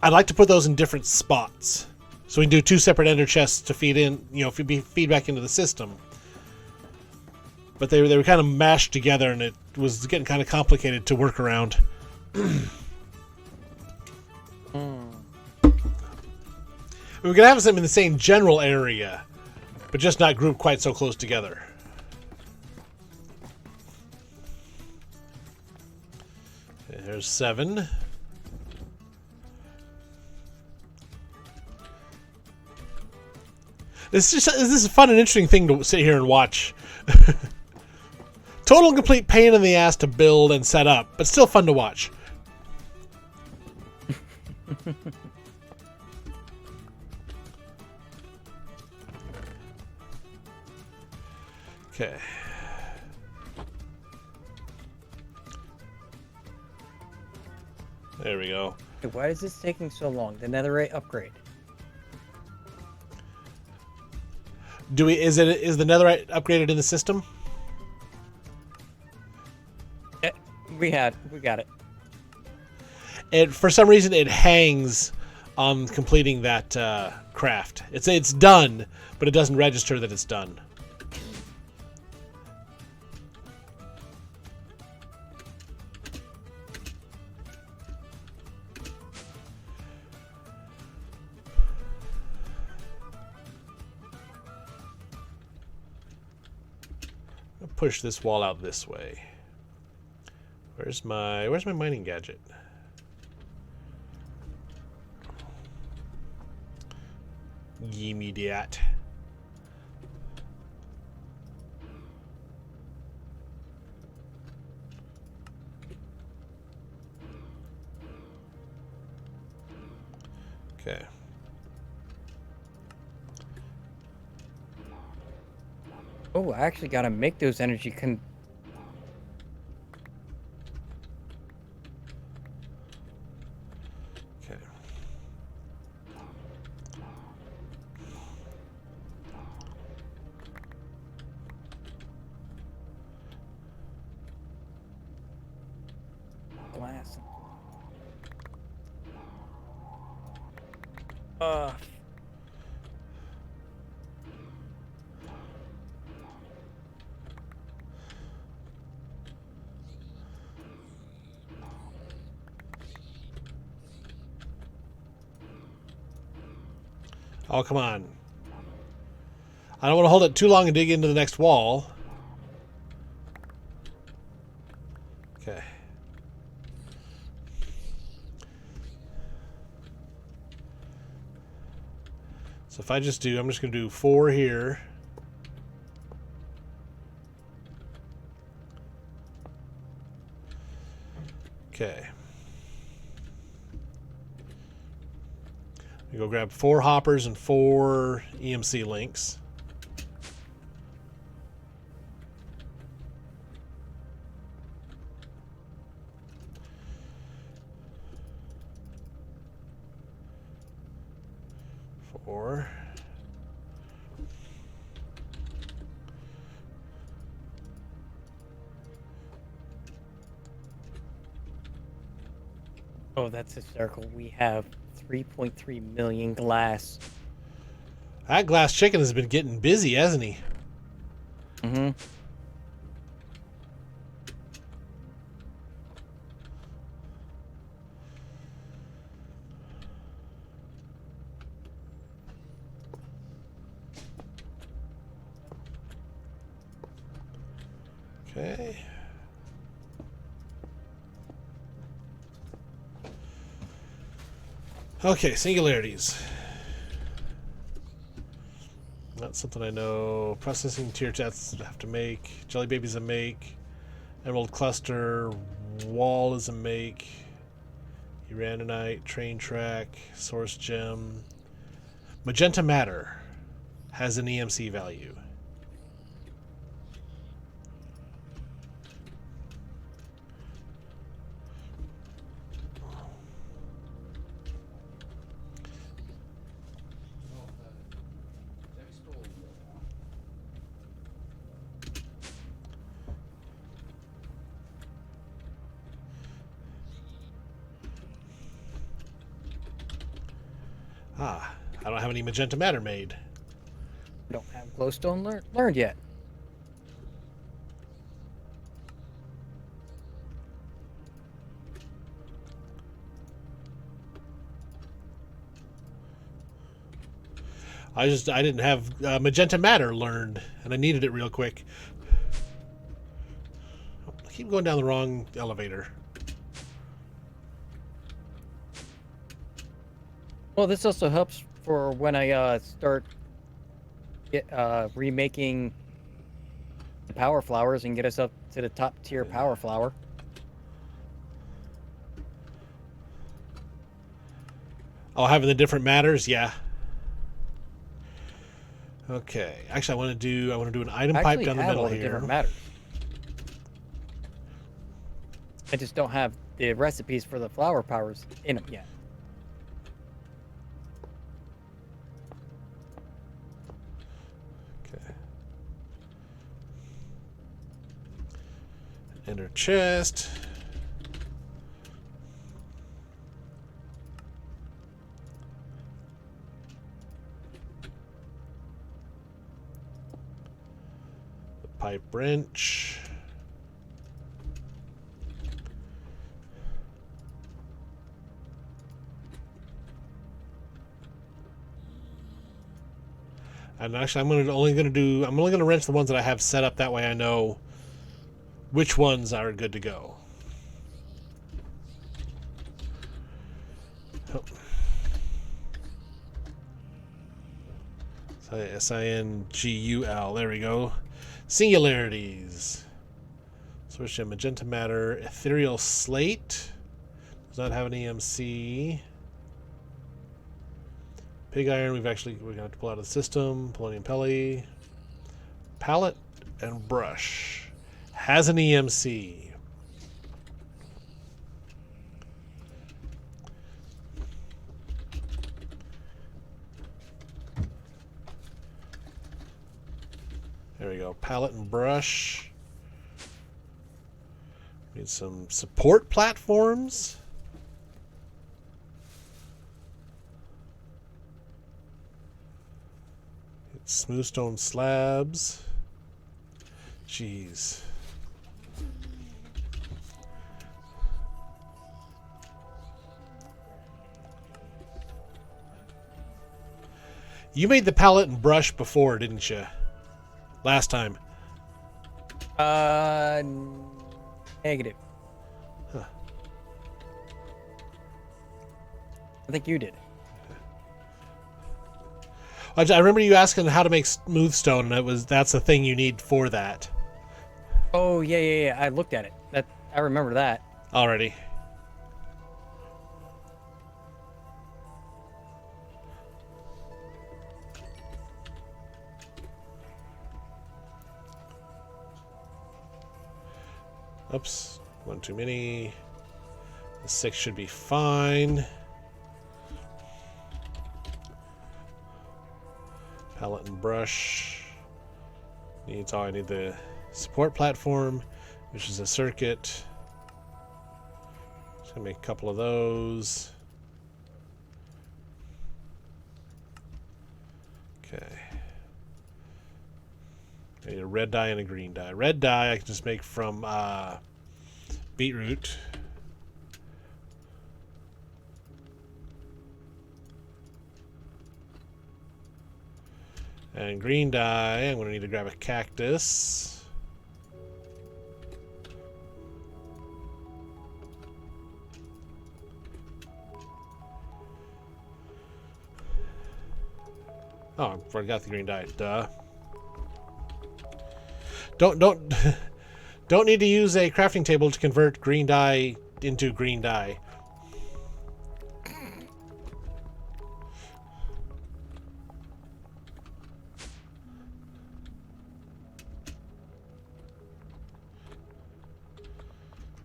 I'd like to put those in different spots, so we can do 2 separate ender chests to feed in, feed back into the system. But they were kind of mashed together, and it was getting kind of complicated to work around. We could have them in the same general area, but just not grouped quite so close together. Okay, there's 7. This is a fun and interesting thing to sit here and watch. Total and complete pain in the ass to build and set up, but still fun to watch. Okay. There we go. Hey, why is this taking so long? The netherite upgrade. Is the netherite upgraded in the system? Yeah, we got it. For some reason it hangs on completing that craft. It's done, but it doesn't register that it's done. I'll push this wall out this way. Where's my mining gadget? Gimme that. Okay. Oh, I actually gotta make those energy Okay. glass. Oh, come on. I don't want to hold it too long and dig into the next wall. Okay. So if I'm just going to do 4 here. Okay. We go grab 4 hoppers and 4 EMC links. Four. Oh, that's hysterical. We have 3.3 million glass. That glass chicken has been getting busy, hasn't he? Mm-hmm. Okay. Okay, singularities. That's That's something I know. Processing tier tests I have to make. Jelly baby's a make. Emerald cluster. Wall is a make. Uranite. Train track. Source gem. Magenta matter has an EMC value. Ah, I don't have any magenta matter made. Don't have glowstone learned yet. I didn't have magenta matter learned, and I needed it real quick. I keep going down the wrong elevator. Well, this also helps for when I start remaking the power flowers and get us up to the top tier power flower. Oh, having the different matters, yeah. Okay. Actually, I want to do an item pipe down the middle all the here. different matters. I just don't have the recipes for the flower powers in them yet. Okay. Enter chest. The pipe wrench. And actually, I'm only gonna wrench the ones that I have set up. That way, I know which ones are good to go. Oh. Singul. There we go. Singularities. Source gem, magenta matter, ethereal slate. Does not have an EMC. Pig iron, we're going to have to pull out of the system. Polonium pelly. Palette and brush. Has an EMC. There we go. Palette and brush. Need some support platforms. Smooth stone slabs. Jeez. You made the palette and brush before, didn't you? Last time. Negative. Huh. I think you did. I remember you asking how to make smooth stone, and that's the thing you need for that. Oh yeah. I looked at it. I remember that. Already. Oops, one too many. The 6 should be fine. Palette and brush. I need the support platform, which is a circuit. Just gonna make a couple of those. Okay. I need a red dye and a green dye. Red dye I can just make from beetroot. And green dye, I'm going to need to grab a cactus. Oh, I forgot the green dye. Duh. Don't don't need to use a crafting table to convert green dye into green dye.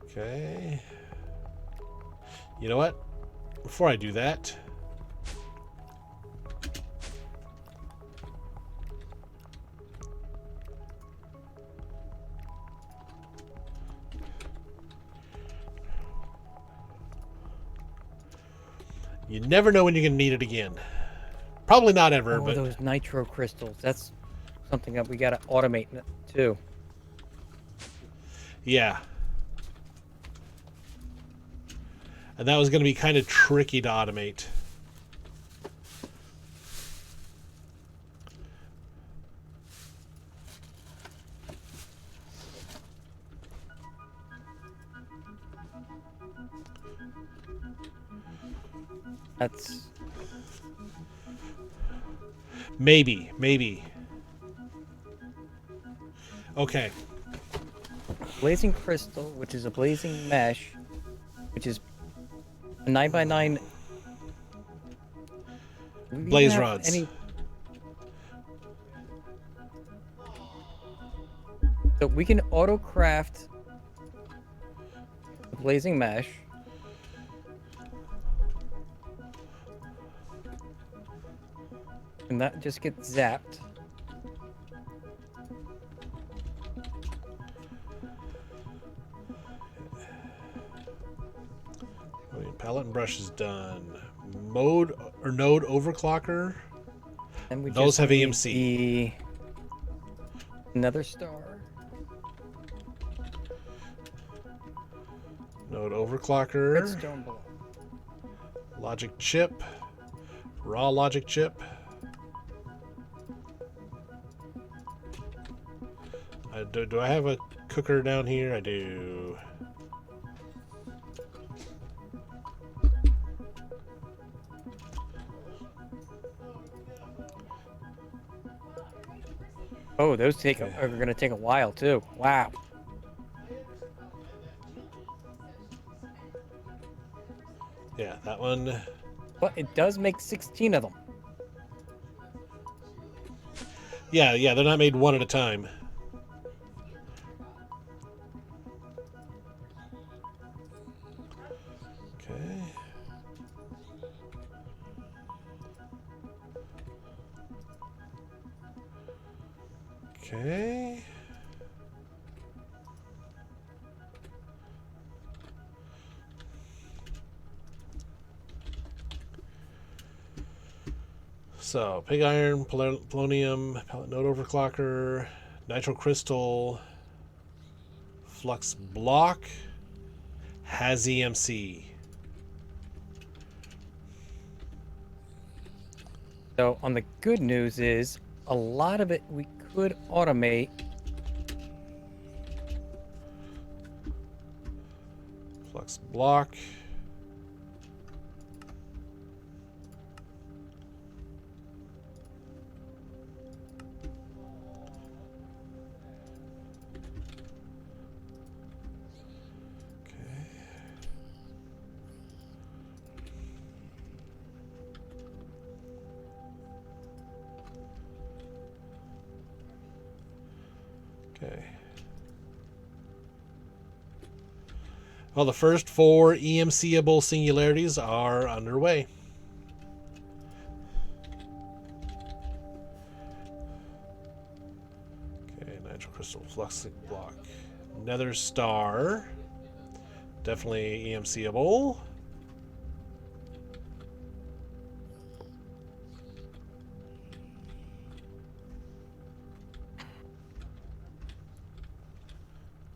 Okay. You know what? Before I do that, you never know when you're going to need it again. Probably not ever, Oh, but those nitro crystals. That's something that we got to automate too. yeah. And that was going to be kind of tricky to automate. That's Maybe. Okay. blazing crystal, which is a blazing mesh, which is a 9x9. Do we even Blaze have rods. So we can auto craft the blazing mesh. And that just gets zapped. Palette and brush is done. Mode or node overclocker. And we Those just have need EMC. Another star. Node overclocker. Redstone block. Logic chip. Raw logic chip. Do I have a cooker down here? I do. Oh, those are going to take a while too. Wow. Yeah, that one. But it does make 16 of them. Yeah, they're not made one at a time. Okay. Okay. So, pig iron, polonium, pallet node overclocker, nitro crystal, flux block, has EMC. So on the good news is a lot of it we could automate. Flux block. Okay. Well, the first 4 EMC-able singularities are underway. Okay, nitro crystal, flux block, nether star, definitely EMC-able.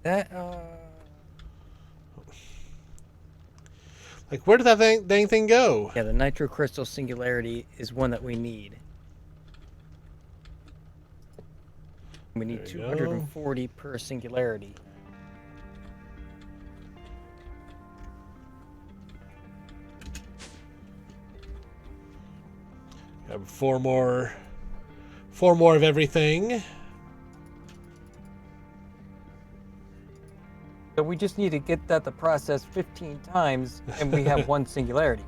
That Like, where did that dang thing go? yeah, the nitro crystal singularity is one that we need. We need There you 240 per singularity. Have 4 more 4 more of everything. So we just need to get that the process 15 times, and we have one singularity.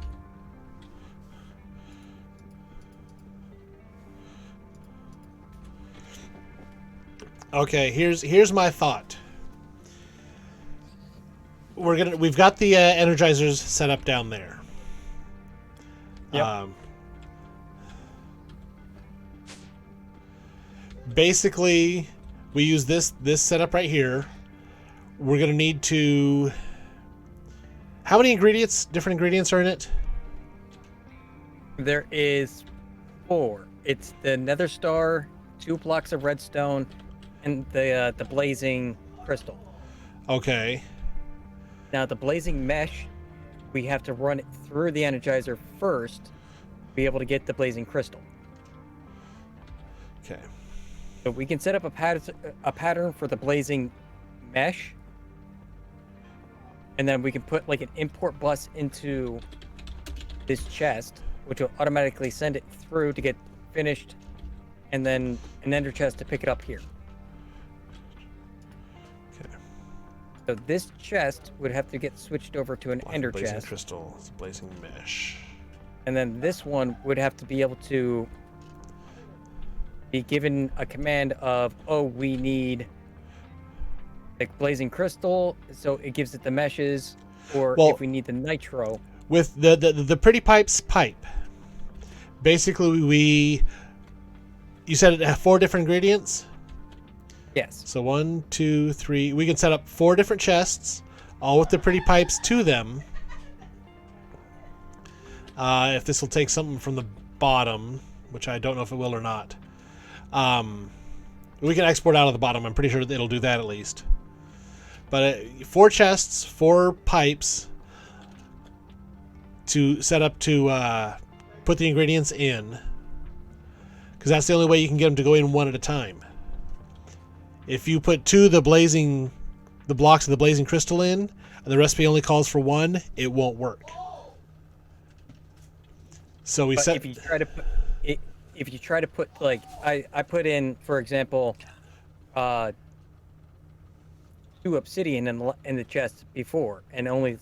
Okay, here's my thought. We've got the energizers set up down there. Yep. Basically, we use this setup right here. We're gonna need to. How many ingredients? Different ingredients are in it? There is 4. It's the nether star, 2 blocks of redstone, and the blazing crystal. Okay. Now the blazing mesh, we have to run it through the energizer first to be able to get the blazing crystal. Okay. So we can set up a pattern for the blazing mesh, and then we can put like an import bus into this chest, which will automatically send it through to get finished, and then an ender chest to pick it up here. Okay. So this chest would have to get switched over to an ender blazing chest. crystal. It's blazing mesh. And then this one would have to be able to be given a command of, oh, we need like blazing crystal, so it gives it the meshes, or if we need the nitro. With the pretty pipes pipe, basically you said it had 4 different ingredients? Yes. So 1, 2, 3. We can set up 4 different chests, all with the pretty pipes to them. If this will take something from the bottom, which I don't know if it will or not. We can export out of the bottom. I'm pretty sure it'll do that at least. But 4 chests, 4 pipes to set up to put the ingredients in. Because that's the only way you can get them to go in one at a time. If you put 2 of the blocks of the blazing crystal in, and the recipe only calls for 1, it won't work. So we set. If you try to put like I put in, for example, 2 obsidian in the chest before, and only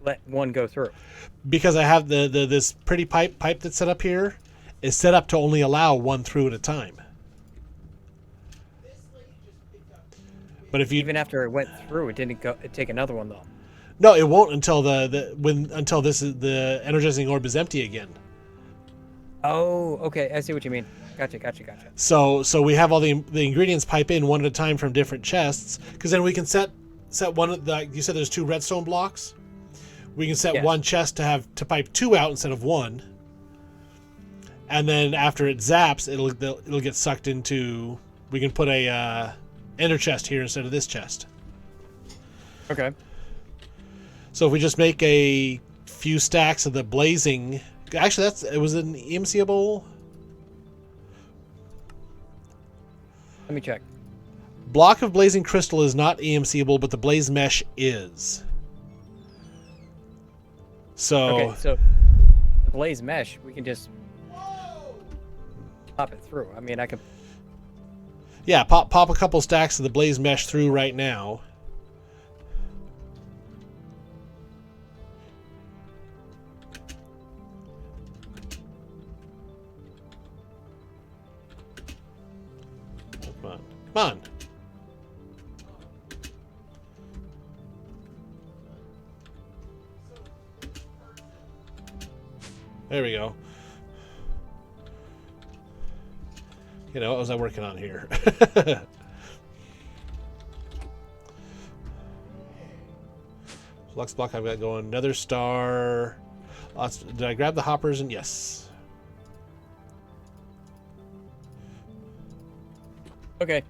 let 1 go through. Because I have this pretty pipe that's set up here is set up to only allow 1 through at a time. But if you Even after it went through, it didn't go. It take another one though. No, it won't until until the energizing orb is empty again. Oh, okay. I see what you mean. Gotcha. So we have all the ingredients pipe in one at a time from different chests, because then we can set one of the. You said there's 2 redstone blocks. We can set one chest to pipe 2 out instead of 1, and then after it zaps, it'll get sucked into. We can put a ender chest here instead of this chest. Okay. So if we just make a few stacks of the blazing. Actually, it was an EMCable. Let me check. Block of blazing crystal is not EMCable, but the blaze mesh is. Okay, so the blaze mesh, we can just pop it through. I mean, I could. Yeah, pop a couple stacks of the blaze mesh through right now. Come on. There we go. What was I working on here? Flux block I've got going. Nether star. Did I grab the hoppers? And yes. Okay.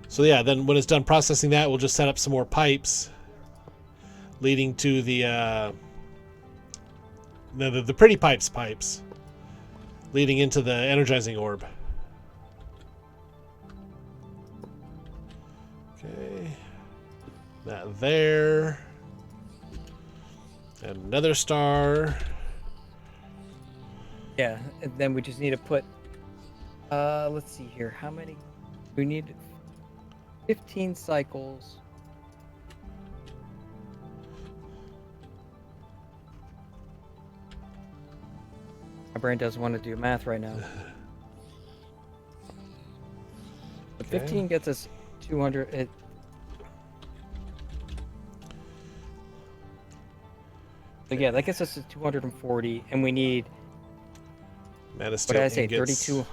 So yeah, then when it's done processing that, we'll just set up some more pipes leading to the pretty pipes leading into the energizing orb. Okay. That there. And another star. Yeah, and then we just need to put. Let's see here. How many? We need 15 cycles. My brain doesn't want to do math right now. But Okay. 15 gets us 200. So yeah, that gets us to 240, and we need. Man of What Steel did I say? ingots. 32.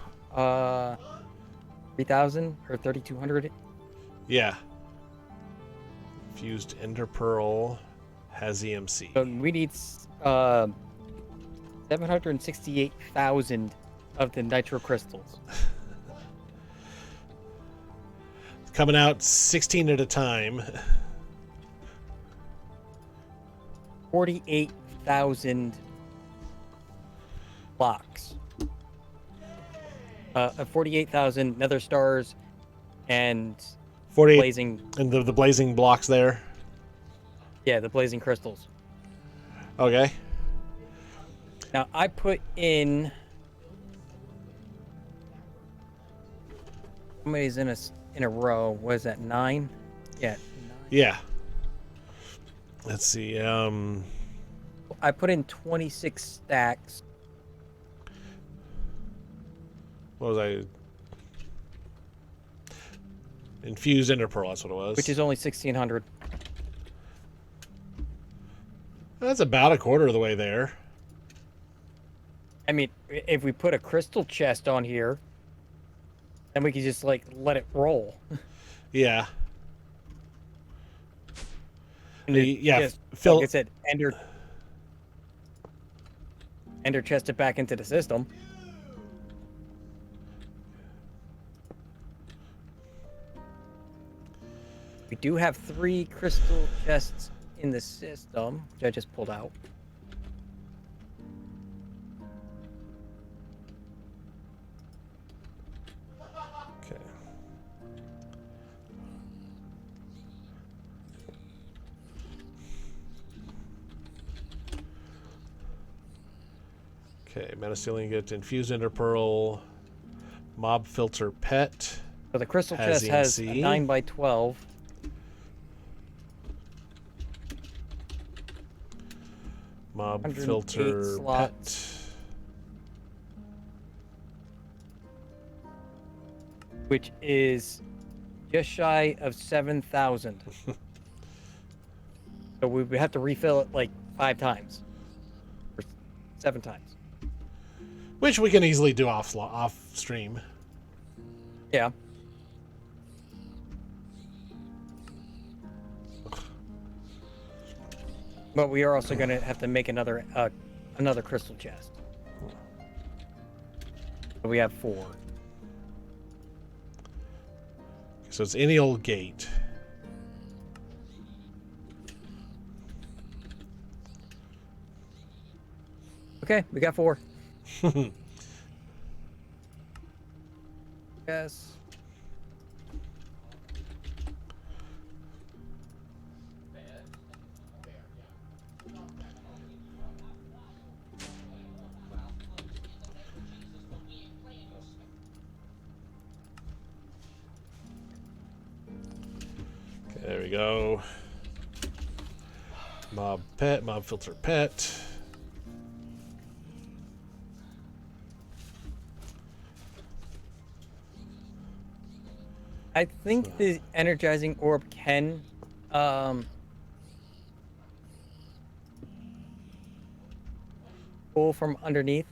3,000 or 3,200. Yeah. Fused Ender Pearl has EMC. So we need 768,000 of the nitro crystals. Coming out 16 at a time. 48,000 blocks. 48,000 nether stars and 48 blazing. and the blazing blocks there. Yeah, the blazing crystals. Okay. Now I put in. How many is in a row? What is that? 9? Yeah. 9. Yeah. Let's see. I put in 26 stacks. What was I? Infused Ender Pearl, that's what it was. Which is only 1,600. That's about a quarter of the way there. I mean, if we put a crystal chest on here, then we can just like let it roll. Yeah. And Yeah, just, Phil. like I said, ender chest it back into the system. We do have 3 crystal chests in the system, which I just pulled out. Okay. Okay, Man of Steel ingot, Infused Ender Pearl, Mob Filter Pet. So the crystal Has chest has a EMC. 9x12. Mob 108 Filter slots. Pet. Which is just shy of 7,000. So we would have to refill it like 5 times. Or 7 times. Which we can easily do off stream. Yeah. But we are also going to have to make another crystal chest. So we have 4. So it's any old gate. Okay, we got 4. Yes. Okay, there we go. Mob Pet, Mob Filter Pet. I think the energizing orb can pull from underneath,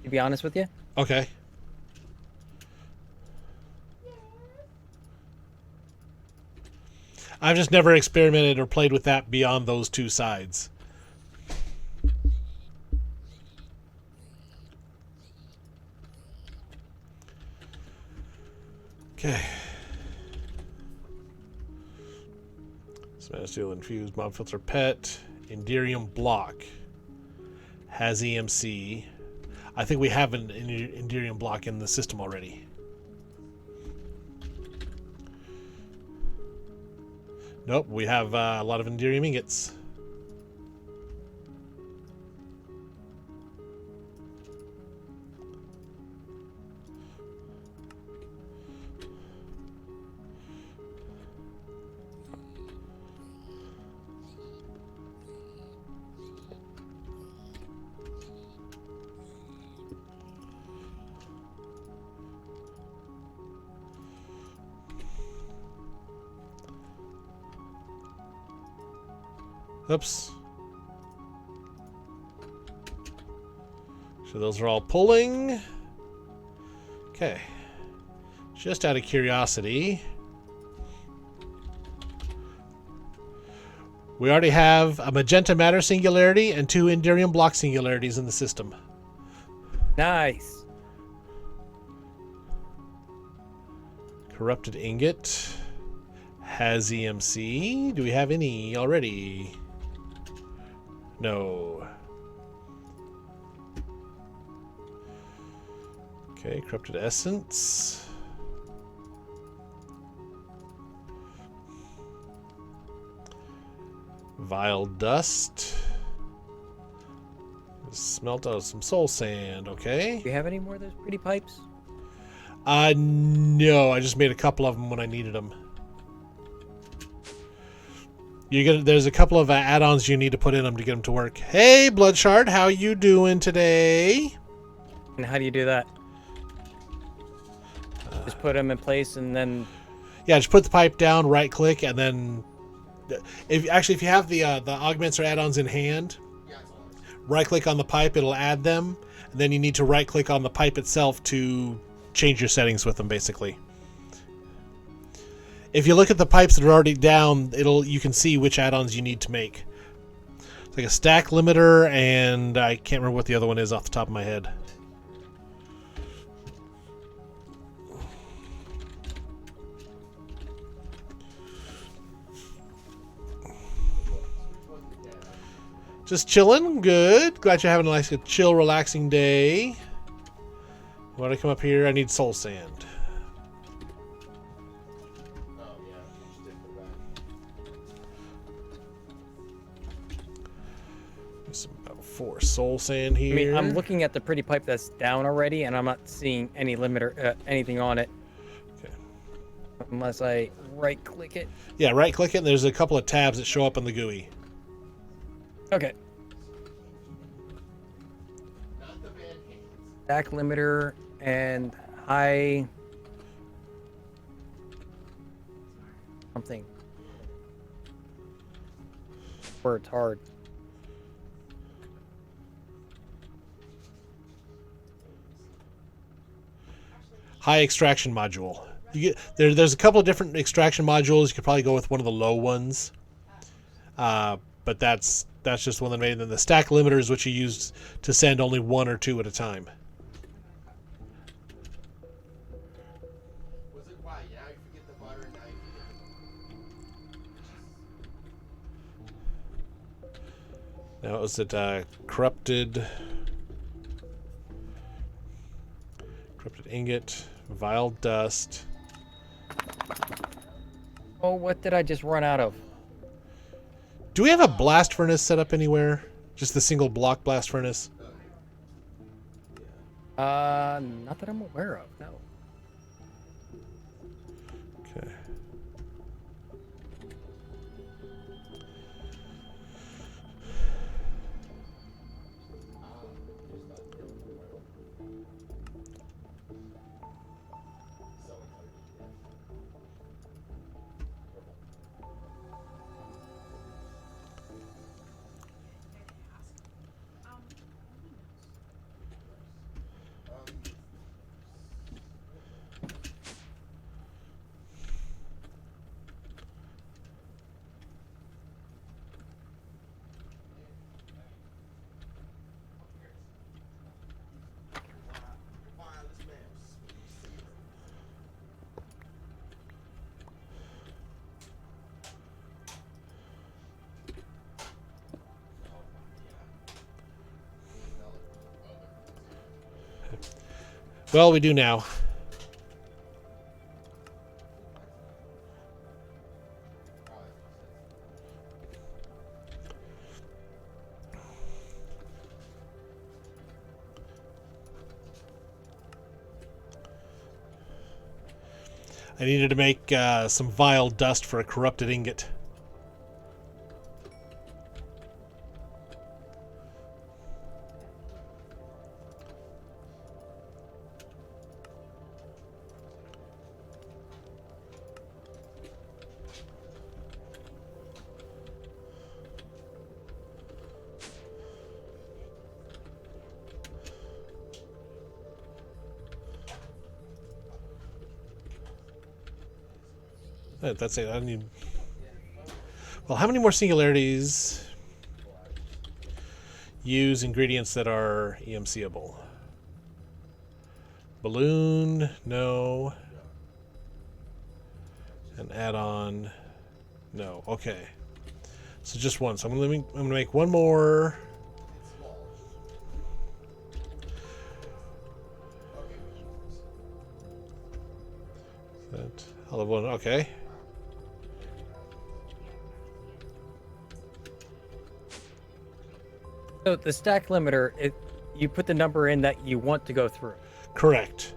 to be honest with you. Okay. I've just never experimented or played with that beyond those 2 sides. Okay. Smash Steel Infused, Mob Filter Pet, Enderium Block has EMC. I think we have an Enderium Block in the system already. Nope, we have a lot of Enderium ingots. Oops. So those are all pulling. Okay. Just out of curiosity, we already have a magenta matter singularity and 2 Enderium block singularities in the system. Nice. Corrupted ingot has EMC. Do we have any already? No. Okay, corrupted essence. Vile dust. Smelt out some soul sand. Okay. Do you have any more of those pretty pipes? No. I just made a couple of them when I needed them. There's a couple of add-ons you need to put in them to get them to work. Hey, Bloodshard, how you doing today? And how do you do that? Just put them in place and then... Yeah, just put the pipe down, right-click, and then... If you have the augments or add-ons in hand, right-click on the pipe, it'll add them, and then you need to right-click on the pipe itself to change your settings with them, basically. If you look at the pipes that are already down, you can see which add-ons you need to make. It's like a stack limiter, and I can't remember what the other one is off the top of my head. Just chilling, good. Glad you're having a nice, chill, relaxing day. You want to come up here? I need soul sand. There's about 4 soul sand here. I mean, I'm looking at the pretty pipe that's down already, and I'm not seeing any limiter, anything on it. Okay. Unless I right-click it. Yeah, right-click it, and there's a couple of tabs that show up in the GUI. Okay. Stack limiter and high something. Where it's hard. High extraction module. There's a couple of different extraction modules. You could probably go with one of the low ones. But that's just one that made. And then the stack limiter is what you use to send only 1 or 2 at a time. Now was it corrupted ingot, vile dust. Oh, what did I just run out of? Do we have a blast furnace set up anywhere? Just the single block blast furnace? Not that I'm aware of, no. Okay. Well, we do now. I needed to make some vile dust for a corrupted ingot. That's it. I need. Well, how many more singularities use ingredients that are EMCable? Balloon, no. An add-on, no. Okay. So just one. So I'm gonna make one more. That I'll have one. Okay. So the stack limiter, you put the number in that you want to go through. Correct.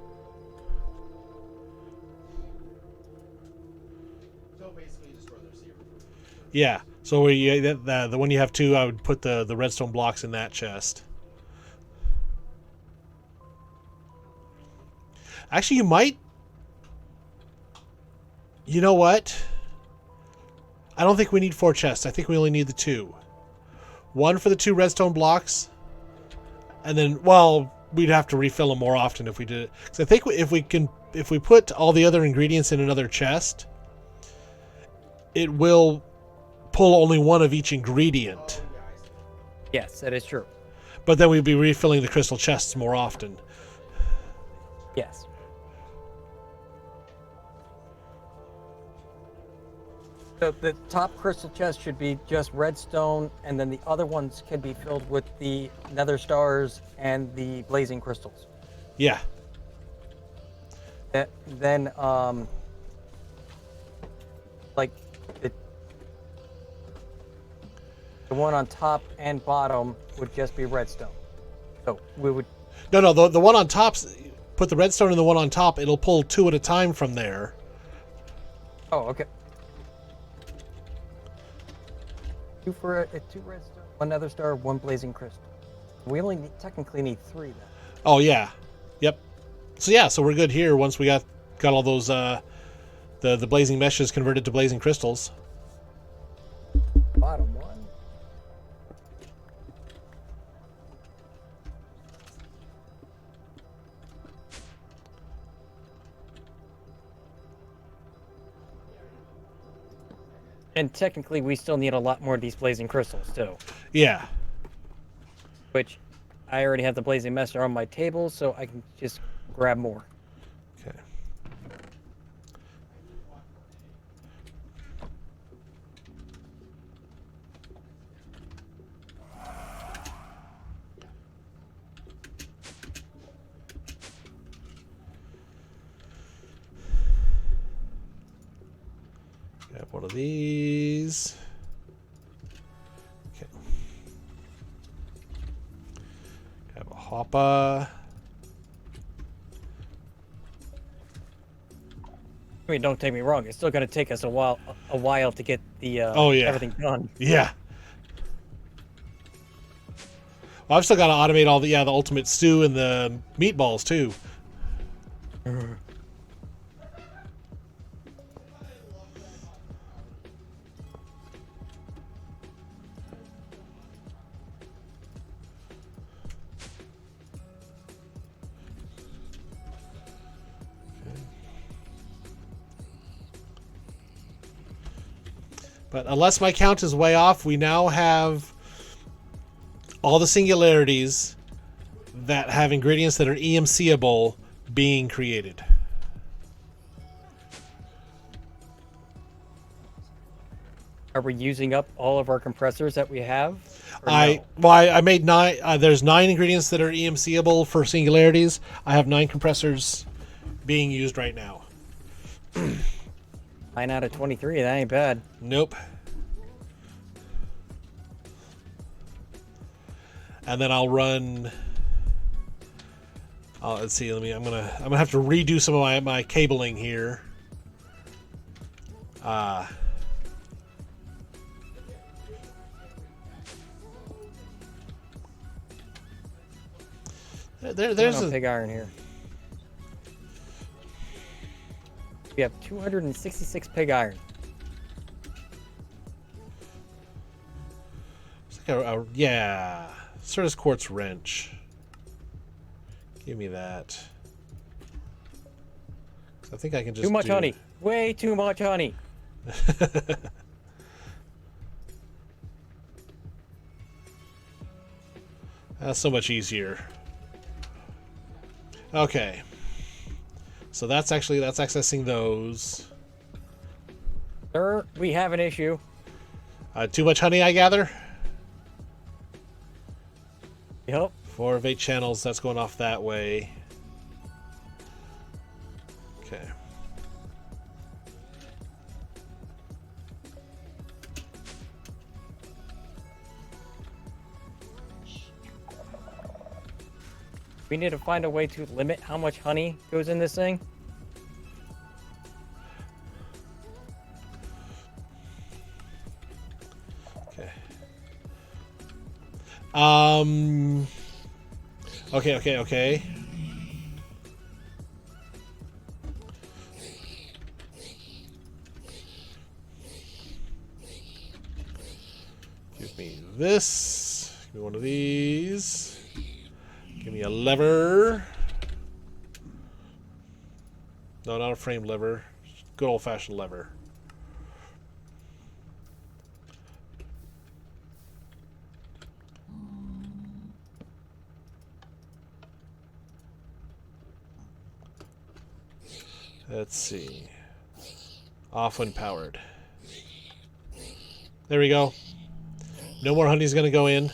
Yeah. So where the one you have two, I would put the redstone blocks in that chest. Actually, you might. You know what? I don't think we need 4 chests. I think we only need the 2. One for the 2 redstone blocks, and then, well, we'd have to refill them more often if we did it. Because I think if we put all the other ingredients in another chest, it will pull only one of each ingredient. Yes, that is true. But then we'd be refilling the crystal chests more often. Yes. So the top crystal chest should be just redstone, and then the other ones can be filled with the nether stars and the blazing crystals. Yeah. Then, like the one on top and bottom would just be redstone. So we would. No, the one on top. Put the redstone in the one on top. It'll pull 2 at a time from there. Oh, okay. 2 redstone, 1 nether star, 1 blazing crystal. We only technically need 3 then. Oh yeah, yep. So yeah, so we're good here once we got all those the blazing meshes converted to blazing crystals. Bottom one. And technically, we still need a lot more of these blazing crystals too. Yeah. Which I already have the blazing mesher on my table, so I can just grab more. Okay. Grab one of these. Okay. Grab a hopper. I mean, don't take me wrong; it's still going to take us a while to get the Oh, yeah. everything done. Yeah. Well, I've still got to automate all the ultimate stew and the meatballs too. But unless my count is way off, we now have all the singularities that have ingredients that are EMCable being created. Are we using up all of our compressors that we have? Or I made 9. There's 9 ingredients that are EMCable for singularities. I have 9 compressors being used right now. 9 out of 23. That ain't bad. Nope. And then I'll run. Let's see. I'm gonna have to redo some of my cabling here. There's no a pig iron here. We have 266 pig iron. it's like yeah. Certus quartz wrench. Give me that. I think I can just Too much honey. Way too much honey. That's so much easier. Okay. So that's accessing those. Sir, we have an issue. Too much honey, I gather? Yep. 4 of 8 channels, that's going off that way. Okay. We need to find a way to limit how much honey goes in this thing. Okay. Okay. Give me this. Give me one of these. Give me a lever. No, not a frame lever. Good old-fashioned lever. Let's see. Off when powered. There we go. No more honey's going to go in.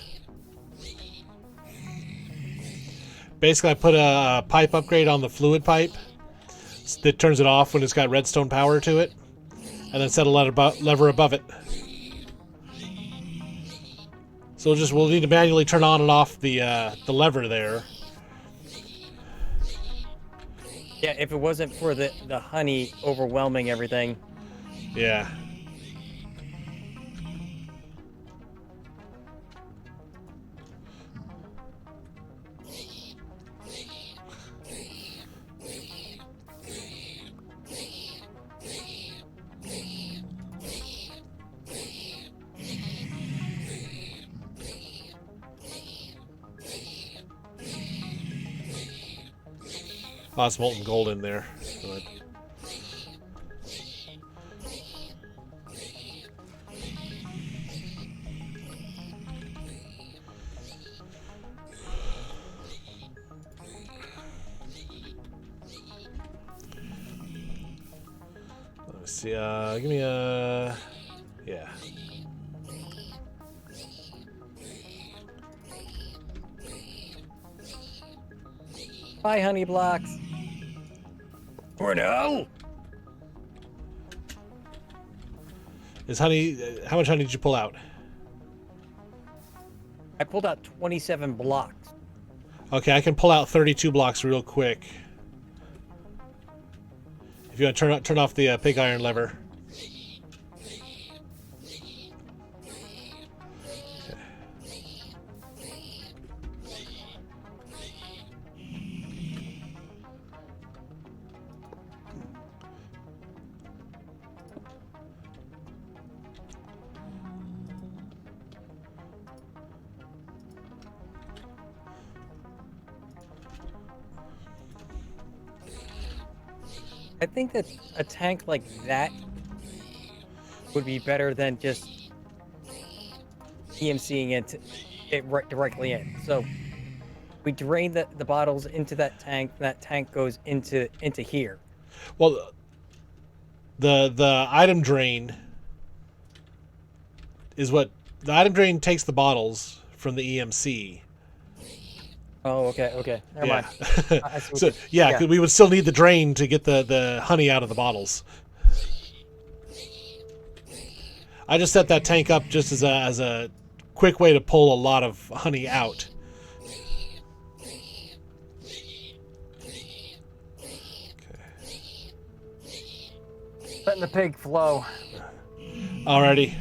Basically, I put a pipe upgrade on the fluid pipe that turns it off when it's got redstone power to it, and then set a lever above it. So we'll need to manually turn on and off the lever there. Yeah, if it wasn't for the honey overwhelming everything. Yeah. Oh, it's molten gold in there. Good. Let me see. Give me a... Yeah. Bye, honey blocks. For now. Is honey... How much honey did you pull out? I pulled out 27 blocks. Okay, I can pull out 32 blocks real quick. If you want to turn off the pig iron lever. I think that a tank like that would be better than just EMCing it right directly in. So we drain the bottles into that tank, and that tank goes into here. Well, the item drain is what... The item drain takes the bottles from the EMC. Oh, okay. Never mind. I see what So yeah, 'cause we would still need the drain to get the honey out of the bottles. I just set that tank up just as a quick way to pull a lot of honey out. Letting the pig flow. Alrighty.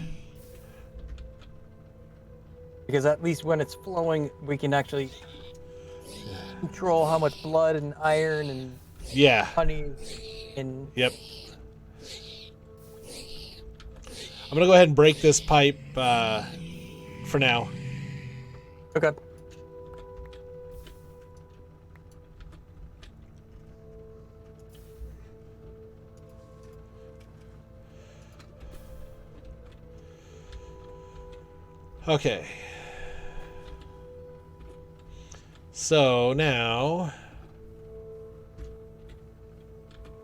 Because at least when it's flowing, we can actually control how much blood and iron and Yeah. honey and... Yep. I'm gonna go ahead and break this pipe for now. Okay. Okay. So now...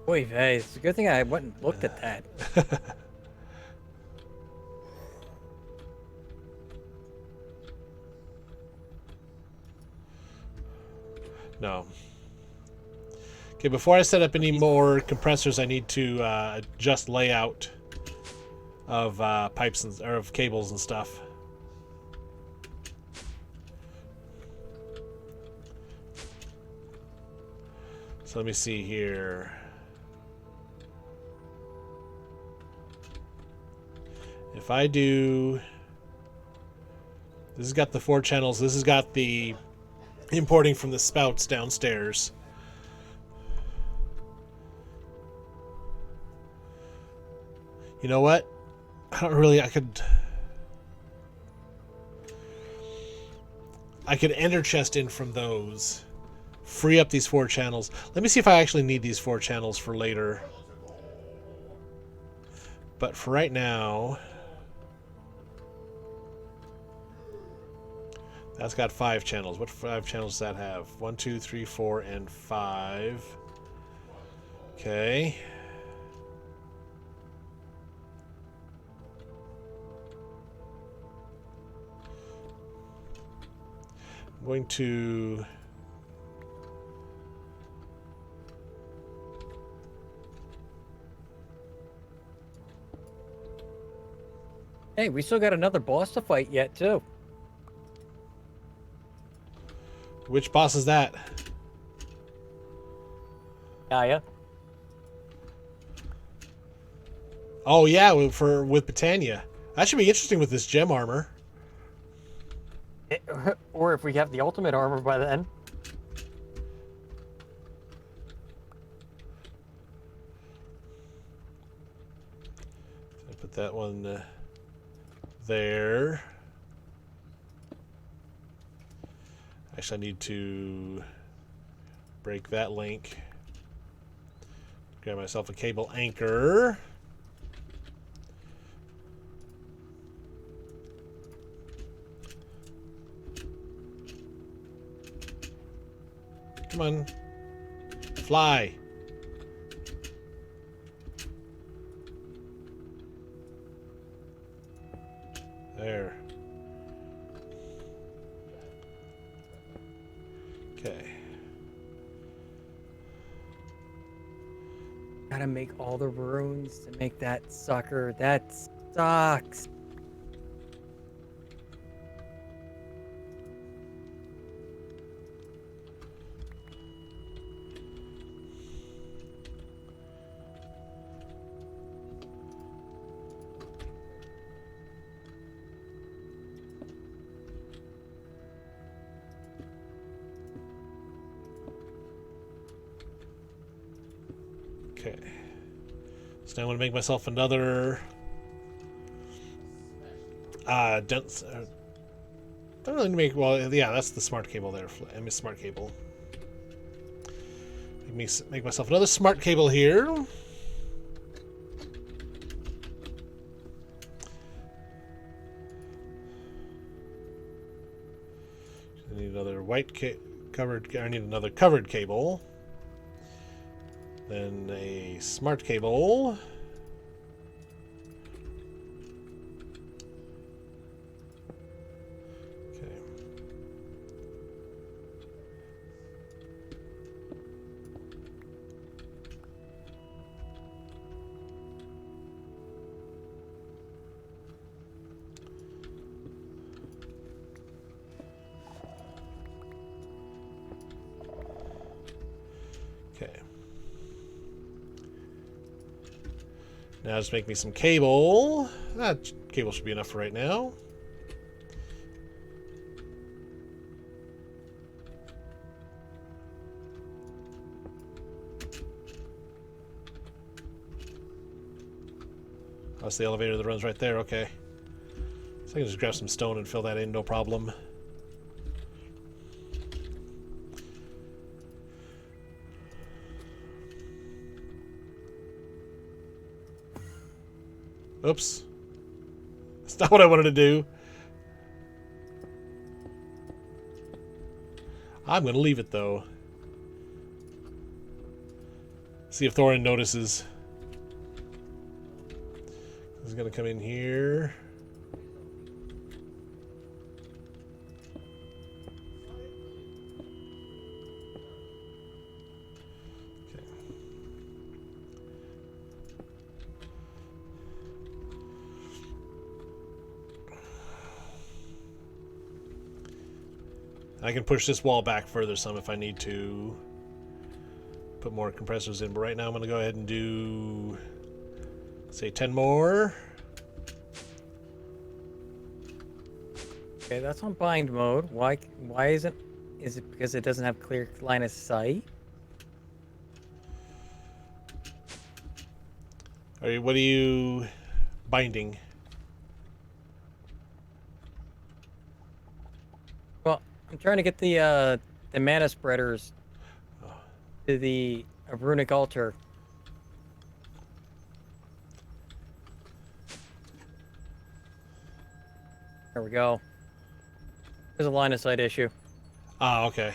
Oy vey, it's a good thing I went and looked at that. No. Okay, before I set up any more compressors, I need to adjust layout of pipes and or of cables and stuff. So let me see here. If I do... This has got the 4 channels. This has got the importing from the spouts downstairs. You know what? I don't really... I could enter chest in from those. Free up these 4 channels. Let me see if I actually need these 4 channels for later. But for right now... That's got 5 channels. What 5 channels does that have? 1, 2, 3, 4, and 5. Okay. I'm going to... Hey, we still got another boss to fight yet, too. Which boss is that? Yeah. Oh yeah, with Britannia. That should be interesting with this gem armor. Or if we have the ultimate armor by then. I put that one there. Actually, I need to break that link. Grab myself a cable anchor. Come on. Fly. There. Okay. Gotta make all the runes to make that sucker. That sucks. Okay. So now I'm going to make myself another dense. Don't really make. Well, yeah, that's the smart cable there. I mean, smart cable. Make myself another smart cable here. I need another covered. I need another covered cable. Then a smart cable. Okay. Okay. Now just make me some cable. That cable should be enough for right now. That's the elevator that runs right there, okay. So I can just grab some stone and fill that in, no problem. Oops. That's not what I wanted to do. I'm going to leave it, though. See if Thorin notices. He's going to come in here. I can push this wall back further some if I need to put more compressors in, but right now I'm going to go ahead and do, say, 10 more. Okay, that's on bind mode. Why isn't... Is it because it doesn't have clear line of sight? What are you binding? Well, I'm trying to get the mana spreaders to the runic altar. There we go. There's a line of sight issue. Ah, okay.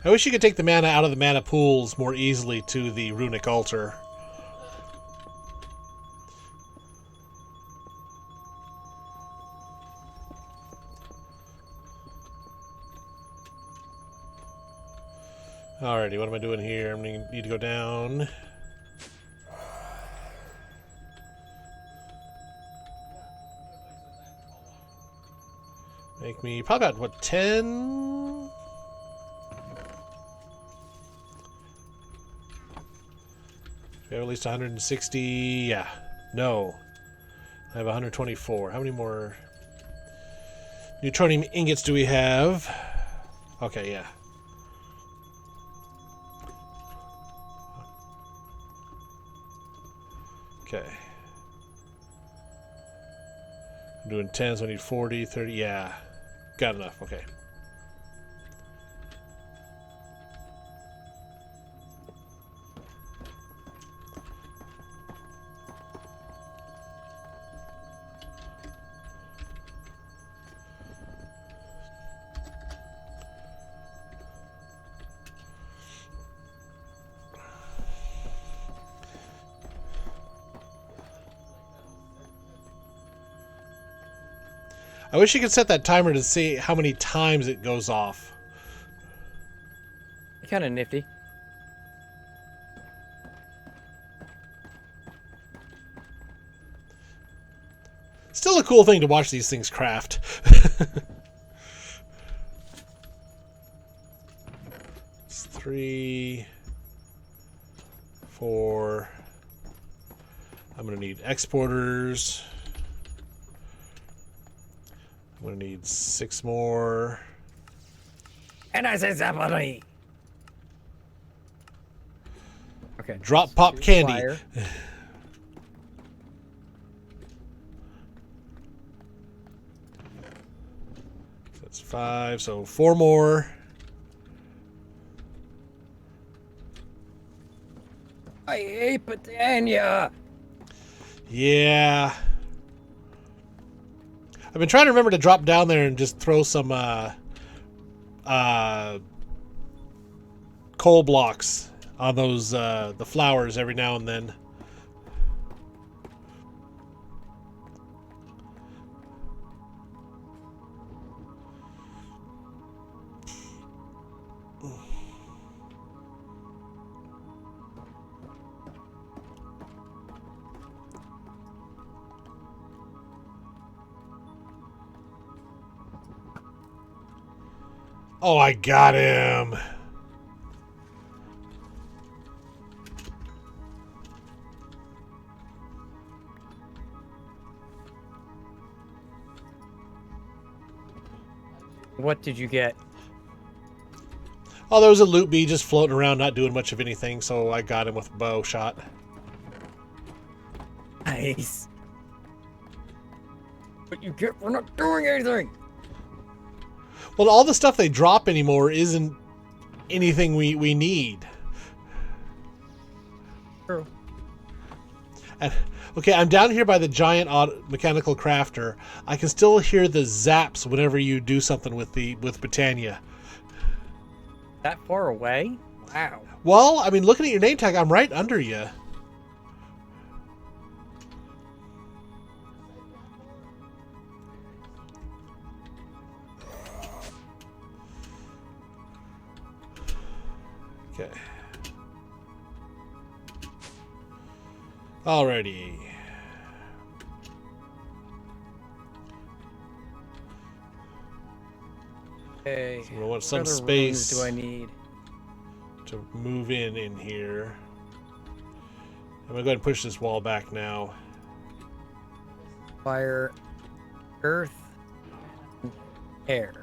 I wish you could take the mana out of the mana pools more easily to the runic altar. Alrighty, what am I doing here? I'm going to need to go down. Make me probably about, what, 10? We have at least 160. Yeah. No. I have 124. How many more neutronium ingots do we have? Okay, yeah. Okay. I'm doing 10, so I need 40, 30. Yeah. Got enough. Okay. I wish you could set that timer to see how many times it goes off. Kind of nifty. Still a cool thing to watch these things craft. 3, 4. I'm going to need exporters. I'm going to need 6 more. And I say somebody. Okay. Drop pop candy. Fire. That's 5, so 4 more. I hate Britannia. Yeah. I've been trying to remember to drop down there and just throw some coal blocks on those the flowers every now and then. Oh, I got him. What did you get? Oh, there was a loot bee just floating around, not doing much of anything, so I got him with a bow shot. Nice. What you get for not doing anything? Well, all the stuff they drop anymore isn't anything we need. True. And, okay, I'm down here by the giant mechanical crafter. I can still hear the zaps whenever you do something with Britannia. That far away? Wow. Well, I mean, looking at your name tag, I'm right under you. Okay. Alrighty. Okay. So I want What some other space rooms do I need? to move in here. I'm gonna go ahead and push this wall back now. Fire, earth, air.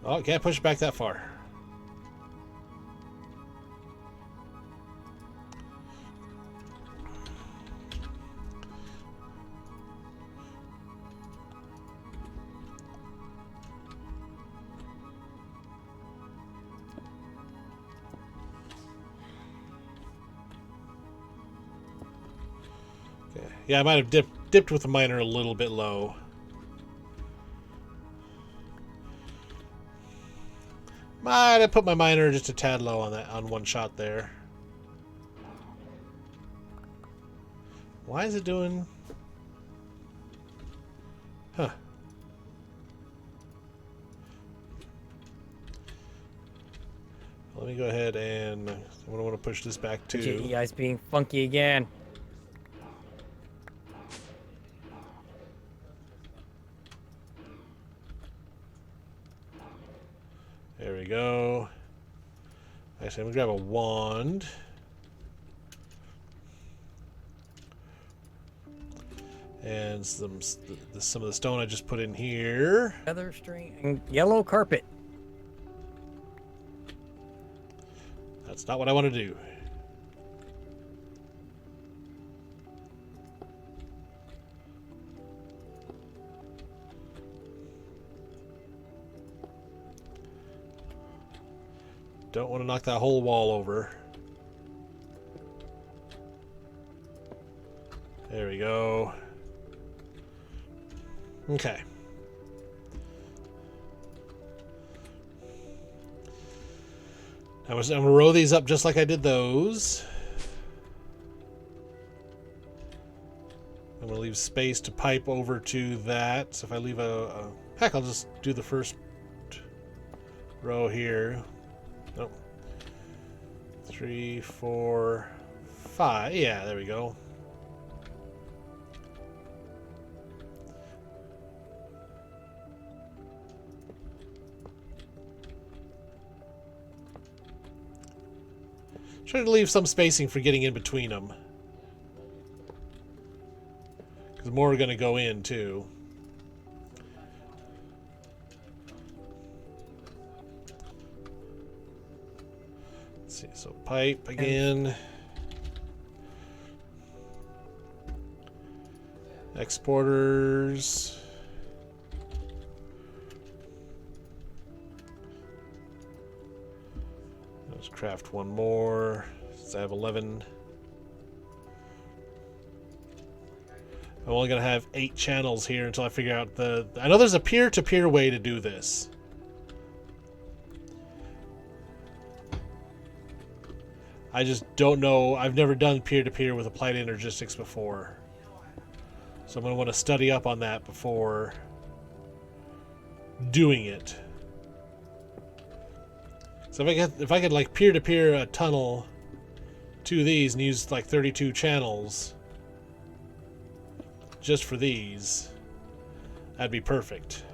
Oh, can't push it back that far. Okay. Yeah, I might have dipped with the miner a little bit low. Might have put my miner just a tad low on one shot there. Why is it doing? Huh. Let me go ahead and I want to push this back too. You guys being funky again. There we go. Actually, I'm gonna grab a wand. And some of the stone I just put in here. Feather string and yellow carpet. That's not what I want to do. Don't want to knock that whole wall over. There we go. Okay. I'm going to row these up just like I did those. I'm going to leave space to pipe over to that. So if I leave heck, I'll just do the first row here. Nope. 3, 4, 5. Yeah, there we go. Try to leave some spacing for getting in between them. Because more are going to go in, too. Let's see, so pipe again. Exporters. Let's craft one more. Since I have 11. I'm only going to have 8 channels here until I figure out the... I know there's a peer-to-peer way to do this. I just don't know. I've never done peer-to-peer with applied energistics before. So I'm going to want to study up on that before doing it. So if I could like peer-to-peer a tunnel to these and use like 32 channels just for these, that'd be perfect.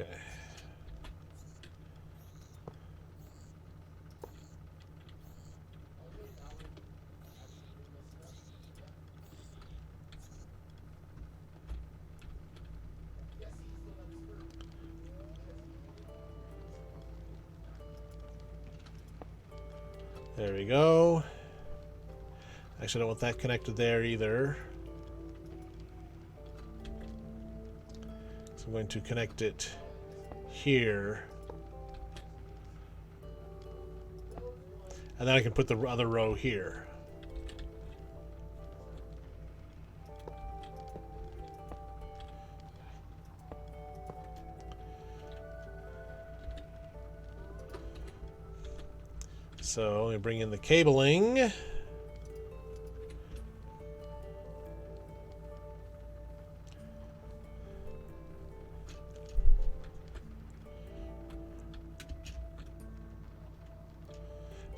Okay. There we go. Actually, I don't want that connected there either. So I'm going to connect it here. And then I can put the other row here. So let me bring in the cabling. So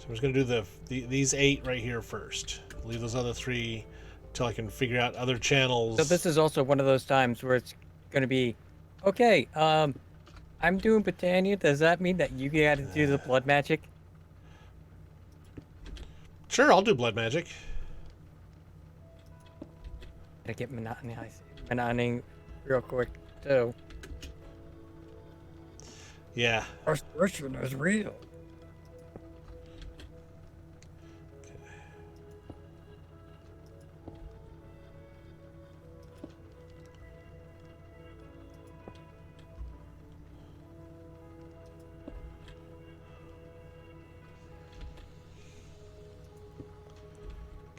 I'm just going to do these 8 right here first. Leave those other 3 until I can figure out other channels. So this is also one of those times where it's going to be, okay, I'm doing Britannia. Does that mean that you got to do the blood magic? Sure, I'll do blood magic. Gotta get monotony real quick, too. Yeah. Frustration is real.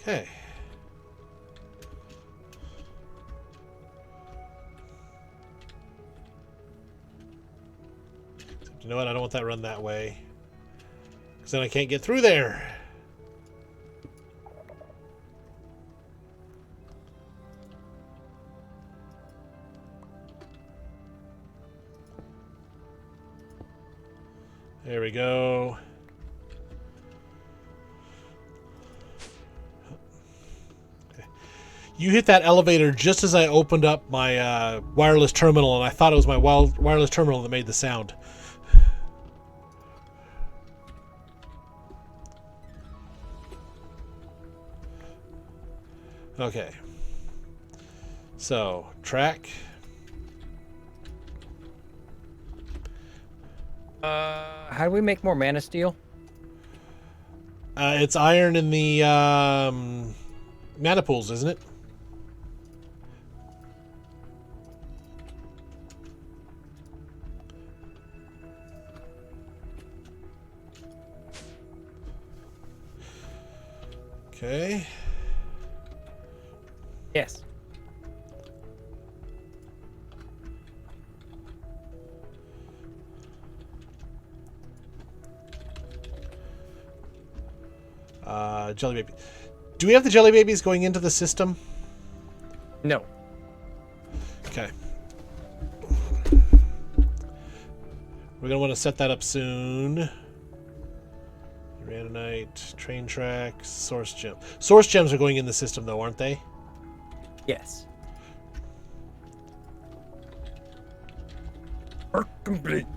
Okay. You know what? I don't want that run that way. Because then I can't get through there. There we go. Okay. You hit that elevator just as I opened up my wireless terminal, and I thought it was my wireless terminal that made the sound. Okay. So, track. How do we make more mana steel? It's iron in the mana pools, isn't it? Okay. Yes. Jelly baby. Do we have the jelly babies going into the system? No. Okay. We're gonna want to set that up soon. Randonite, train tracks, source gem. Source gems are going in the system though, aren't they? Yes. Work complete.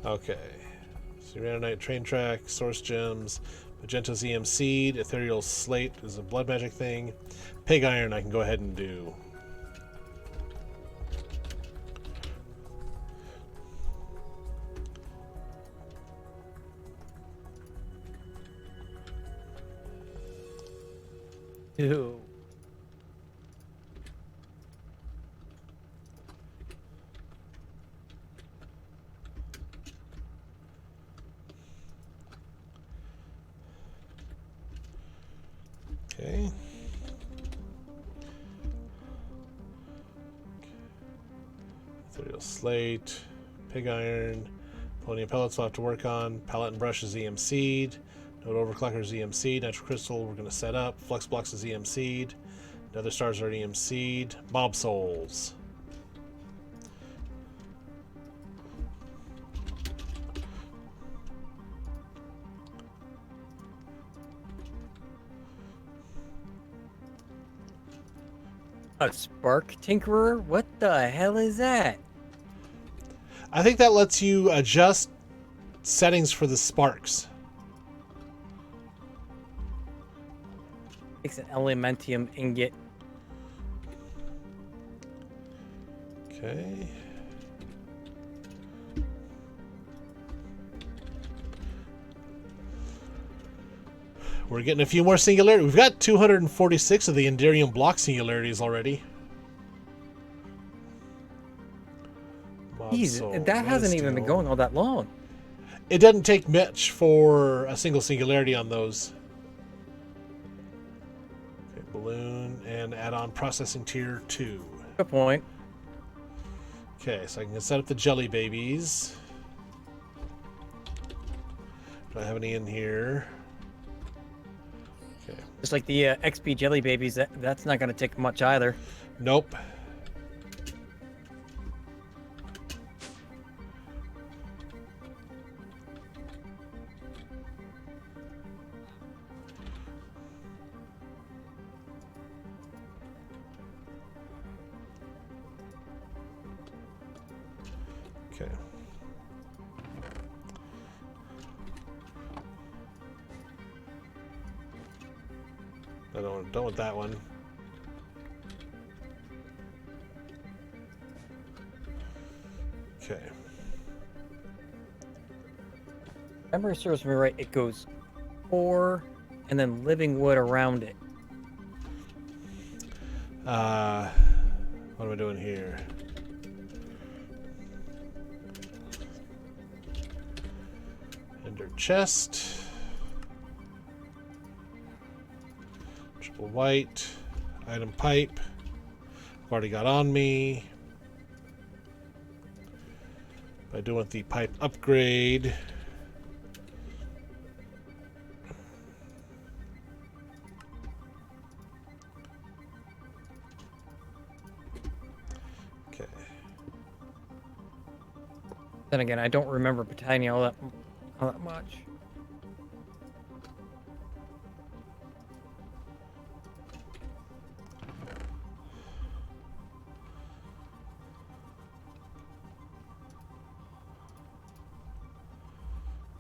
Okay. So Randonite, train track, source gems, magenta ZM seed, ethereal slate is a blood magic thing. Pig iron I can go ahead and do. Ew. Okay. Ethereal slate, pig iron, polonium pellets we'll have to work on, palette and brush is EM seed, node overclocker is EM seed, natural crystal we're going to set up, flux blocks is EM seed, Nether stars already EMC'd. Mob souls. A spark tinkerer? What the hell is that? I think that lets you adjust settings for the sparks. It's an elementium ingot. Okay. We're getting a few more singularities. We've got 246 of the Enderium block singularities already. Jeez, that hasn't even been going all that long. It doesn't take much for a single singularity on those. Okay, balloon and add-on processing tier 2. Good point. Okay, so I can set up the jelly babies. Do I have any in here? Okay. Just like the XP jelly babies, that's not going to take much either. Nope. Okay. I don't want that one. Okay. Memory serves me right. It goes ore and then living wood around it. What am I doing here? Ender chest. Triple white. Item pipe. I've already got on me. I do want the pipe upgrade. Okay. Then again, I don't remember Britannia all that much.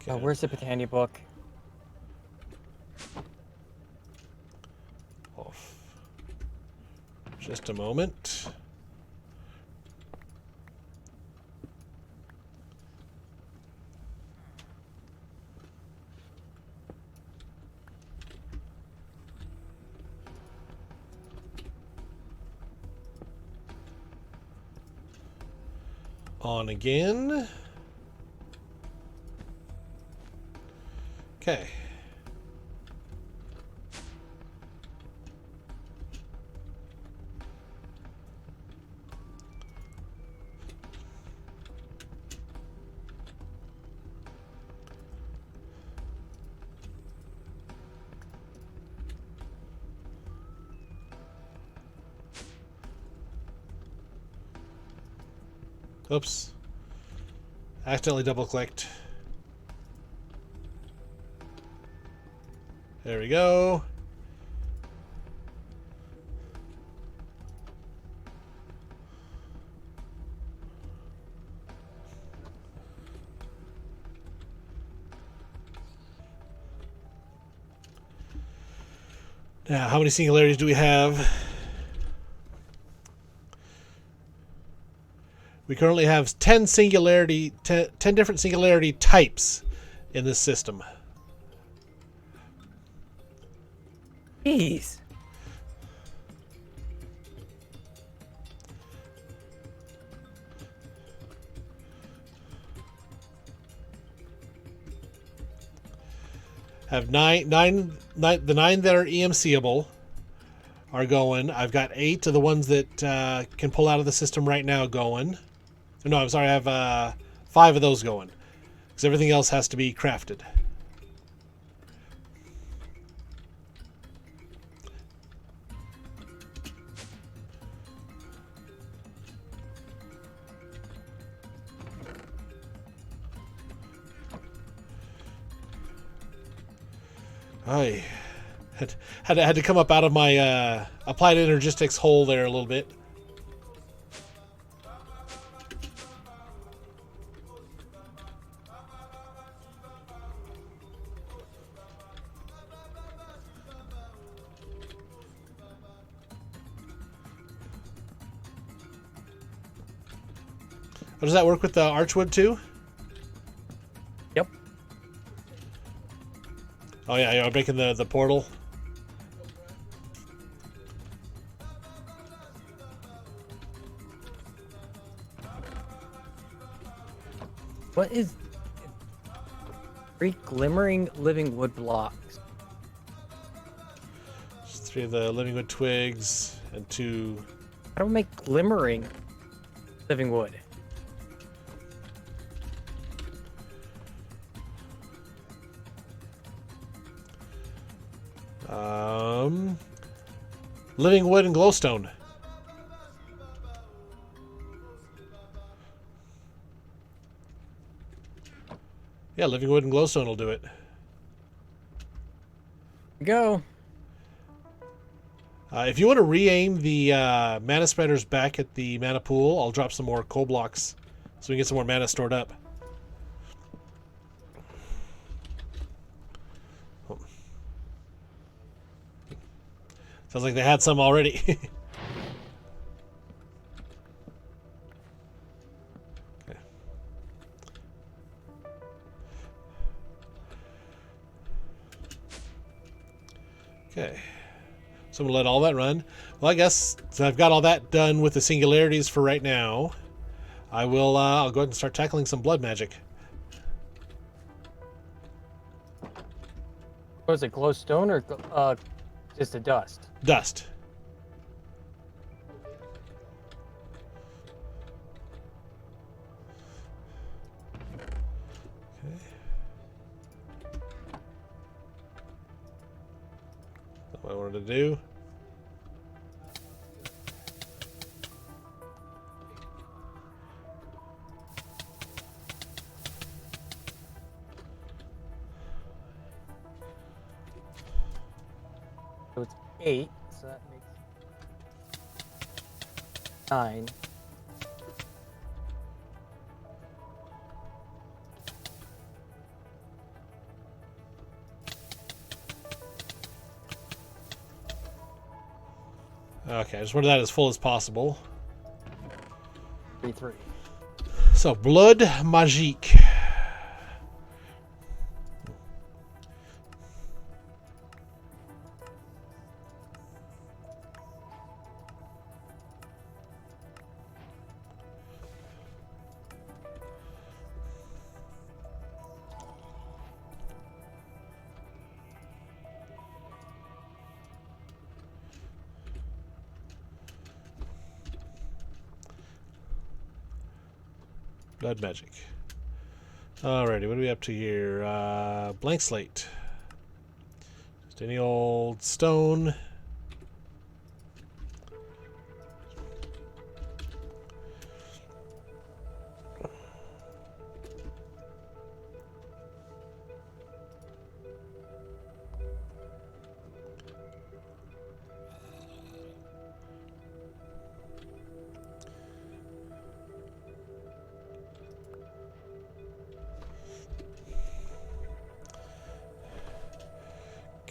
Okay. Where's the Britannia book? Off. Just a moment. On again. Okay. Oops. Accidentally double-clicked. There we go. Now, how many singularities do we have? We currently have 10 different singularity types in this system. Jeez. Have nine the 9 that are EMCable are going. I've got 8 of the ones that can pull out of the system right now going. No, I'm sorry, I have 5 of those going. Because everything else has to be crafted. I had to come up out of my applied energistics hole there a little bit. Oh, does that work with the archwood too? Yep. Oh yeah, I'm making the portal. What is 3 glimmering living wood blocks? Just 3 of the living wood twigs and 2. How do we make glimmering living wood? Living wood and glowstone. Yeah, living wood and glowstone will do it. Go. If you want to re-aim the mana spreaders back at the mana pool, I'll drop some more coal blocks so we can get some more mana stored up. Oh. Sounds like they had some already. Okay. Okay. So I'm going to let all that run. Well, I guess I've got all that done with the singularities for right now. I'll go ahead and start tackling some blood magic. Was it glowstone or just a dust? Dust. Okay. That's what I wanted to do. So it's 8, so that makes 9. Okay, I just wanted that as full as possible. 3. So, blood magique. Blood magic. Alrighty, what are we up to here? Blank slate. Just any old stone.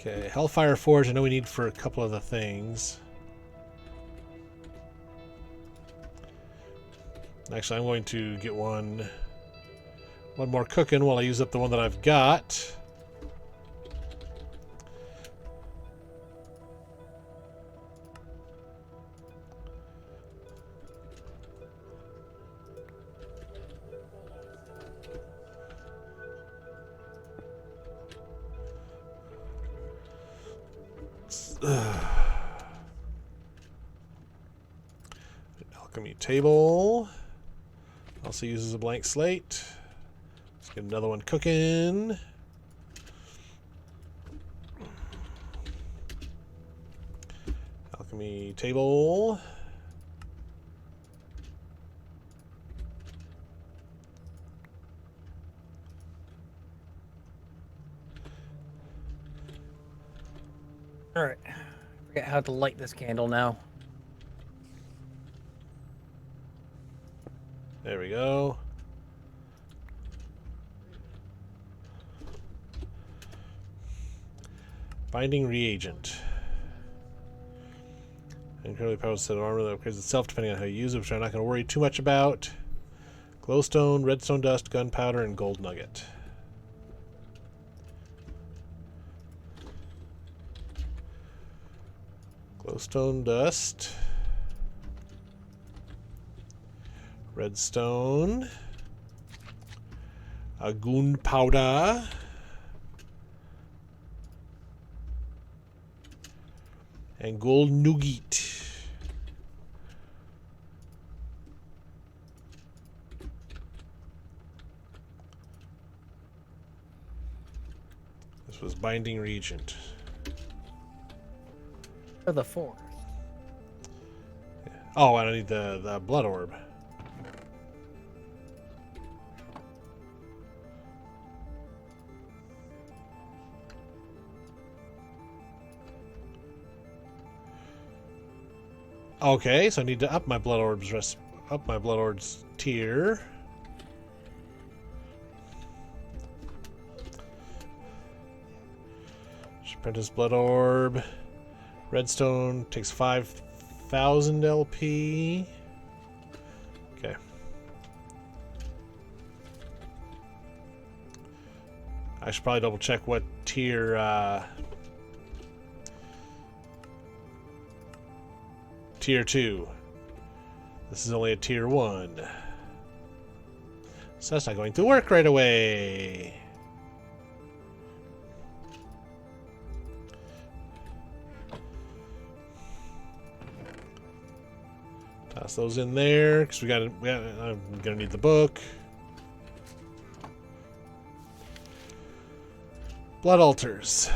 Okay, Hellfire Forge I know we need for a couple of the things. Actually, I'm going to get one more cooking while I use up the one that I've got. Alchemy table. Also uses a blank slate. Let's get another one cooking. Alchemy table. All right. Forget how to light this candle now. There we go. Binding reagent. Incredibly powerful set of armor that upgrades itself depending on how you use it, which I'm not going to worry too much about. Glowstone, redstone dust, gunpowder, and gold nugget. Glowstone dust. Redstone. A gunpowder. And gold nugget. This was binding reagent. For the forest. Oh, I don't need the blood orb. Okay, so I need to up my blood orbs tier. Apprentice blood orb. Redstone takes 5,000 LP. Okay. I should probably double check what tier Tier 2. This is only a Tier 1. So that's not going to work right away. Toss those in there, because I'm going to need the book. Blood altars.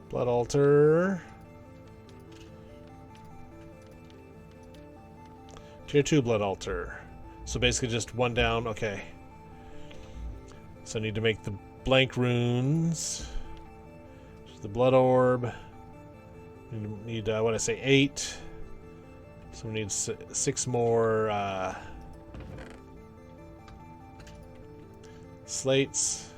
Blood altar. Tier 2 blood altar. So basically just one down. Okay. So I need to make the blank runes. The blood orb. Need what did I say? 8. So we need 6 more slates.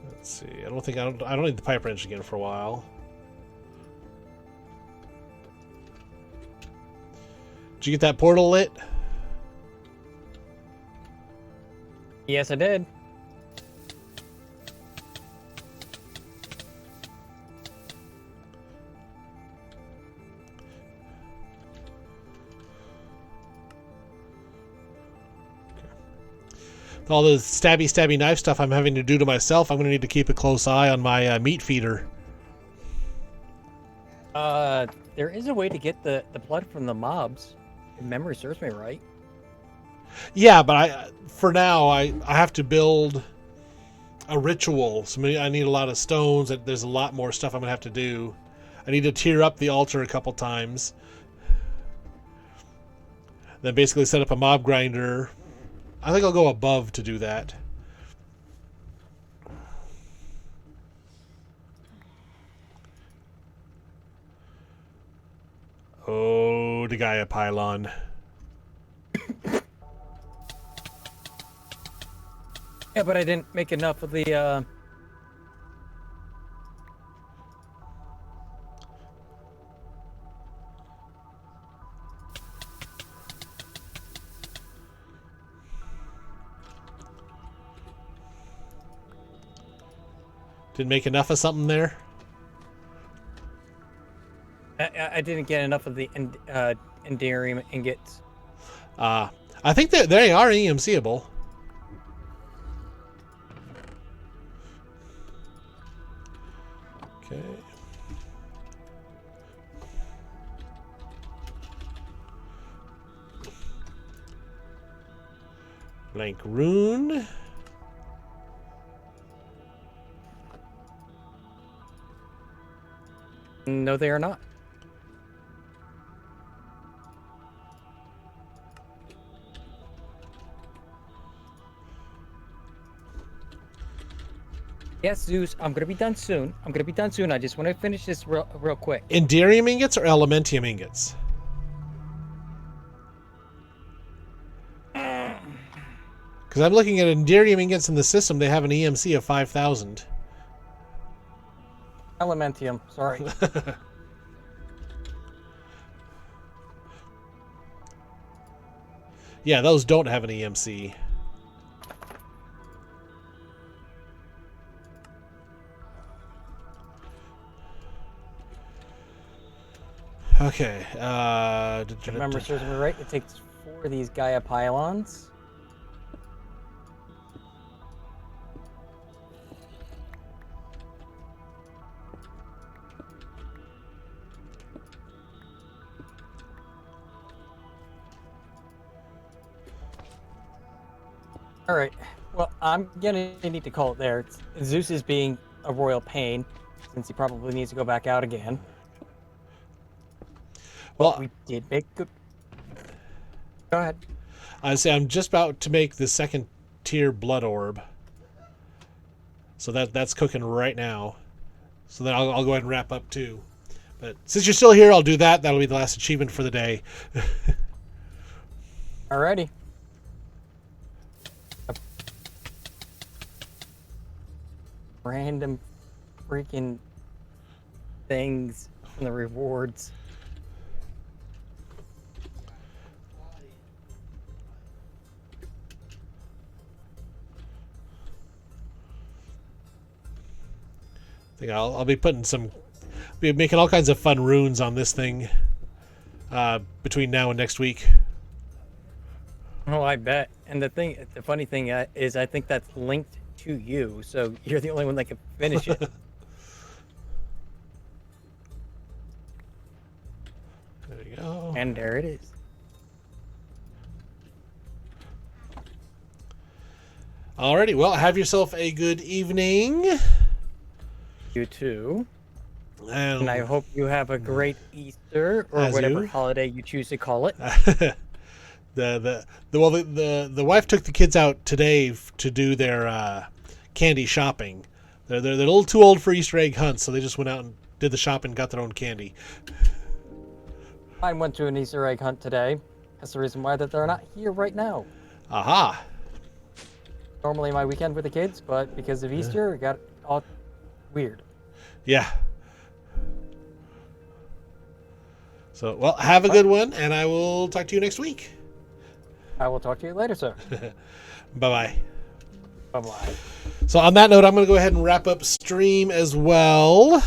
Let's see. I don't need the pipe wrench again for a while. Did you get that portal lit? Yes, I did. All the stabby knife stuff I'm having to do to myself, I'm going to need to keep a close eye on my meat feeder. There is a way to get the blood from the mobs. If memory serves me right. Yeah, but for now I have to build a ritual. So I need a lot of stones. There's a lot more stuff I'm going to have to do. I need to tier up the altar a couple times. Then basically set up a mob grinder. I think I'll go above to do that. Oh, the Gaia pylon. Yeah, but I didn't make enough of the Didn't make enough of something there? I didn't get enough of the Enderium ingots. I think that they are EMCable. Okay. Blank rune. No, they are not. Yes, Zeus, I'm gonna be done soon. I just want to finish this real quick. Enderium ingots or elementium ingots? Because I'm looking at Enderium ingots in the system. They have an EMC of 5,000. Elementium, sorry. Yeah, those don't have an EMC. Okay. If memory serves me right, it takes 4 of these Gaia pylons. All right. Well, I'm gonna need to call it there. Zeus is being a royal pain, since he probably needs to go back out again. Well, We did make good. Go ahead. I say I'm just about to make the second tier blood orb. So that's cooking right now. So then I'll go ahead and wrap up too. But since you're still here, I'll do that. That'll be the last achievement for the day. Alrighty. Random freaking things from the rewards. I think I'll be putting be making all kinds of fun runes on this thing between now and next week. Oh, I bet. And the funny thing is, I think that's linked to you, so you're the only one that can finish it. There you go. And there it is. Alrighty, well, have yourself a good evening. You too. And I hope you have a great Easter or whatever holiday you choose to call it. the wife took the kids out today to do their candy shopping. They're a little too old for Easter egg hunts, so they just went out and did the shopping and got their own candy. I went to an Easter egg hunt today. That's the reason why that they're not here right now. Aha. Normally my weekend with the kids, but because of Easter, it got all weird. Yeah. So, well, have a good one, and I will talk to you next week. I will talk to you later, sir. Bye-bye. Bye-bye. So on that note, I'm going to go ahead and wrap up stream as well.